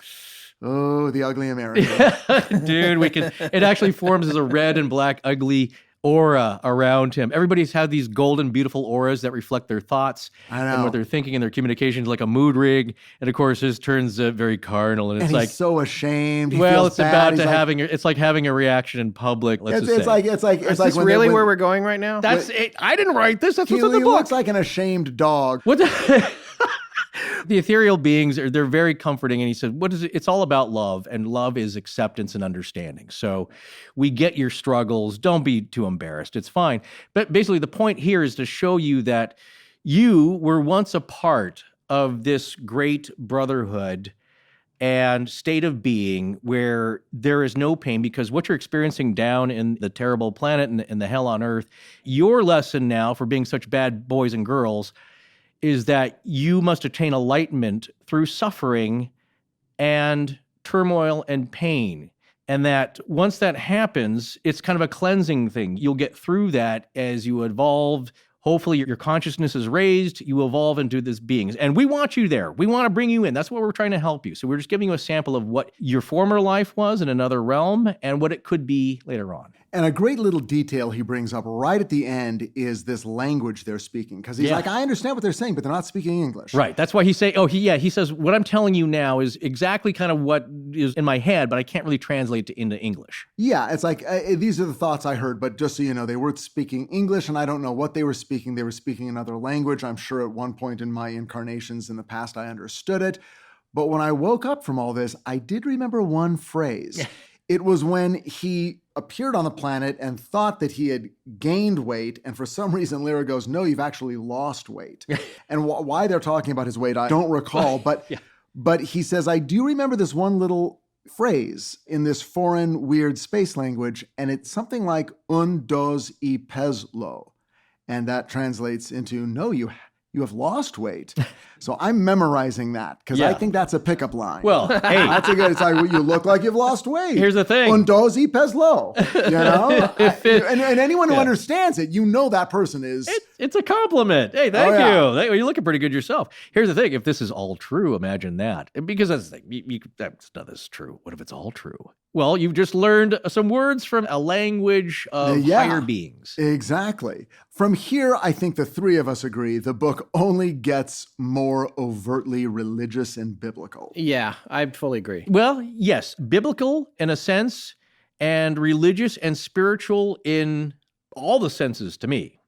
oh, the ugly American. Dude, it actually forms as a red and black ugly aura around him. Everybody's had these golden, beautiful auras that reflect their thoughts I know. and what they're thinking and their communications, like a mood rig. And of course, his turns very carnal, and it's And like, he's so ashamed. He well, feels it's bad. about He's to like, it's like having a reaction in public. Let's It's just say. like Is when this they- really when- where we're going right now? That's it. I didn't write this. That's he, what's in the he book. looks like an ashamed dog. What the? The ethereal beings they're very comforting, and he said, "What is it? It's all about love, and love is acceptance and understanding. So, we get your struggles. Don't be too embarrassed. It's fine." But basically, the point here is to show you that you were once a part of this great brotherhood and state of being where there is no pain, because what you're experiencing down in the terrible planet and the hell on earth, your lesson now for being such bad boys and girls is that you must attain enlightenment through suffering and turmoil and pain. And that once that happens, it's kind of a cleansing thing. You'll get through that as you evolve. Hopefully your consciousness is raised, you evolve into this beings. And we want you there. We want to bring you in. That's what we're trying to help you. So we're just giving you a sample of what your former life was in another realm and what it could be later on. And a great little detail he brings up right at the end is this language they're speaking. Because he's Yeah. like, I understand what they're saying, but they're not speaking English. Right. That's why he says, what I'm telling you now is exactly kind of what is in my head, but I can't really translate it into English. Yeah, it's like, these are the thoughts I heard, but just so you know, they weren't speaking English, and I don't know what they were speaking. They were speaking another language. I'm sure at one point in my incarnations in the past, I understood it. But when I woke up from all this, I did remember one phrase. It was when he appeared on the planet and thought that he had gained weight. And for some reason, Lyra goes, no, you've actually lost weight. And why they're talking about his weight, I don't recall. But, but he says, I do remember this one little phrase in this foreign, weird space language. And it's something like un, dos, y peslo. And that translates into, no, you have lost weight. So I'm memorizing that because I think that's a pickup line. Well, hey, That's a good, it's like, you look like you've lost weight. Here's the thing. Un, dos, y peslo. You know? And anyone who understands it, you know that person is... it's a compliment. Hey, thank yeah. you. You're looking pretty good yourself. Here's the thing. If this is all true, imagine that. Because that's the thing. That's none of this is true. What if it's all true? Well, you've just learned some words from a language of higher beings. Exactly. From here, I think the three of us agree the book only gets more overtly religious and biblical. Yeah, I fully agree. Well, yes, biblical in a sense, and religious and spiritual in all the senses to me.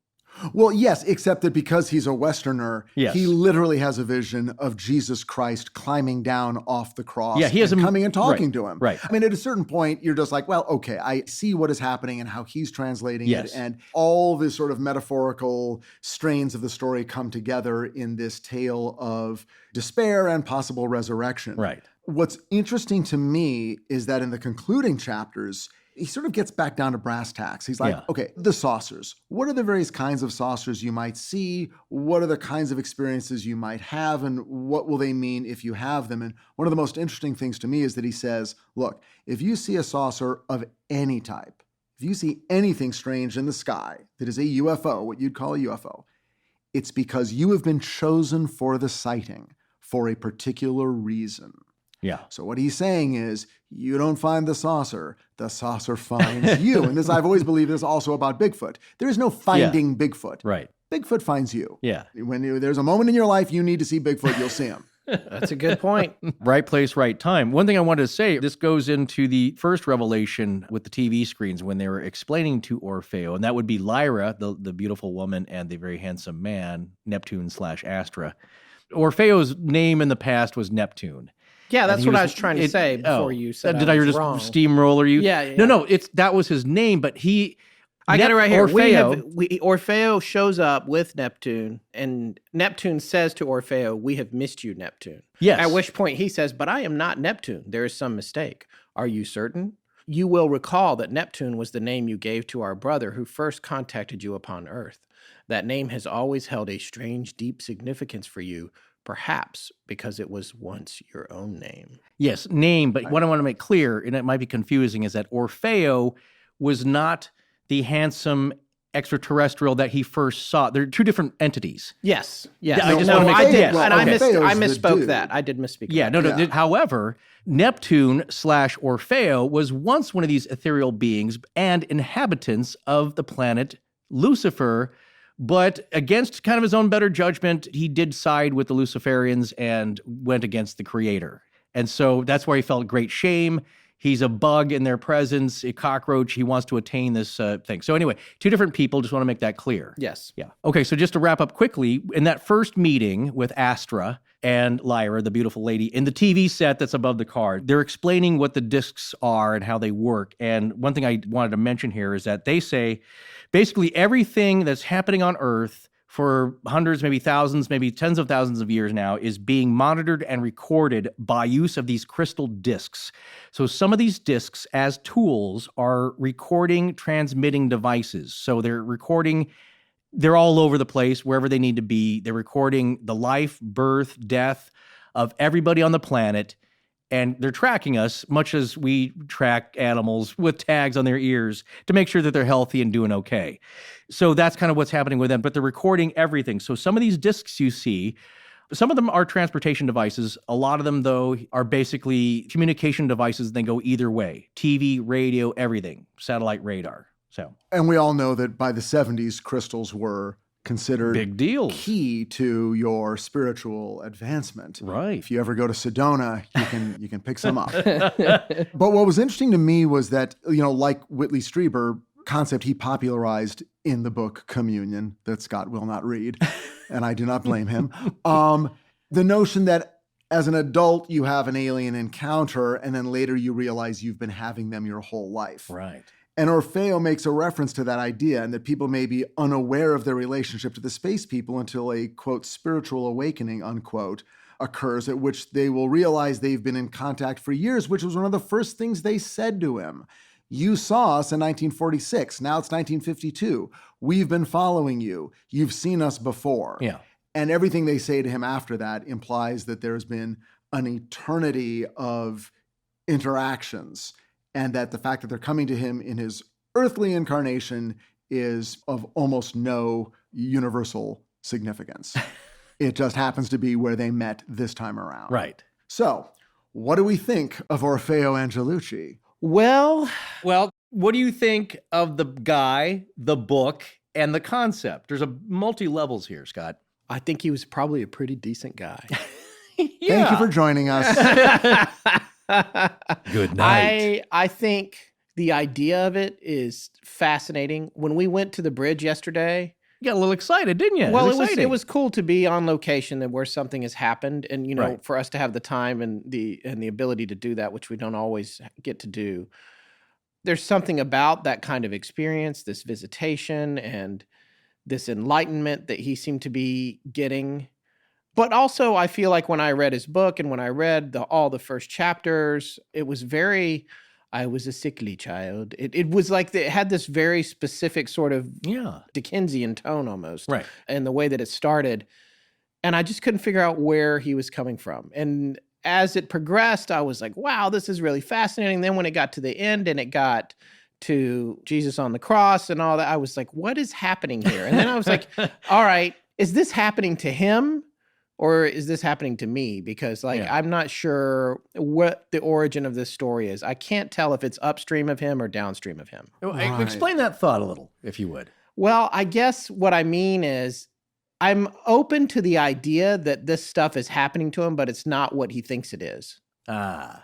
Well, yes, except that because he's a Westerner, Yes. he literally has a vision of Jesus Christ climbing down off the cross Yeah, he has and a- coming and talking right, to him. right. I mean, at a certain point, you're just like, well, okay, I see what is happening and how he's translating Yes. it. And all the sort of metaphorical strains of the story come together in this tale of despair and possible resurrection. Right. What's interesting to me is that in the concluding chapters, he sort of gets back down to brass tacks. He's like, Yeah. okay, the saucers. What are the various kinds of saucers you might see? What are the kinds of experiences you might have? And what will they mean if you have them? And one of the most interesting things to me is that he says, look, if you see a saucer of any type, if you see anything strange in the sky that is a UFO, what you'd call a UFO, it's because you have been chosen for the sighting for a particular reason. Yeah. So what he's saying is, you don't find the saucer finds you. And this, I've always believed, is also about Bigfoot. There is no finding Bigfoot. Right. Bigfoot finds you. Yeah. When there's a moment in your life you need to see Bigfoot, you'll see him. That's a good point. Right place, right time. One thing I wanted to say, this goes into the first revelation with the TV screens when they were explaining to Orfeo, and that would be Lyra, the beautiful woman, and the very handsome man, Neptune/Astra. Orfeo's name in the past was Neptune. Yeah, And that's he what I was trying to say before oh, you said did I I was just wrong. steamroller you? Yeah. No, that was his name, but I got it right here. Orfeo. Orfeo shows up with Neptune, and Neptune says to Orfeo, "We have missed you, Neptune." Yes. At which point he says, "But I am not Neptune. There is some mistake. Are you certain? You will recall that Neptune was the name you gave to our brother who first contacted you upon Earth. That name has always held a strange, deep significance for you, perhaps because it was once your own name." Yes, name, but what I want to make clear, and it might be confusing, is that Orfeo was not the handsome extraterrestrial that he first saw. They're two different entities. Yes. Yeah, I just wanna make- I did, yes, and I okay. misspoke dude. that. I did misspeak. Yeah, no. Yeah. However, Neptune/Orfeo was once one of these ethereal beings and inhabitants of the planet Lucifer, but against kind of his own better judgment, he did side with the Luciferians and went against the creator. And so that's where he felt great shame. He's a bug in their presence, a cockroach. He wants to attain this thing. So anyway, two different people. Just want to make that clear. Yes. Yeah. Okay, so just to wrap up quickly, in that first meeting with Astra and Lyra, the beautiful lady, in the TV set that's above the card, they're explaining what the discs are and how they work. And one thing I wanted to mention here is that they say basically everything that's happening on Earth for hundreds, maybe thousands, maybe tens of thousands of years now is being monitored and recorded by use of these crystal discs. So some of these discs as tools are recording, transmitting devices. So they're recording, they're all over the place, wherever they need to be. They're recording the life, birth, death of everybody on the planet. And they're tracking us, much as we track animals with tags on their ears to make sure that they're healthy and doing okay. So that's kind of what's happening with them, but they're recording everything. So some of these discs you see, some of them are transportation devices. A lot of them, though, are basically communication devices. They go either way: TV, radio, everything, satellite radar. So And we all know that by the 70s, crystals were considered big deal. key to your spiritual advancement. Right. If you ever go to Sedona, you can pick some up. But what was interesting to me was that, like Whitley Strieber, concept he popularized in the book Communion that Scott will not read, and I do not blame him. The notion that as an adult, you have an alien encounter, and then later you realize you've been having them your whole life. Right. And Orfeo makes a reference to that idea, and that people may be unaware of their relationship to the space people until a, quote, spiritual awakening, unquote, occurs, at which they will realize they've been in contact for years, which was one of the first things they said to him. You saw us in 1946. Now it's 1952. We've been following you. You've seen us before. Yeah. And everything they say to him after that implies that there's been an eternity of interactions, and that the fact that they're coming to him in his earthly incarnation is of almost no universal significance. It just happens to be where they met this time around. Right. So, what do we think of Orfeo Angelucci? Well, What do you think of the guy, the book, and the concept? There's a multi-levels here, Scott. I think he was probably a pretty decent guy. Thank you for joining us. Good night. I think the idea of it is fascinating. When we went to the bridge yesterday, You got a little excited, didn't you? Well, it exciting. was cool to be on location and where something has happened, and Right. for us to have the time and the ability to do that, which we don't always get to do. There's something about that kind of experience, this visitation and this enlightenment that he seemed to be getting. But also, I feel like when I read his book and when I read all the first chapters, it was very, I was a sickly child. It was like it had this very specific sort of Dickensian tone almost. Right. And the way that it started. And I just couldn't figure out where he was coming from. And as it progressed, I was like, wow, this is really fascinating. Then when it got to the end and it got to Jesus on the cross and all that, I was like, what is happening here? And then I was like, all right, is this happening to him? Or is this happening to me? Because I'm not sure what the origin of this story is. I can't tell if it's upstream of him or downstream of him. Right. Explain that thought a little, if you would. Well, I guess what I mean is I'm open to the idea that this stuff is happening to him, but it's not what he thinks it is.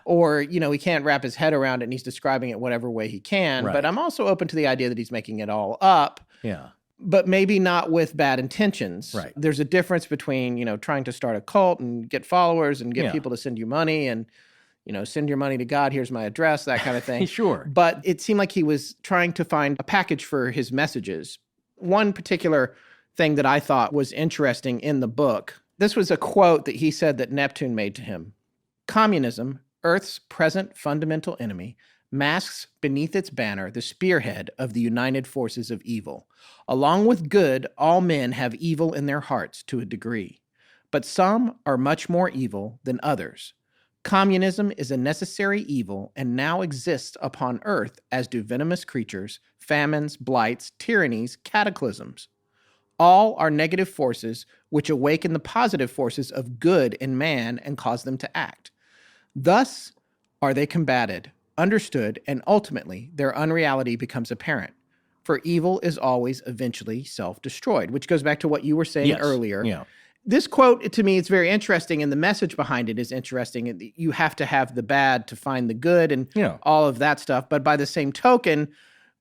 Or, he can't wrap his head around it and he's describing it whatever way he can. Right. But I'm also open to the idea that he's making it all up. Yeah. But maybe not with bad intentions. Right. There's a difference between, trying to start a cult and get followers and get people to send you money and, send your money to God, here's my address, that kind of thing. Sure. But it seemed like he was trying to find a package for his messages. One particular thing that I thought was interesting in the book, this was a quote that he said that Neptune made to him. Communism, Earth's present fundamental enemy, masks beneath its banner the spearhead of the united forces of evil. Along with good, all men have evil in their hearts to a degree, but some are much more evil than others. Communism is a necessary evil and now exists upon Earth, as do venomous creatures, famines, blights, tyrannies, cataclysms. All are negative forces which awaken the positive forces of good in man and cause them to act. Thus are they combated, understood, and ultimately their unreality becomes apparent. For evil is always eventually self-destroyed, which goes back to what you were saying earlier. Yeah. This quote, to me, it's very interesting, and the message behind it is interesting. You have to have the bad to find the good and all of that stuff. But by the same token,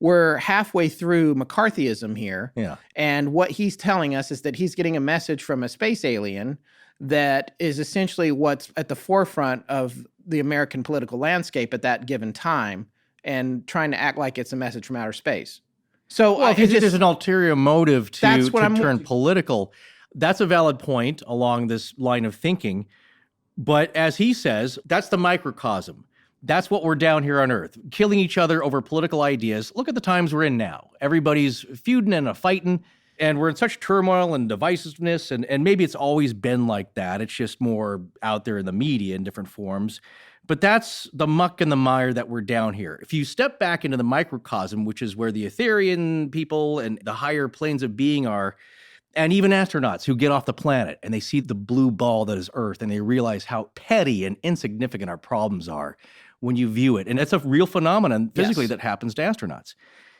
we're halfway through McCarthyism here. Yeah. And what he's telling us is that he's getting a message from a space alien that is essentially what's at the forefront of the American political landscape at that given time and trying to act like it's a message from outer space. So Well, if there's an ulterior motive to turn political, that's a valid point along this line of thinking. But as he says, that's the microcosm. That's what we're down here on Earth, killing each other over political ideas. Look at the times we're in now. Everybody's feuding and fighting, and we're in such turmoil and divisiveness, and maybe it's always been like that. It's just more out there in the media in different forms. But that's the muck and the mire that we're down here. If you step back into the microcosm, which is where the Ethereal people and the higher planes of being are, and even astronauts who get off the planet and they see the blue ball that is Earth and they realize how petty and insignificant our problems are when you view it. And it's a real phenomenon physically that happens to astronauts.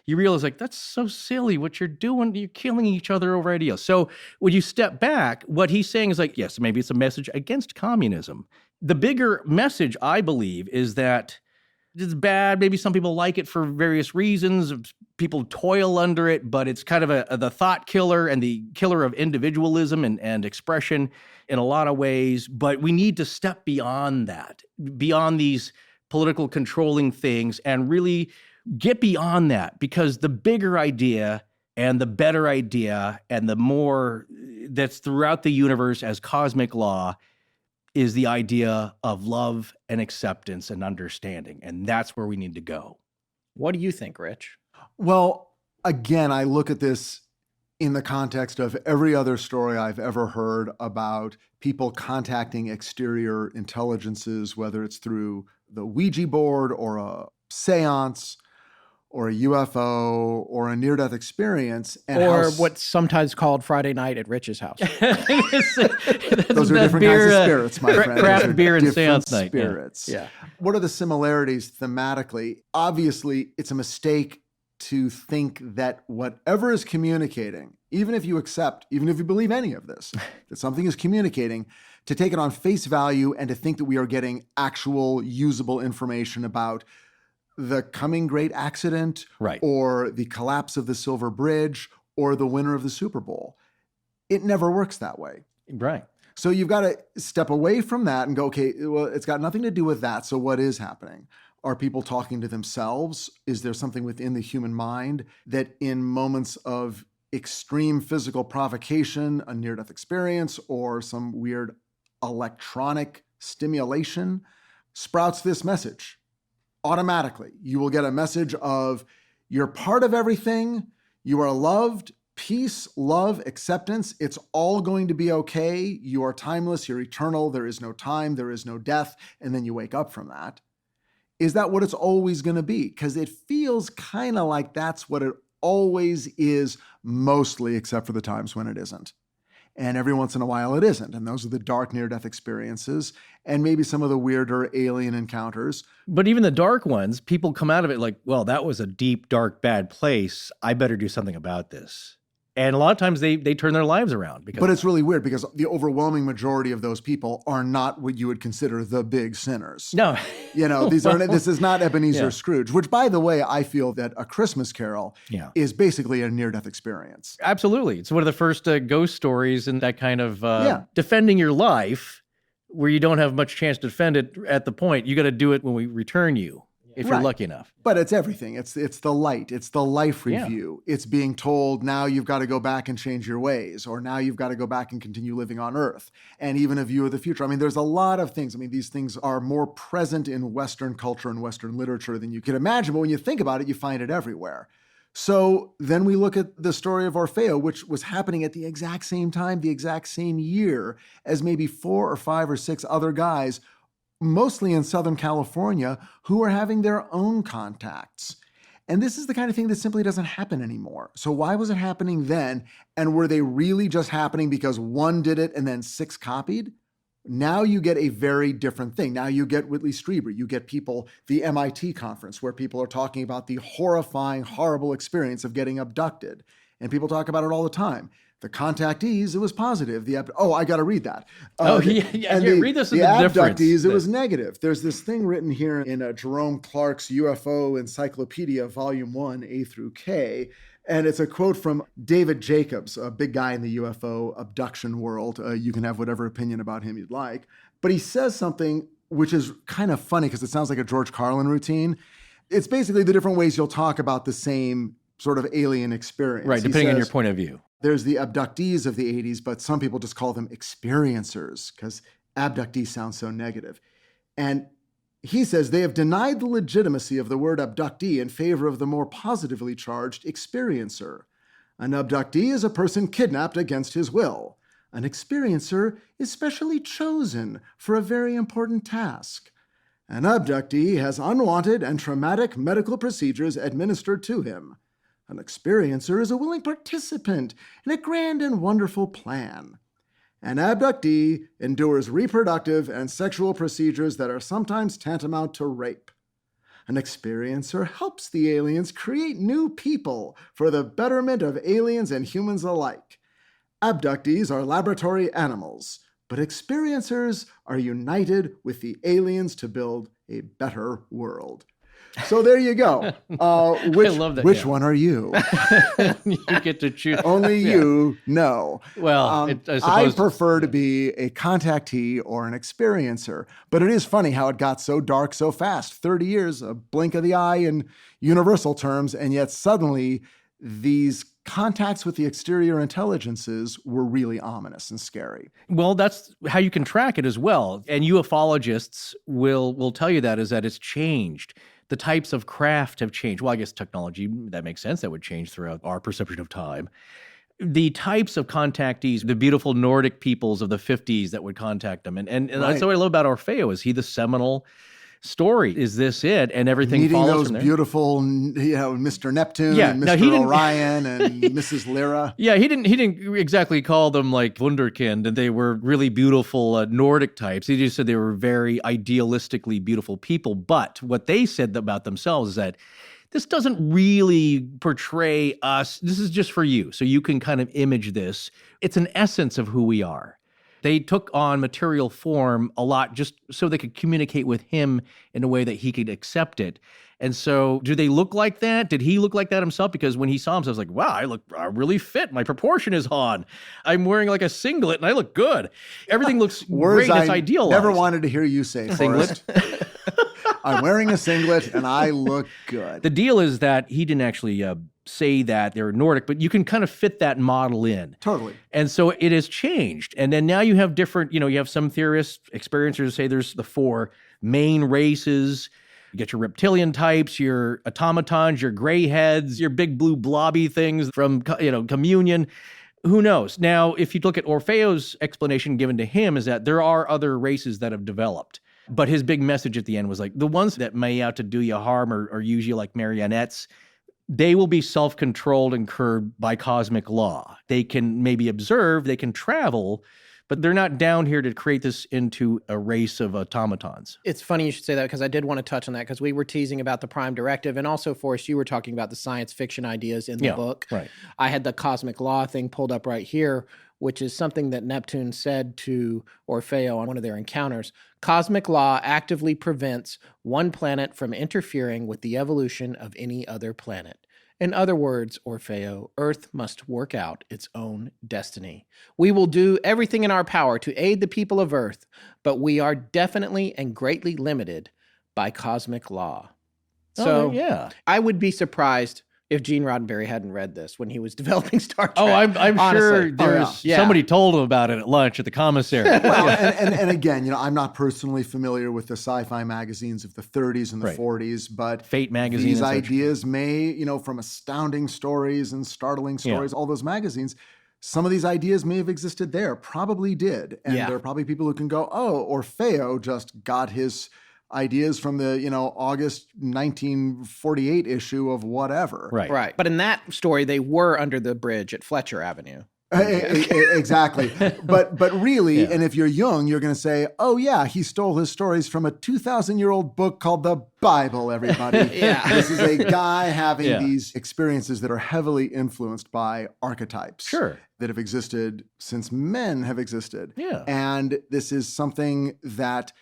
You realize, that's so silly what you're doing. You're killing each other over ideals. So when you step back, what he's saying is yes, maybe it's a message against communism. The bigger message, I believe, is that it's bad. Maybe some people like it for various reasons. People toil under it, but it's kind of the thought killer and the killer of individualism and expression in a lot of ways. But we need to step beyond that, beyond these political controlling things, and really get beyond that, because the bigger idea and the better idea and the more that's throughout the universe as cosmic law is the idea of love and acceptance and understanding. And that's where we need to go. What do you think, Rich? Well, again, I look at this in the context of every other story I've ever heard about people contacting exterior intelligences, whether it's through the Ouija board or a seance or a UFO or a near-death experience. And or what's sometimes called Friday night at Rich's house. Those are different kinds of spirits, my friend. Craft beer and seance night. Spirits. Yeah. What are the similarities thematically? Obviously, it's a mistake to think that whatever is communicating, even if you believe any of this, that something is communicating, to take it on face value and to think that we are getting actual usable information about the coming great accident, right, or the collapse of the Silver Bridge, or the winner of the Super Bowl. It never works that way. Right. So you've got to step away from that and go, okay, well, it's got nothing to do with that. So what is happening? Are people talking to themselves? Is there something within the human mind that in moments of extreme physical provocation, a near-death experience, or some weird electronic stimulation sprouts this message? Automatically, you will get a message of you're part of everything, you are loved, peace, love, acceptance, it's all going to be okay, you are timeless, you're eternal, there is no time, there is no death, and then you wake up from that. Is that what it's always going to be? Because it feels kind of like that's what it always is, mostly, except for the times when it isn't. And every once in a while it isn't. And those are the dark near-death experiences and maybe some of the weirder alien encounters. But even the dark ones, people come out of it like, well, that was a deep, dark, bad place. I better do something about this. And a lot of times they turn their lives around. But it's really weird because the overwhelming majority of those people are not what you would consider the big sinners. No. This is not Ebenezer Scrooge, which, by the way, I feel that A Christmas Carol is basically a near-death experience. Absolutely. It's one of the first ghost stories and that kind of defending your life where you don't have much chance to defend it at the point. You got to do it when we return you. If you're lucky enough. But it's everything. It's the light. It's the life review. It's being told now you've got to go back and change your ways, or now you've got to go back and continue living on Earth, and even a view of the future. I mean, there's a lot of things. I mean, these things are more present in Western culture and Western literature than you could imagine, but when you think about it, you find it everywhere. So then we look at the story of Orfeo, which was happening at the exact same time, the exact same year as maybe 4 or 5 or 6 other guys, mostly in Southern California, who are having their own contacts. And this is the kind of thing that simply doesn't happen anymore. So why was it happening then? And were they really just happening because one did it and then 6 copied? Now you get a very different thing. Now you get Whitley Strieber. You get people, the MIT conference, where people are talking about the horrifying, horrible experience of getting abducted. And people talk about it all the time. The contactees, it was positive. I got to read that. Read this. The abductees, it was negative. There's this thing written here in Jerome Clark's UFO Encyclopedia, Volume 1, A through K, and it's a quote from David Jacobs, a big guy in the UFO abduction world. You can have whatever opinion about him you'd like. But he says something which is kind of funny because it sounds like a George Carlin routine. It's basically the different ways you'll talk about the same sort of alien experience. Right, depending on your point of view. There's the abductees of the 80s, but some people just call them experiencers because abductee sounds so negative. And he says they have denied the legitimacy of the word abductee in favor of the more positively charged experiencer. An abductee is a person kidnapped against his will. An experiencer is specially chosen for a very important task. An abductee has unwanted and traumatic medical procedures administered to him. An experiencer is a willing participant in a grand and wonderful plan. An abductee endures reproductive and sexual procedures that are sometimes tantamount to rape. An experiencer helps the aliens create new people for the betterment of aliens and humans alike. Abductees are laboratory animals, but experiencers are united with the aliens to build a better world. So there you go. I love that. Which one are you? You get to choose. Only you know. Well, I prefer to be a contactee or an experiencer. But it is funny how it got so dark so fast. 30 years, a blink of the eye in universal terms, and yet suddenly these contacts with the exterior intelligences were really ominous and scary. Well, that's how you can track it as well. And ufologists will tell you that it's changed. The types of craft have changed. Well, I guess technology, that makes sense. That would change throughout our perception of time. The types of contactees, the beautiful Nordic peoples of the 50s that would contact them. And that's what I love about Orfeo. Is he the seminal story? Is this it? And everything meeting follows those from there. beautiful, Mr. Neptune and Mr. Orion and Mrs. Lyra. Yeah, he didn't exactly call them like wunderkind, and they were really beautiful Nordic types. He just said they were very idealistically beautiful people. But what they said about themselves is that this doesn't really portray us. This is just for you, so you can kind of image this. It's an essence of who we are. They took on material form a lot just so they could communicate with him in a way that he could accept it. And so do they look like that? Did he look like that himself? Because when he saw himself, I was like, wow, I look really fit. My proportion is on. I'm wearing like a singlet and I look good. Everything looks Words great. It's I idealized. never wanted to hear you say, Forrest. I'm wearing a singlet and I look good. The deal is that he didn't actually say that they're Nordic, but you can kind of fit that model in. Totally. And so it has changed. And then now you have different, you have some theorists, experiencers say there's the 4 main races. You get your reptilian types, your automatons, your gray heads, your big blue blobby things from, communion. Who knows? Now, if you look at Orfeo's explanation given to him is that there are other races that have developed. But his big message at the end was like, the ones that may out to do you harm or use you like marionettes, they will be self-controlled and curbed by cosmic law. They can maybe observe, they can travel, but they're not down here to create this into a race of automatons. It's funny you should say that because I did want to touch on that because we were teasing about the Prime Directive and also, Forrest, you were talking about the science fiction ideas in the book. Right. I had the cosmic law thing pulled up right here, which is something that Neptune said to Orfeo on one of their encounters. Cosmic law actively prevents one planet from interfering with the evolution of any other planet. In other words, Orfeo, Earth must work out its own destiny. We will do everything in our power to aid the people of Earth, but we are definitely and greatly limited by cosmic law. So I would be surprised if Gene Roddenberry hadn't read this when he was developing Star Trek. Oh, I'm sure there's somebody told him about it at lunch at the commissary. Well, and again, I'm not personally familiar with the sci-fi magazines of the 30s and the 40s, but Fate magazine. These ideas may, from Astounding Stories and Startling Stories, all those magazines, some of these ideas may have existed there, probably did. And there are probably people who can go, oh, Orfeo just got his ideas from the, August 1948 issue of whatever. Right. But in that story, they were under the bridge at Fletcher Avenue. Exactly. But really, and if you're young, you're going to say, oh yeah, he stole his stories from a 2,000-year-old book called the Bible, everybody. This is a guy having these experiences that are heavily influenced by archetypes that have existed since men have existed. And this is something that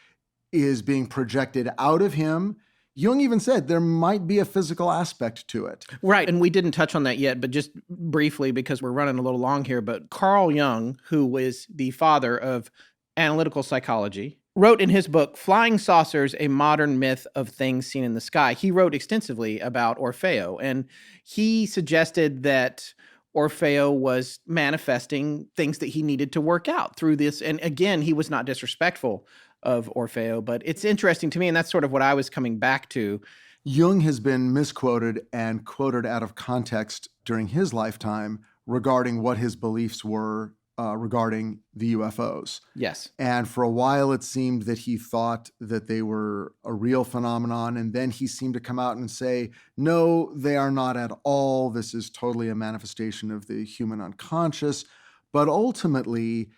is being projected out of him. Jung even said there might be a physical aspect to it. Right, and we didn't touch on that yet, but just briefly, because we're running a little long here, but Carl Jung, who was the father of analytical psychology, wrote in his book, Flying Saucers, A Modern Myth of Things Seen in the Sky. He wrote extensively about Orfeo, and he suggested that Orfeo was manifesting things that he needed to work out through this. And again, he was not disrespectful of Orfeo, but it's interesting to me, and that's sort of what I was coming back to. Jung has been misquoted and quoted out of context during his lifetime regarding what his beliefs were regarding the UFOs. Yes. And for a while, it seemed that he thought that they were a real phenomenon, and then he seemed to come out and say, no, they are not at all. This is totally a manifestation of the human unconscious. But ultimately,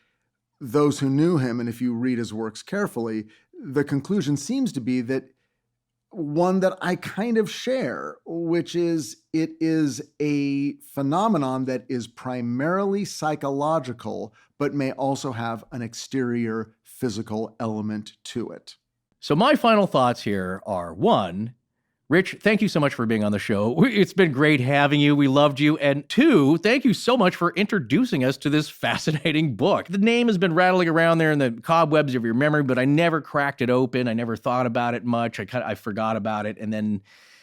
those who knew him, and if you read his works carefully, the conclusion seems to be that one that I kind of share, which is it is a phenomenon that is primarily psychological, but may also have an exterior physical element to it. So my final thoughts here are, 1, Rich, thank you so much for being on the show. It's been great having you. We loved you. And 2, thank you so much for introducing us to this fascinating book. The name has been rattling around there in the cobwebs of your memory, but I never cracked it open. I never thought about it much. I forgot about it. And then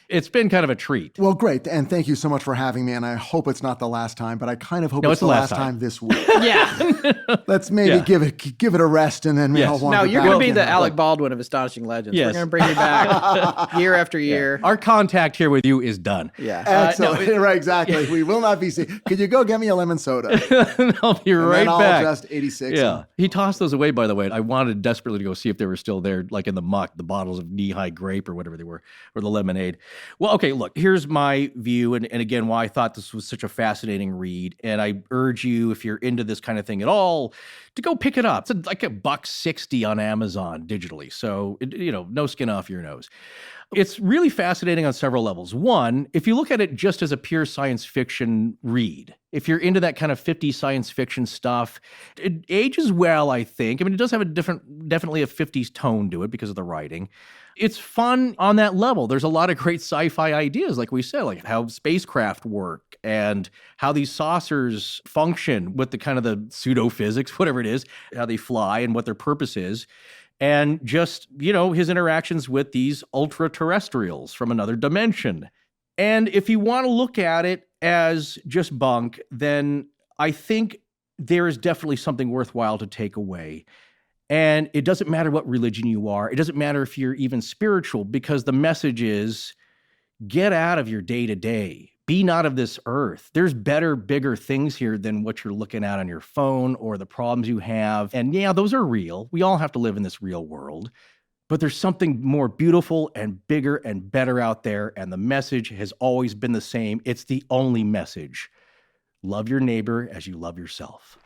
it's been kind of a treat. Well, great. And thank you so much for having me. And I hope it's not the last time, but I kind of hope it's the last time this week. Let's maybe give it a rest, and then I'll want No, to you're going to be the Alec Baldwin of Astonishing Legends. Yes. We're going to bring you back year after year. Our contact here with you is done. Excellent. Right, exactly. We will not be seen. Could you go get me a lemon soda? I'll be right back. I'll just 86. Yeah. He tossed those away, by the way. I wanted desperately to go see if they were still there, like in the muck, the bottles of knee-high grape or whatever they were, or the lemonade. Well, okay, look, here's my view, and again, why I thought this was such a fascinating read. And I urge you, if you're into this kind of thing at all, to go pick it up. It's like $1.60 on Amazon digitally. So, no skin off your nose. It's really fascinating on several levels. 1, if you look at it just as a pure science fiction read, If you're into that kind of 50s science fiction stuff, it ages well, I think. I mean, it does have definitely a 50s tone to it because of the writing. It's fun on that level. There's a lot of great sci-fi ideas, like we said, like how spacecraft work and how these saucers function with the kind of the pseudo-physics, whatever it is, how they fly and what their purpose is. And just, his interactions with these ultra-terrestrials from another dimension. And if you want to look at it as just bunk, then I think there is definitely something worthwhile to take away. And it doesn't matter what religion you are. It doesn't matter if you're even spiritual, because the message is get out of your day-to-day. Be not of this earth. There's better, bigger things here than what you're looking at on your phone or the problems you have. And yeah, those are real. We all have to live in this real world. But there's something more beautiful and bigger and better out there. And the message has always been the same. It's the only message. Love your neighbor as you love yourself.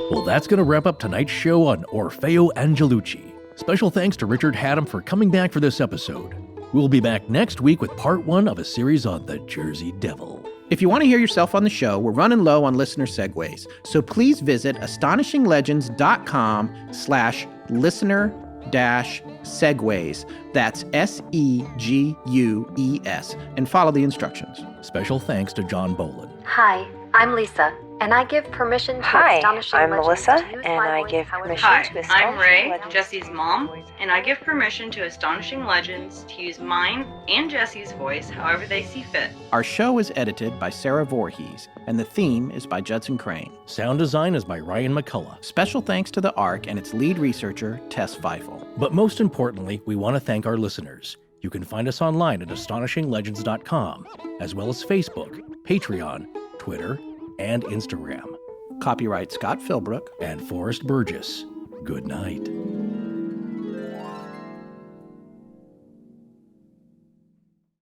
Well, that's going to wrap up tonight's show on Orfeo Angelucci. Special thanks to Richard Hatem for coming back for this episode. We'll be back next week with part 1 of a series on the Jersey Devil. If you want to hear yourself on the show, we're running low on listener segues. So please visit astonishinglegends.com/listener-segues. That's SEGUES. And follow the instructions. Special thanks to John Bolin. Hi, I'm Lisa, and I give permission to Hi, Astonishing I'm Legends Melissa, to use and my I voice give however permission Hi, to I'm Ray, Legends. Jesse's mom, and I give permission to Astonishing Legends to use mine and Jesse's voice however they see fit. Our show is edited by Sarah Voorhees, and the theme is by Judson Crane. Sound design is by Ryan McCullough. Special thanks to the ARC and its lead researcher, Tess Feifel. But most importantly, we want to thank our listeners. You can find us online at astonishinglegends.com, as well as Facebook, Patreon, Twitter, and Instagram. Copyright Scott Philbrook and Forrest Burgess. Good night.